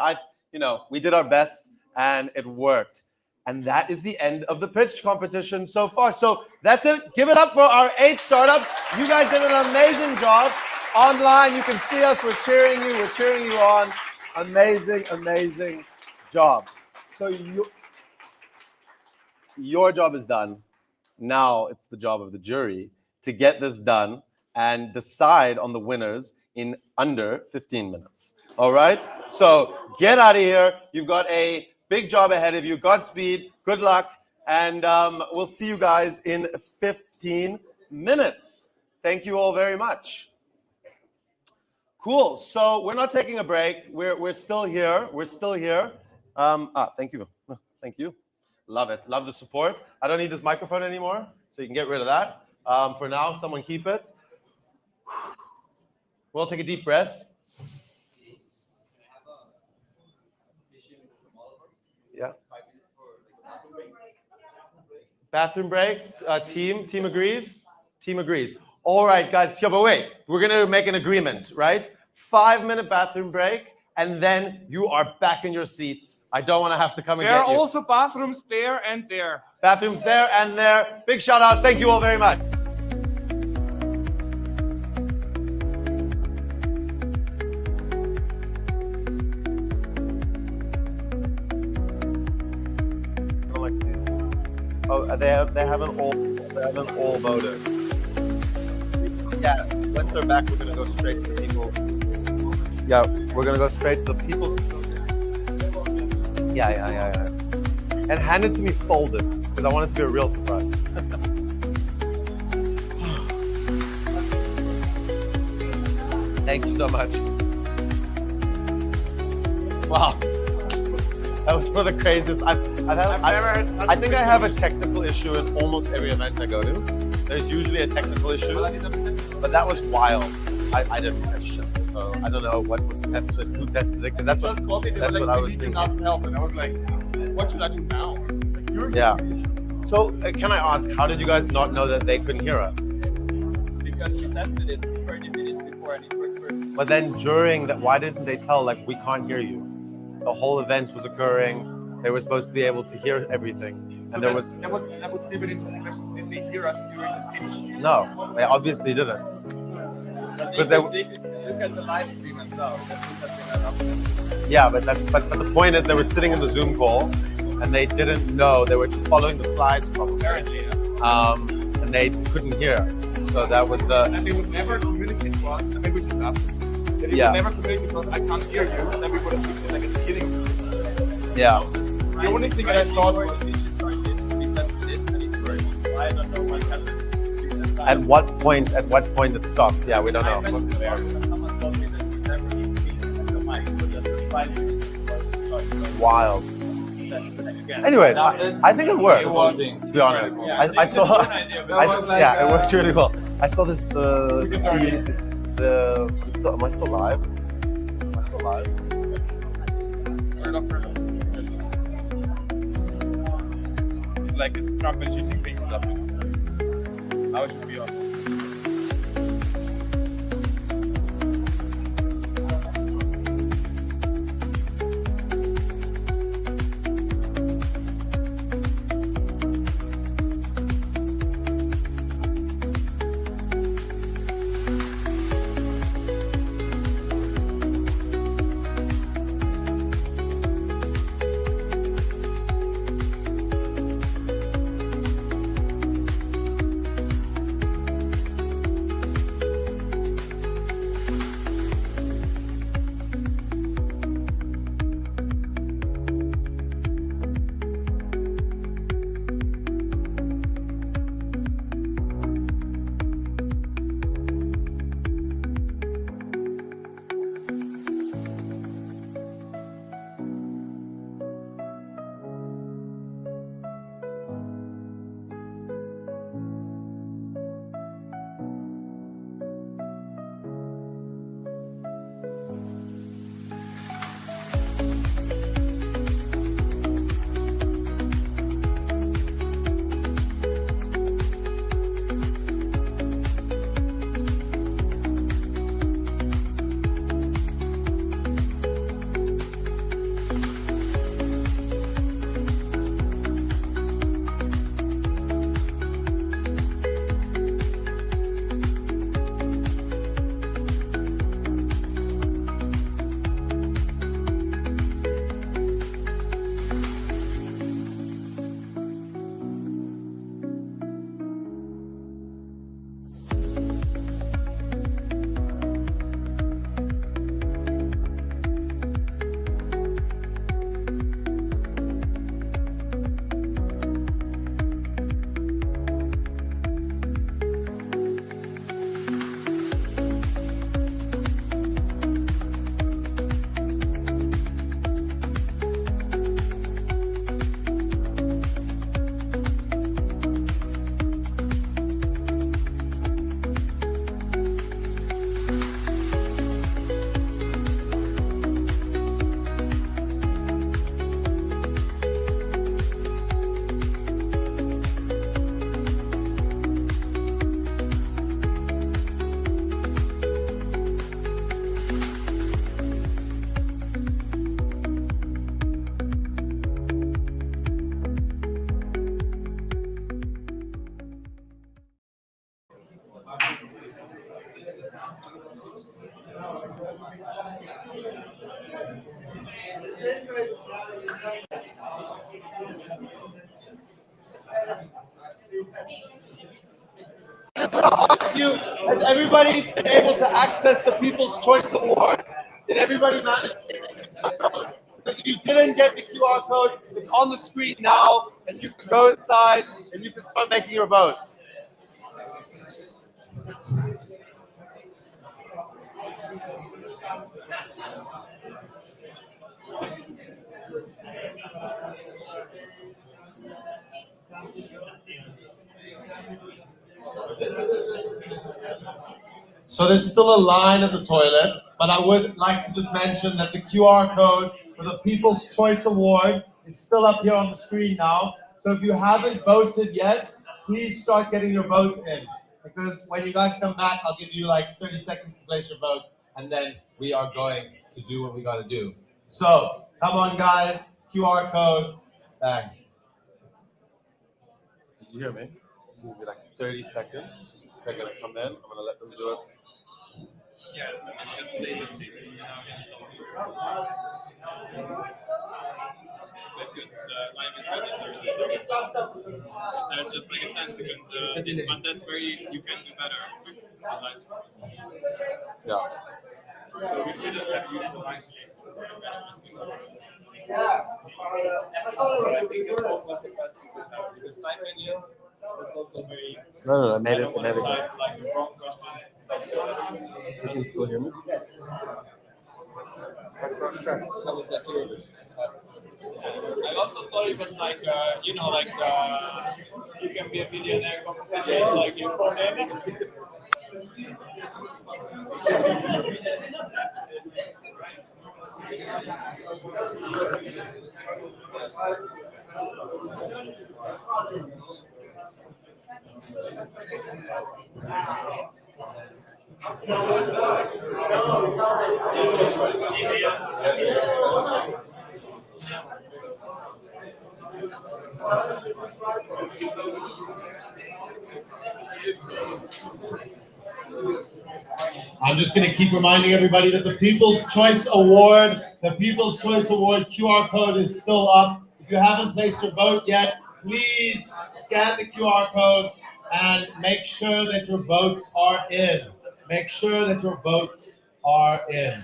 we did our best and it worked. And that is the end of the pitch competition so far. So that's it. Give it up for our 8 startups. You guys did an amazing job. Online, you can see us. We're cheering you. We're cheering you on. Amazing, amazing job. So your job is done. Now it's the job of the jury to get this done and decide on the winners in under 15 minutes. All right? So get out of here. You've got a big job ahead of you. Godspeed. Good luck. And we'll see you guys in 15 minutes. Thank you all very much. Cool. So we're not taking a break. We're still here. We're still here. Thank you. Thank you. Love it. Love the support. I don't need this microphone anymore, so you can get rid of that. For now, someone keep it. We'll take a deep breath. Yeah. Bathroom break. Team agrees. Team agrees. All right, guys. Yeah, but wait. We're gonna make an agreement, right? 5-minute bathroom break, and then you are back in your seats. I don't want to have to come and There get are you. also bathrooms there and there. Bathrooms there and there. Big shout out. Thank you all very much. Oh, they haven't all voted. Yeah, once they're back, we're gonna go straight to the people. Yeah, we're gonna go straight to the people's. Yeah. And hand it to me folded, because I want it to be a real surprise. Thank you so much. Wow. That was one of the craziest. I think I have a technical issue in almost every event I go to. There's usually a technical issue, but that was wild. I didn't test shit, so I don't know what was tested, who tested it, because that's what I was thinking. Not to help, and I was like, what should I do now? Yeah. So can I ask, how did you guys not know that they couldn't hear us? Because we tested it 30 minutes before and it worked perfect. But then during that, why didn't they tell, like, we can't hear you? The whole event was occurring. They were supposed to be able to hear everything. And So there was... That was super interesting question. Did they hear us during the pitch? No, they obviously didn't. But Because they could look at the live stream as well. That would have been an option. Yeah, but the point is they were sitting in the Zoom call and they didn't know. They were just following the slides probably. Apparently, yeah. And they couldn't hear. So that was the... And they would never communicate to us. And maybe we just asked them. They Yeah. would never communicate to us. I can't hear you. And then we would have fixed it like at the beginning. Yeah. The only thing that I thought was... I don't know what happened. At what point it stopped? Yeah, we don't know. Someone told me that we never should be using the mics, but that was 5 minutes. Wild. Again. Anyways, I think it worked. To be honest, Yeah, I saw. it It worked really well. I saw this. Am I still live? Am I still live? Turn it off. It's like this Trump and Xi Jinping stuff. Now it should be on. Ask you, has everybody been able to access the People's Choice Award? Did everybody manage? Because if you didn't get the QR code, it's on the screen now, and you can go inside and you can start making your votes. So there's still a line at the toilet, but I would like to just mention that the QR code for the People's Choice Award is still up here on the screen now. So if you haven't voted yet, please start getting your votes in. Because when you guys come back, I'll give you like 30 seconds to place your vote, and then we are going to do what we got to do. So come on, guys, QR code, bang. Did you hear me? It's gonna be like 30 seconds. They're gonna come in. I'm gonna let them do it. Yeah, just play the seat. There's just like a 10-second, but that's where you can do better. Yeah. So we could have used the live stream. Because type in here, that's also very. No, I made it. Like the wrong question. You can still hear me? I also thought it was like, you know, like you can be a millionaire competition, like your phone name. I'm just going to keep reminding everybody that the People's Choice Award QR code is still up. If you haven't placed your vote yet, please scan the QR code and make sure that your votes are in. Make sure that your votes are in.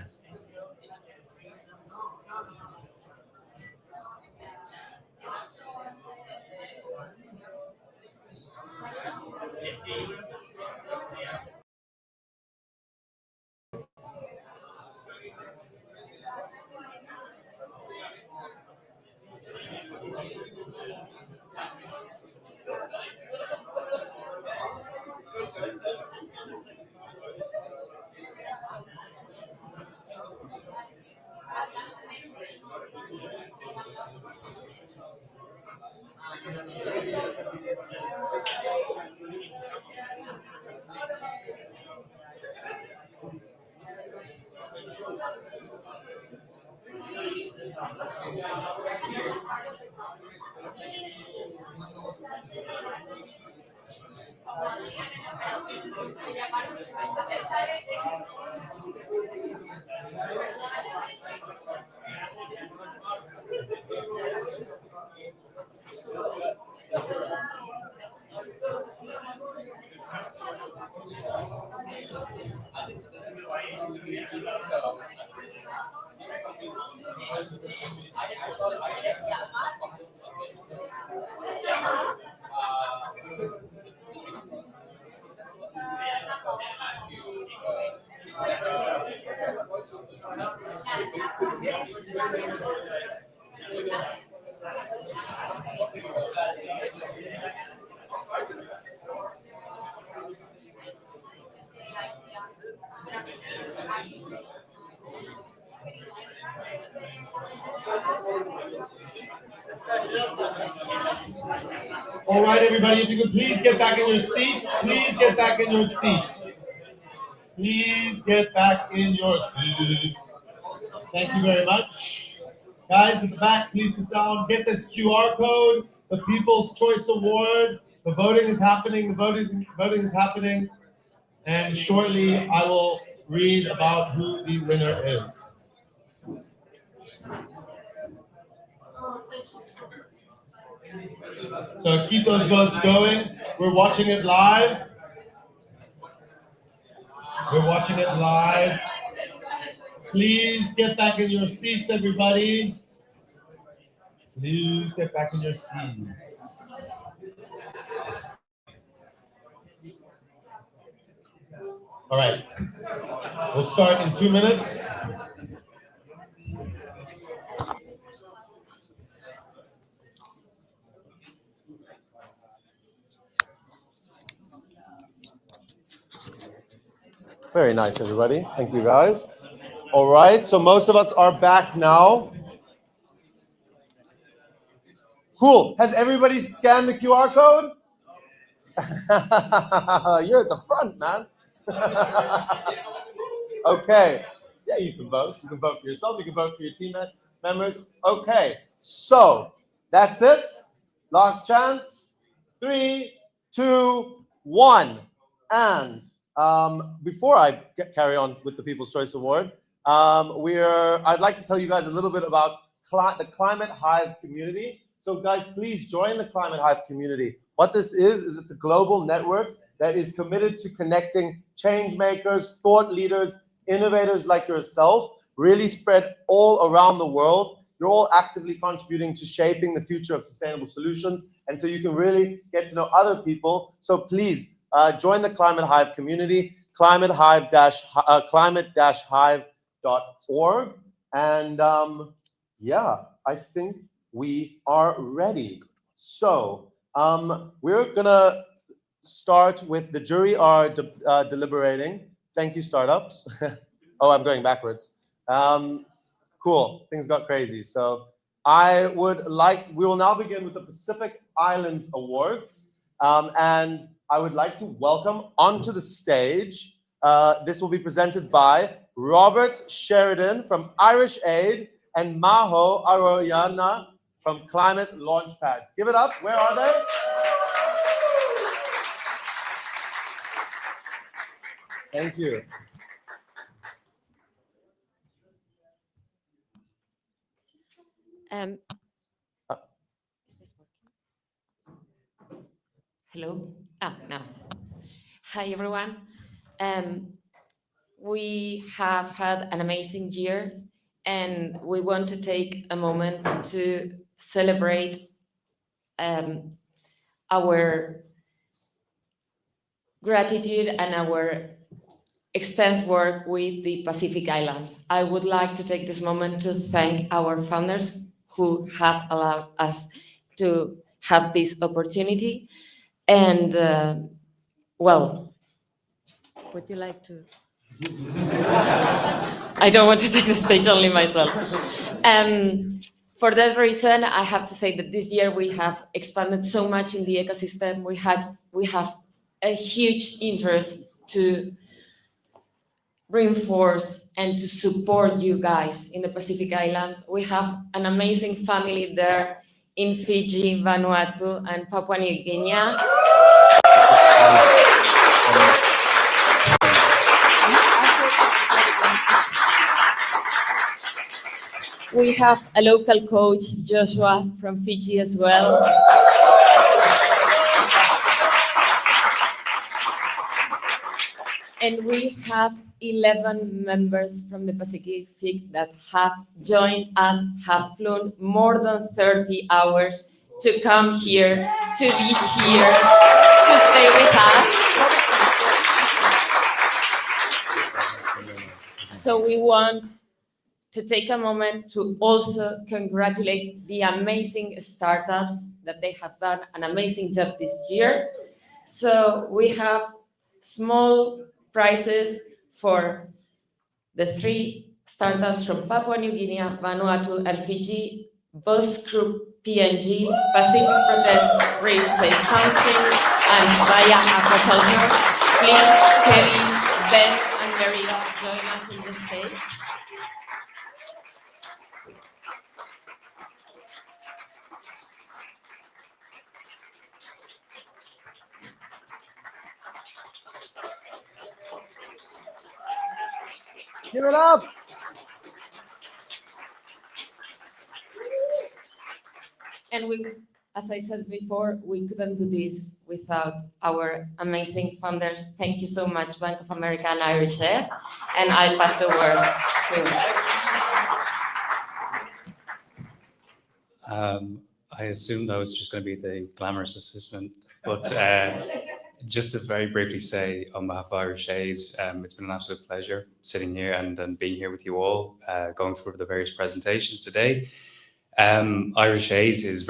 All right, everybody, if you could please get back in your seats. Please get back in your seats. Please get back in your seats. Thank you very much. Guys at the back, please sit down. Get this QR code, the People's Choice Award. The voting is happening. The voting is happening. And shortly, I will read about who the winner is. So keep those votes going. We're watching it live. We're watching it live. Please get back in your seats, everybody. Please get back in your seats. All right. We'll start in 2 minutes. Very nice, everybody. Thank you, guys. All right, so most of us are back now. Cool. Has everybody scanned the QR code? You're at the front, man. Okay. Yeah, you can vote. You can vote for yourself. You can vote for your team members. Okay. So that's it. Last chance. 3, 2, 1. And before I carry on with the People's Choice Award, I'd like to tell you guys a little bit about the Climate Hive community. So guys, please join the Climate Hive community. What this is it's a global network that is committed to connecting change makers, thought leaders, innovators like yourself, really spread all around the world. You're all actively contributing to shaping the future of sustainable solutions. And so you can really get to know other people. So please join the Climate Hive community, climate-hive.org. And yeah, I think we are ready. So we're gonna start with the jury are deliberating. Thank you, startups. Oh, I'm going backwards. Cool, things got crazy. So we will now begin with the Pacific Islands Awards. And I would like to welcome onto the stage, this will be presented by Robert Sheridan from Irish Aid and Maho Aroyana from ClimateLaunchpad. Give it up, where are they? Thank you. Hello. No. Hi, everyone. We have had an amazing year, and we want to take a moment to celebrate our gratitude and our extensive work with the Pacific Islands. I would like to take this moment to thank our founders who have allowed us to have this opportunity. And well, would you like to? I don't want to take the stage only myself. For that reason, I have to say that this year we have expanded so much in the ecosystem. We have a huge interest to reinforce and to support you guys in the Pacific Islands. We have an amazing family there in Fiji, Vanuatu, and Papua New Guinea. We have a local coach, Joshua, from Fiji as well. And we have 11 members from the Pacific that have joined us, have flown more than 30 hours to come here, to be here, to stay with us. So we want to take a moment to also congratulate the amazing startups that they have done an amazing job this year. So we have small prizes for the 3 startups from Papua New Guinea, Vanuatu, and Fiji, Boss Group PNG, Pacific Protect Reef Safe Sunscreen, and Via Aquaculture. Please, Kevin, Ben, and Merida, join us on the stage. Give it up. And we, as I said before, we couldn't do this without our amazing founders. Thank you so much, Bank of America and Irish Air. And I'll pass the word to. I assumed I was just going to be the glamorous assistant, but just to very briefly say on behalf of Irish Aid, it's been an absolute pleasure sitting here and being here with you all, going through the various presentations today. Irish Aid is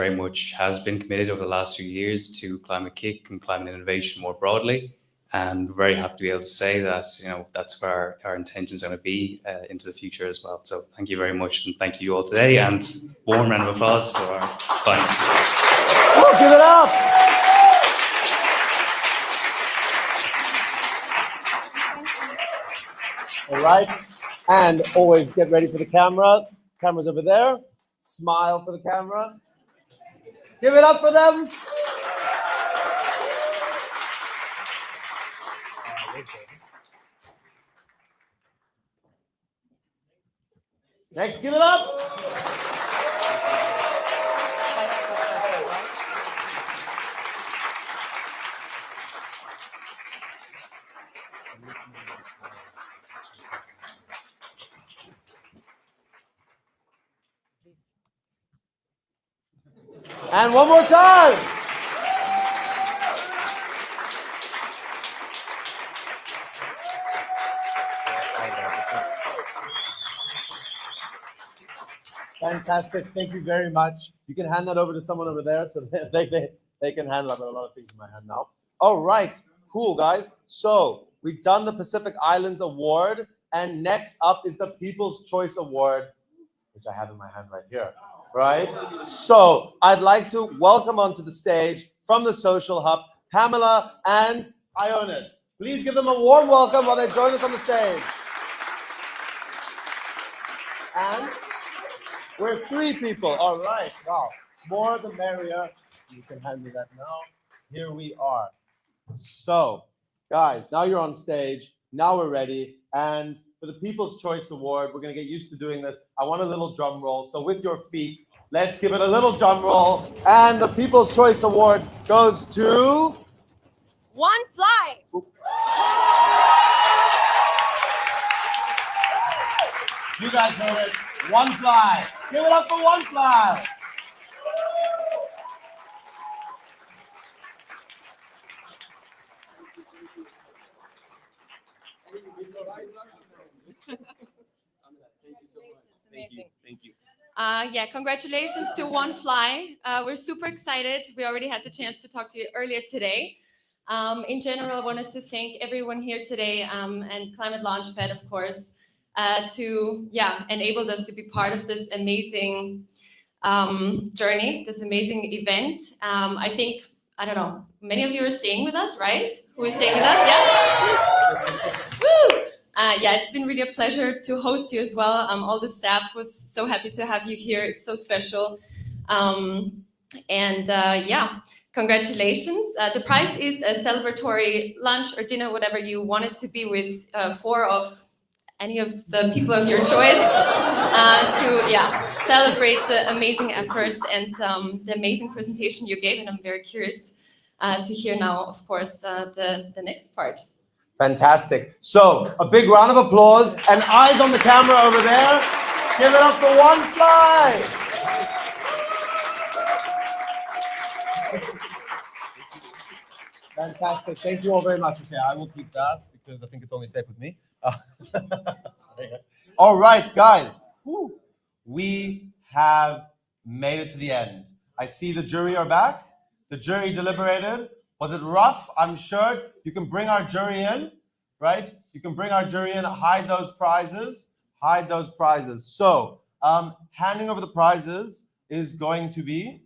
has been committed over the last few years to climate kick and climate innovation more broadly, and we're very happy to be able to say that that's where our intentions are going to be into the future as well. So thank you very much, and thank you all today, and warm round of applause for our finalists. Give it up. All right, and always get ready for the camera. Camera's over there. Smile for the camera. Give it up for them. Next, give it up. And one more time. Fantastic. Thank you very much. You can hand that over to someone over there so they can handle it. I've got a lot of things in my hand now. All right. Cool, guys. So we've done the Pacific Islands Award. And next up is the People's Choice Award, which I have in my hand right here. Right? So I'd like to welcome onto the stage from the Social Hub, Pamela and Ionis. Please give them a warm welcome while they join us on the stage. And we're 3 people. All right. Wow. More the merrier. You can hand me that now. Here we are. So, guys, now you're on stage. Now we're ready. And for the People's Choice Award, we're going to get used to doing this. I want a little drum roll. So with your feet, let's give it a little drum roll. And the People's Choice Award goes to... One Fly. You guys know it. One Fly. Give it up for One Fly. Thank you. Yeah, congratulations to One Fly. We're super excited. We already had the chance to talk to you earlier today. In general, I wanted to thank everyone here today and ClimateLaunchpad, of course, to enable us to be part of this amazing journey, this amazing event. I think, I don't know, many of you are staying with us, right? Who is staying with us? Yeah. Woo! It's been really a pleasure to host you as well. All the staff was so happy to have you here. It's so special. Congratulations. The prize is a celebratory lunch or dinner, whatever you want it to be, with 4 of any of the people of your choice to celebrate the amazing efforts and the amazing presentation you gave. And I'm very curious to hear now, of course, the next part. Fantastic. So a big round of applause and eyes on the camera over there. Give it up for One Fly. Fantastic. Thank you all very much. Okay, I will keep that because I think it's only safe with me. All right, guys. Woo. We have made it to the end. I see the jury are back. The jury deliberated. Was it rough? I'm sure. You can bring our jury in, right? You can bring our jury in, hide those prizes, hide those prizes. So handing over the prizes is going to be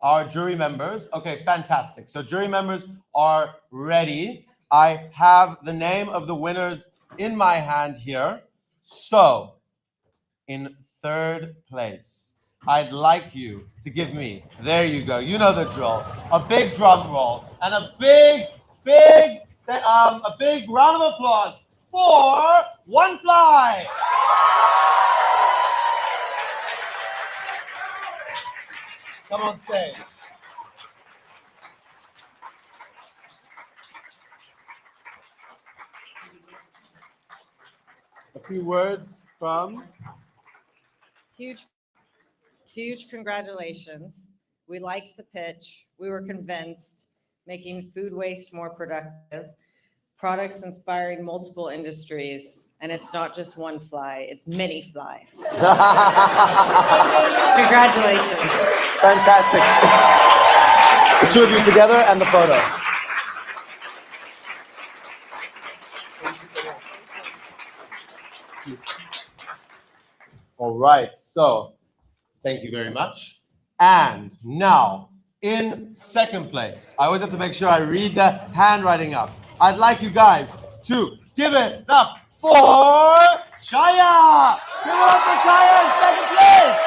our jury members. Okay, fantastic. So jury members are ready. I have the name of the winners in my hand here. So in 3rd place, I'd like you to give me, there you go, you know the drill, a big drum roll and a big round of applause for One Fly. Come on stage. A few words from. Huge congratulations. We liked the pitch. We were convinced, making food waste more productive, products inspiring multiple industries, and it's not just one fly, it's many flies. Congratulations. Fantastic. The two of you together and the photo. All right, so thank you very much. And now, in second place, I always have to make sure I read the handwriting up. I'd like you guys to give it up for Chaya. Give it up for Chaya in second place.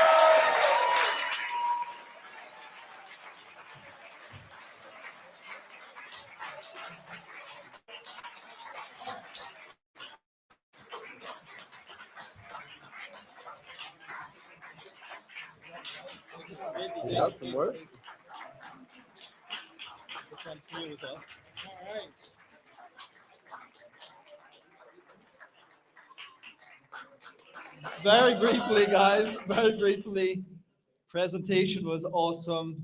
Yeah, some words. Very briefly, guys, very briefly, presentation was awesome.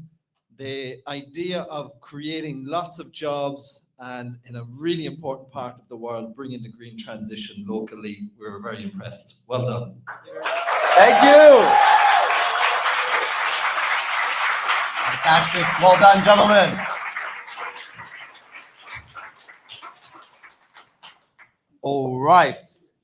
The idea of creating lots of jobs and in a really important part of the world, bringing the green transition locally, we were very impressed. Well done. Thank you. Fantastic. Well done, gentlemen. All right.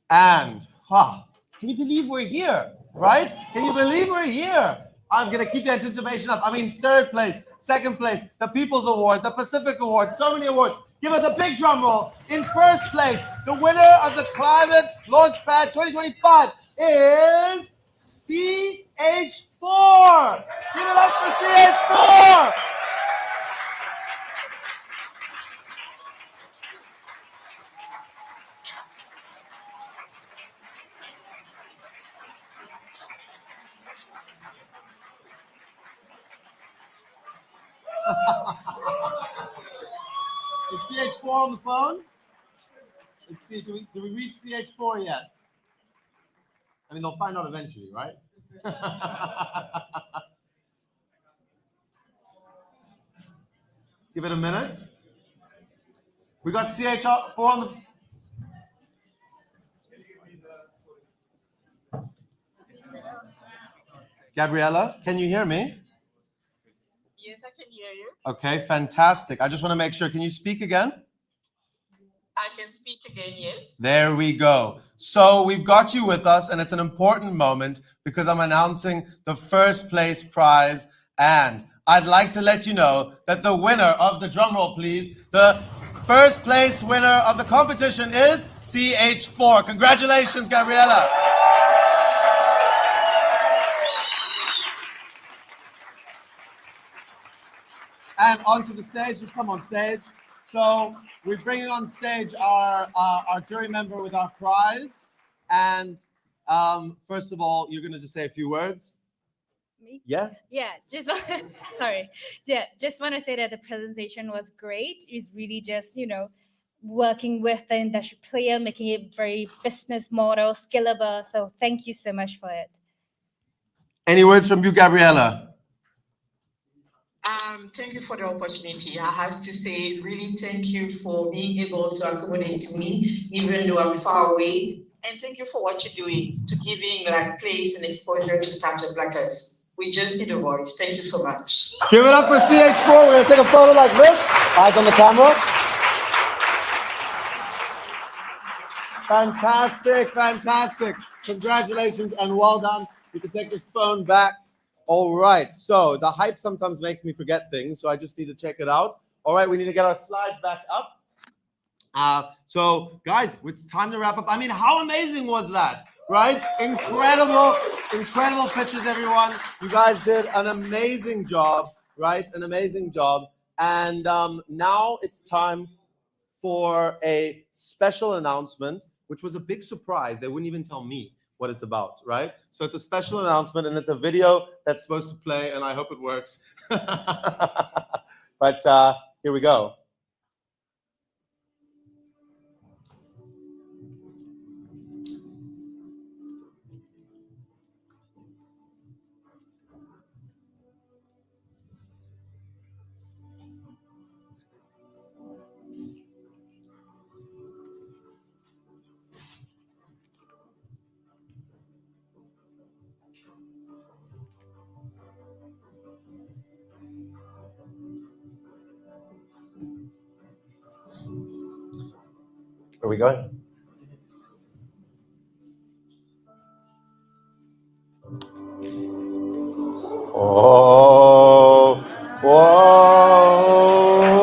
And can you believe we're here, right? Can you believe we're here? I'm going to keep the anticipation up. I mean, third place, second place, the People's Award, the Pacific Award, so many awards. Give us a big drum roll. In first place, the winner of the Climate Launchpad 2025 is CH4. Give it up for CH4. Is CH4 on the phone? Let's see, do we reach CH4 yet? I mean, they'll find out eventually, right? Give it a minute. We got CH4 on the... Gabriella, can you hear me? Yes, I can hear you. Okay, fantastic. I just want to make sure, can you speak again? I can speak again, yes. There we go. So we've got you with us, and it's an important moment because I'm announcing the first place prize. And I'd like to let you know that the winner of the drum roll, please, the first place winner of the competition is CH4. Congratulations, Gabriella. And onto the stage, just come on stage. So we're bringing on stage our jury member with our prize. And first of all, you're going to just say a few words. Me? Yeah? Yeah, just sorry. Yeah, just want to say that the presentation was great. It's really just, working with the industry player, making it very business model, scalable. So thank you so much for it. Any words from you, Gabriella? Thank you for the opportunity. I have to say, really thank you for being able to accommodate me, even though I'm far away. And thank you for what you're doing to giving place and exposure to startups like us. We just need a voice. Thank you so much. Give it up for CH4. We're going to take a photo like this. Eyes on the camera. Fantastic, fantastic. Congratulations and well done. You can take this phone back. All right, so the hype sometimes makes me forget things, so I just need to check it out. All right, we need to get our slides back up. So guys, it's time to wrap up. I mean, how amazing was that, right? Incredible, incredible pitches, everyone. You guys did an amazing job, right? An amazing job. And now it's time for a special announcement. which was a big surprise. They wouldn't even tell me what it's about, right? So it's a special announcement, and it's a video that's supposed to play, and I hope it works. But here we go. Are we going? Oh, whoa,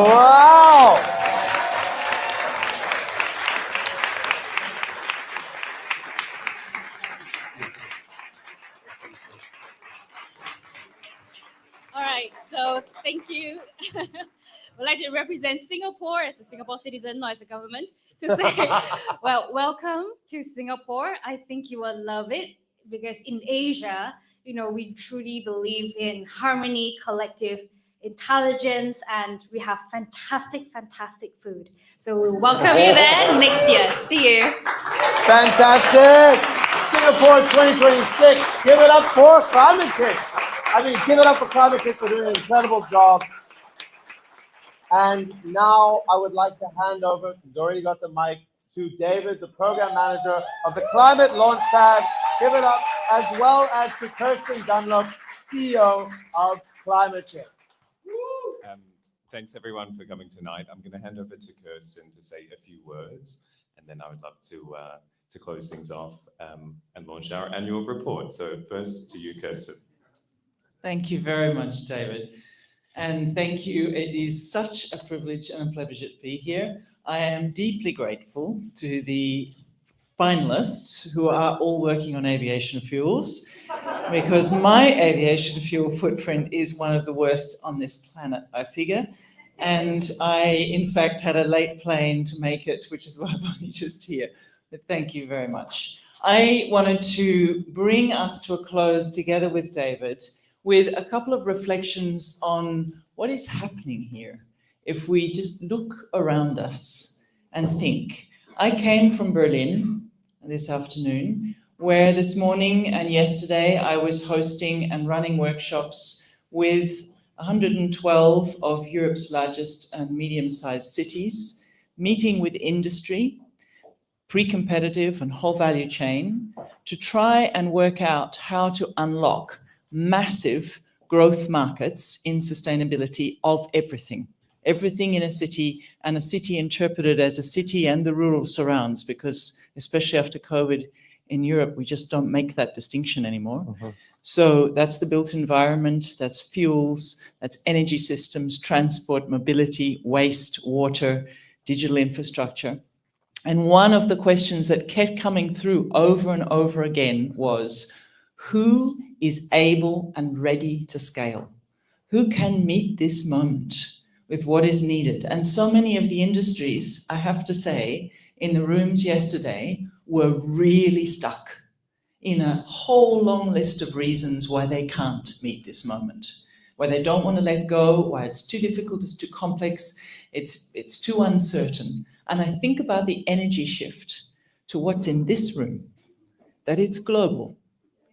wow! All right, so thank you. I'd like to represent Singapore as a Singapore citizen, not as a government, to say, well, welcome to Singapore. I think you will love it because in Asia, we truly believe in harmony, collective intelligence, and we have fantastic, fantastic food. So we'll welcome you there next year. See you. Fantastic! Singapore 2026. Give it up for ClimateKit. Give it up for ClimateKit for doing an incredible job. And now I would like to hand over, he's already got the mic, to David, the program manager of the ClimateLaunchpad. Give it up, as well as to Kirsten Dunlop, CEO of ClimateKit. Thanks everyone for coming tonight. I'm going to hand over to Kirsten to say a few words, and then I would love to close things off and launch our annual report. So first to you, Kirsten. Thank you very much, David. And thank you. It is such a privilege and a pleasure to be here. I am deeply grateful to the finalists who are all working on aviation fuels, because my aviation fuel footprint is one of the worst on this planet, I figure. And I, in fact, had a late plane to make it, which is why I'm only just here. But thank you very much. I wanted to bring us to a close together with David with a couple of reflections on what is happening here. If we just look around us and think. I came from Berlin this afternoon, where this morning and yesterday I was hosting and running workshops with 112 of Europe's largest and medium-sized cities, meeting with industry, pre-competitive and whole value chain, to try and work out how to unlock massive growth markets in sustainability of everything in a city, and a city interpreted as a city and the rural surrounds, because especially after COVID in Europe, we just don't make that distinction anymore. So that's the built environment, that's fuels, that's energy systems, transport, mobility, waste, water, digital infrastructure. And one of the questions that kept coming through over and over again was, who is able and ready to scale? Who can meet this moment with what is needed? And so many of the industries, I have to say, in the rooms yesterday were really stuck in a whole long list of reasons why they can't meet this moment, why they don't want to let go, why it's too difficult, it's too complex, it's too uncertain. And I think about the energy shift to what's in this room, that it's global,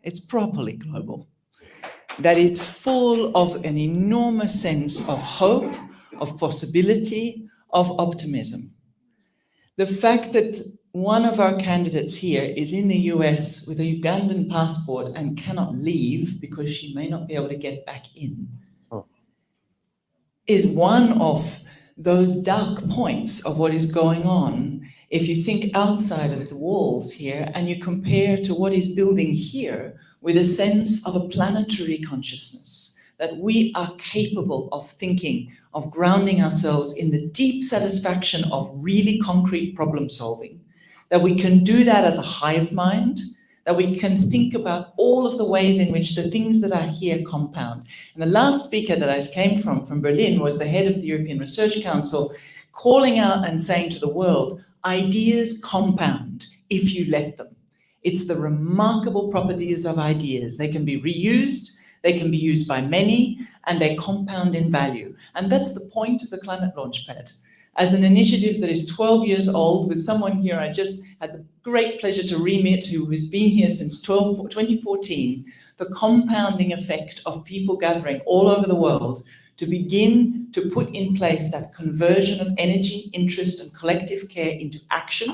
it's properly global, that it's full of an enormous sense of hope, of possibility, of optimism. The fact that one of our candidates here is in the US with a Ugandan passport and cannot leave because she may not be able to get back in is one of those dark points of what is going on. If you think outside of the walls here and you compare to what is building here with a sense of a planetary consciousness, that we are capable of thinking, of grounding ourselves in the deep satisfaction of really concrete problem solving, that we can do that as a hive mind, that we can think about all of the ways in which the things that are here compound. And the last speaker that I came from Berlin, was the head of the European Research Council, calling out and saying to the world, ideas compound if you let them. It's the remarkable properties of ideas. They can be reused, they can be used by many, and they compound in value. And that's the point of the Climate Launchpad. As an initiative that is 12 years old, with someone here I just had the great pleasure to remit, who has been here since 2014, the compounding effect of people gathering all over the world to begin to put in place that conversion of energy, interest, and collective care into action,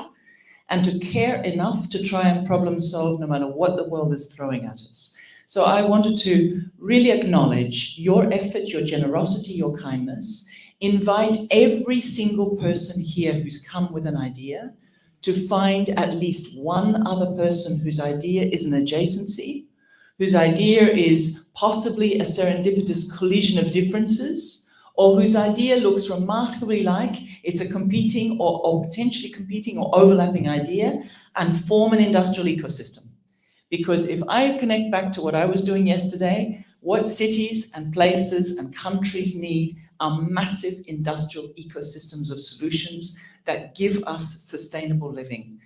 and to care enough to try and problem solve no matter what the world is throwing at us. So I wanted to really acknowledge your effort, your generosity, your kindness. Invite every single person here who's come with an idea to find at least one other person whose idea is an adjacency, whose idea is possibly a serendipitous collision of differences, or whose idea looks remarkably like it's a competing or potentially competing or overlapping idea, and form an industrial ecosystem. Because if I connect back to what I was doing yesterday, what cities and places and countries need are massive industrial ecosystems of solutions that give us sustainable living.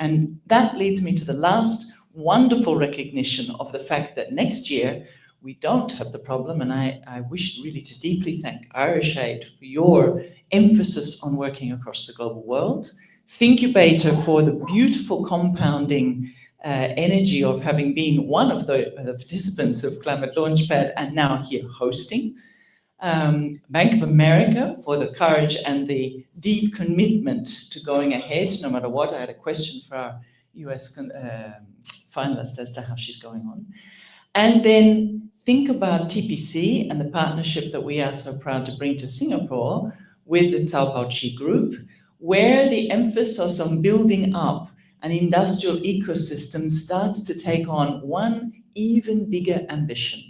And that leads me to the last wonderful recognition of the fact that next year we don't have the problem, and I wish really to deeply thank Irish Aid for your emphasis on working across the global world, Thinkubator for the beautiful compounding energy of having been one of the participants of Climate Launchpad and now here hosting, Bank of America for the courage and the deep commitment to going ahead no matter what. I had a question for our US finalist as to how she's going on. And then think about TPC and the partnership that we are so proud to bring to Singapore with the Cao Bao Chi Group, where the emphasis on building up an industrial ecosystem starts to take on one even bigger ambition.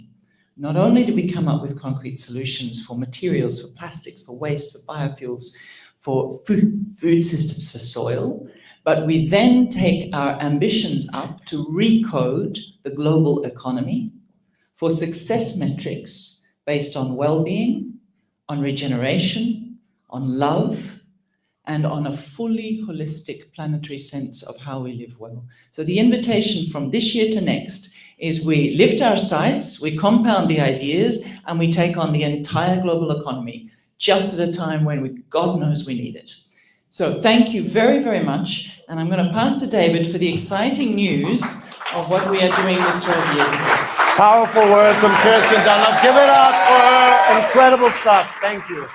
Not only do we come up with concrete solutions for materials, for plastics, for waste, for biofuels, for food systems, for soil, but we then take our ambitions up to recode the global economy for success metrics based on well-being, on regeneration, on love, and on a fully holistic planetary sense of how we live well. So the invitation from this year to next is we lift our sights, we compound the ideas, and we take on the entire global economy, just at a time when God knows we need it. So thank you very, very much. And I'm going to pass to David for the exciting news of what we are doing with 12 years of this. Powerful words from Kirsten Dunlop. Give it up for her. Incredible stuff. Thank you.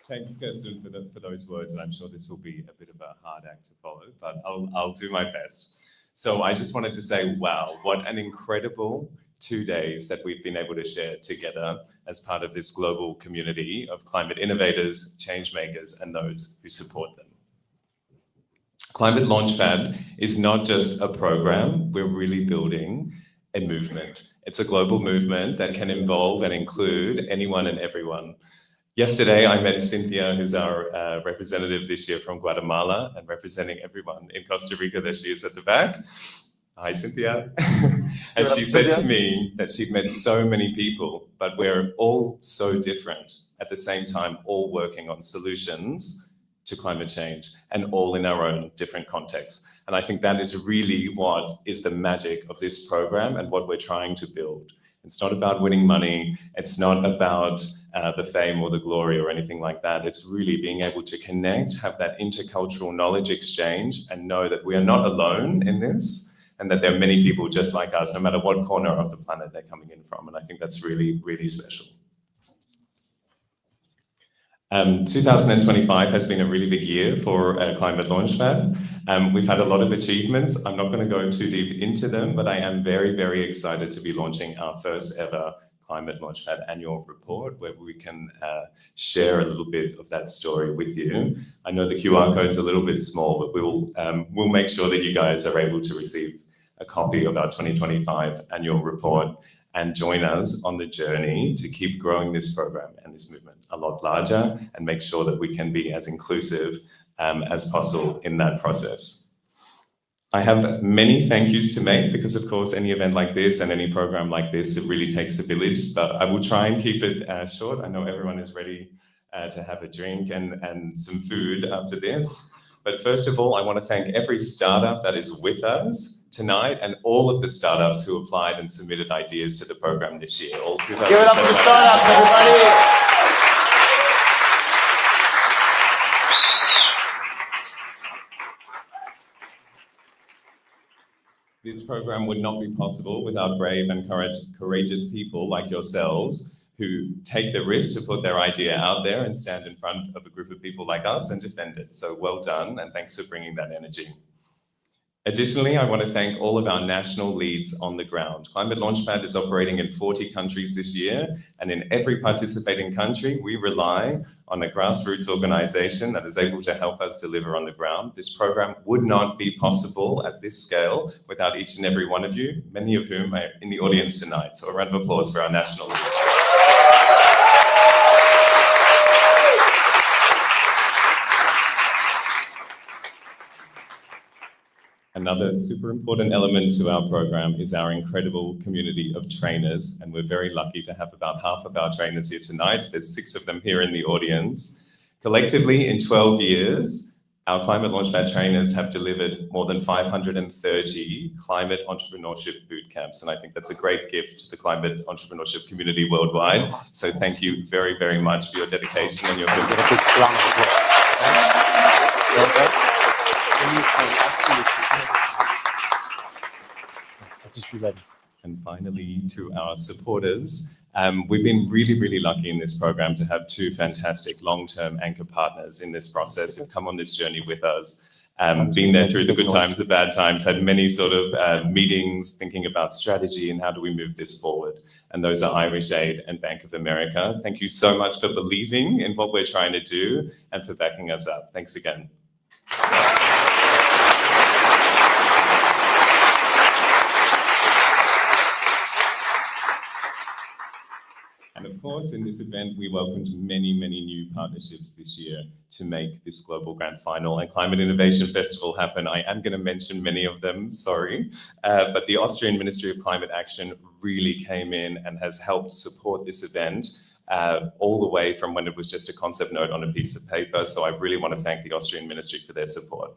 Thanks, Kirsten, for those words, and I'm sure this will be a bit of a hard act to follow, but I'll do my best. So I just wanted to say, wow, what an incredible 2 days that we've been able to share together as part of this global community of climate innovators, change makers, and those who support them. Climate Launchpad is not just a program, we're really building a movement. It's a global movement that can involve and include anyone and everyone. Yesterday, I met Cynthia, who's our representative this year from Guatemala and representing everyone in Costa Rica. There she is at the back. Hi, Cynthia. And she said to me that she'd met so many people, but we're all so different at the same time, all working on solutions to climate change and all in our own different contexts. And I think that is really what is the magic of this program and what we're trying to build. It's not about winning money. It's not about the fame or the glory or anything like that. It's really being able to connect, have that intercultural knowledge exchange, and know that we are not alone in this, and that there are many people just like us, no matter what corner of the planet they're coming in from. And I think that's really, really special. 2025 has been a really big year for Climate Launchpad. We've had a lot of achievements. I'm not going to go too deep into them, but I am very, very excited to be launching our first ever Climate Launchpad annual report, where we can share a little bit of that story with you. I know the QR code is a little bit small, but we'll make sure that you guys are able to receive a copy of our 2025 annual report and join us on the journey to keep growing this program and this movement a lot larger and make sure that we can be as inclusive as possible in that process. I have many thank yous to make because, of course, any event like this and any program like this, it really takes a village, but I will try and keep it short. I know everyone is ready to have a drink and some food after this. But first of all, I want to thank every startup that is with us tonight and all of the startups who applied and submitted ideas to the program this year. All 2007. Give it up for the startups, everybody! This program would not be possible without brave and courageous people like yourselves who take the risk to put their idea out there and stand in front of a group of people like us and defend it. So well done, and thanks for bringing that energy. Additionally, I want to thank all of our national leads on the ground. Climate Launchpad is operating in 40 countries this year, and in every participating country, we rely on a grassroots organization that is able to help us deliver on the ground. This program would not be possible at this scale without each and every one of you, many of whom are in the audience tonight. So a round of applause for our national leads. Another super important element to our program is our incredible community of trainers, and we're very lucky to have about half of our trainers here tonight. There's 6 of them here in the audience. Collectively, in 12 years, our Climate Launchpad trainers have delivered more than 530 climate entrepreneurship boot camps, and I think that's a great gift to the climate entrepreneurship community worldwide. So thank you very, very much for your dedication and your commitment. A big round of applause. Just be ready. And finally, to our supporters, we've been really, really lucky in this program to have 2 fantastic long-term anchor partners in this process who've come on this journey with us, been there through the good times, the bad times, had many sort of meetings thinking about strategy and how do we move this forward. And those are Irish Aid and Bank of America. Thank you so much for believing in what we're trying to do and for backing us up. Thanks again. And of course, in this event, we welcomed many, many new partnerships this year to make this Global Grand Final and Climate Innovation Festival happen. I am going to mention many of them, sorry, but the Austrian Ministry of Climate Action really came in and has helped support this event all the way from when it was just a concept note on a piece of paper. So I really want to thank the Austrian Ministry for their support.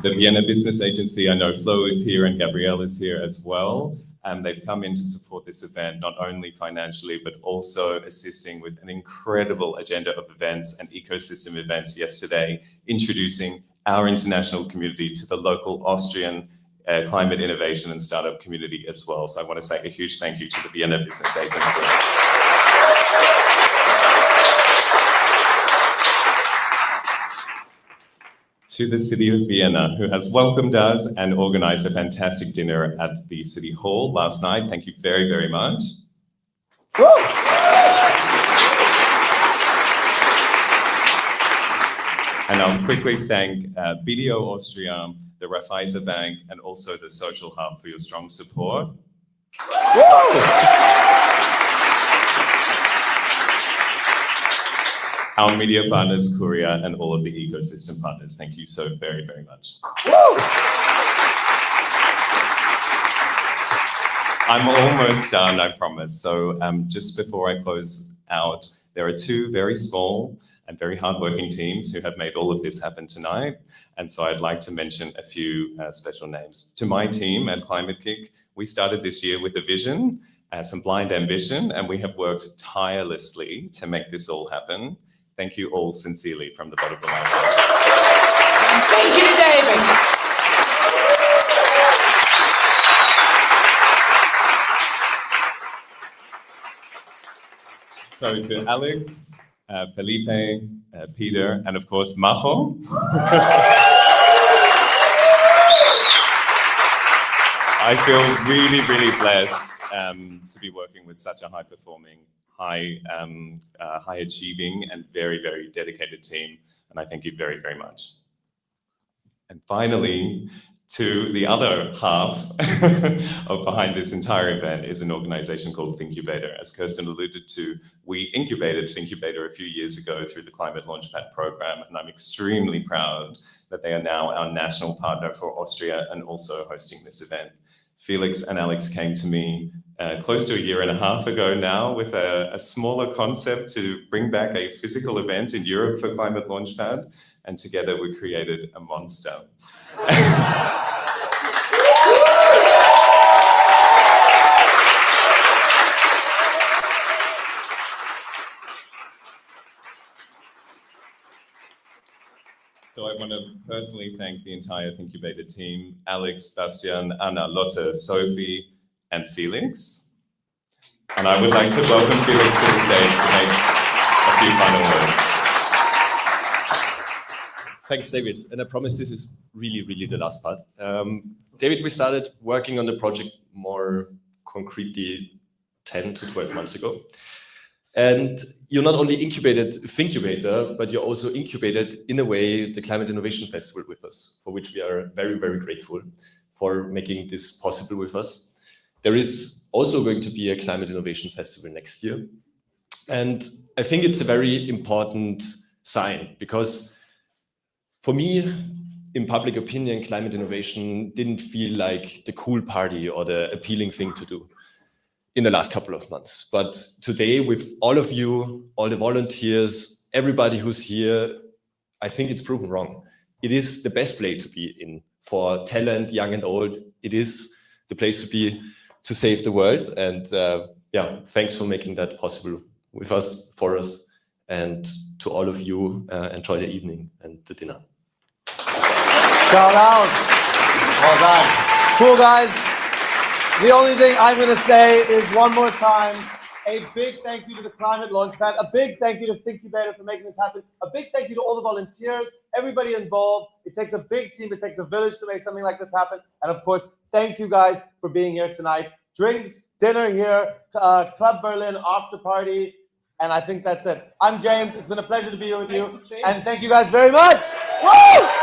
The Vienna Business Agency, I know Flo is here and Gabrielle is here as well. They've come in to support this event, not only financially, but also assisting with an incredible agenda of events and ecosystem events yesterday, introducing our international community to the local Austrian climate innovation and startup community as well. So I want to say a huge thank you to the Vienna Business Agency. To the city of Vienna, who has welcomed us and organized a fantastic dinner at the City Hall last night. Thank you very, very much. Woo! And I'll quickly thank BDO Austria, the Raiffeisen Bank, and also the Social Hub for your strong support. Woo! Our media partners, Courier, and all of the ecosystem partners. Thank you so very, very much. Woo! I'm almost done, I promise. So just before I close out, there are 2 very small and very hardworking teams who have made all of this happen tonight. And so I'd like to mention a few special names. To my team at Climate Kick, we started this year with a vision, some blind ambition, and we have worked tirelessly to make this all happen. Thank you all sincerely from the bottom of my heart. Thank you, David. So to Alex, Felipe, Peter, and of course, Majo. I feel really, really blessed to be working with such a high-performing, high-achieving, and very, very dedicated team. And I thank you very, very much. And finally, to the other half of behind this entire event is an organization called Thinkubator. As Kirsten alluded to, we incubated Thinkubator a few years ago through the Climate Launchpad program, and I'm extremely proud that they are now our national partner for Austria and also hosting this event. Felix and Alex came to me close to a year and a half ago now with a smaller concept to bring back a physical event in Europe for Climate Launchpad, and together we created a monster. So I want to personally thank the entire Thinkubator team, Alex, Bastian, Anna, Lotte, Sophie, and Felix. And I would like to welcome Felix to the stage to make a few final words. Thanks, David. And I promise this is really the last part. David, we started working on the project more concretely 10 to 12 months ago. And you not only incubated Thinkubator, but you also incubated, in a way, the Climate Innovation Festival with us, for which we are very grateful for making this possible with us. There is also going to be a Climate Innovation Festival next year. And I think it's a very important sign, because for me, in public opinion, climate innovation didn't feel like the cool party or the appealing thing to do in the last couple of months. But today, with all of you, all the volunteers, everybody who's here, I think it's proven wrong. It is the best place to be in for talent, young and old. It is the place to be to save the world. And yeah, thanks for making that possible with us, for us, and to all of you. Enjoy the evening and the dinner. Shout out. Well done. Cool, guys. The only thing I'm going to say is one more time, a big thank you to the Climate Launchpad, a big thank you to Thinkubator for making this happen, a big thank you to all the volunteers, everybody involved. It takes a big team, it takes a village to make something like this happen. And of course, thank you guys for being here tonight. Drinks, dinner here, Club Berlin after party, and I think that's it. I'm James. It's been a pleasure to be here with you. And thank you guys very much. Woo!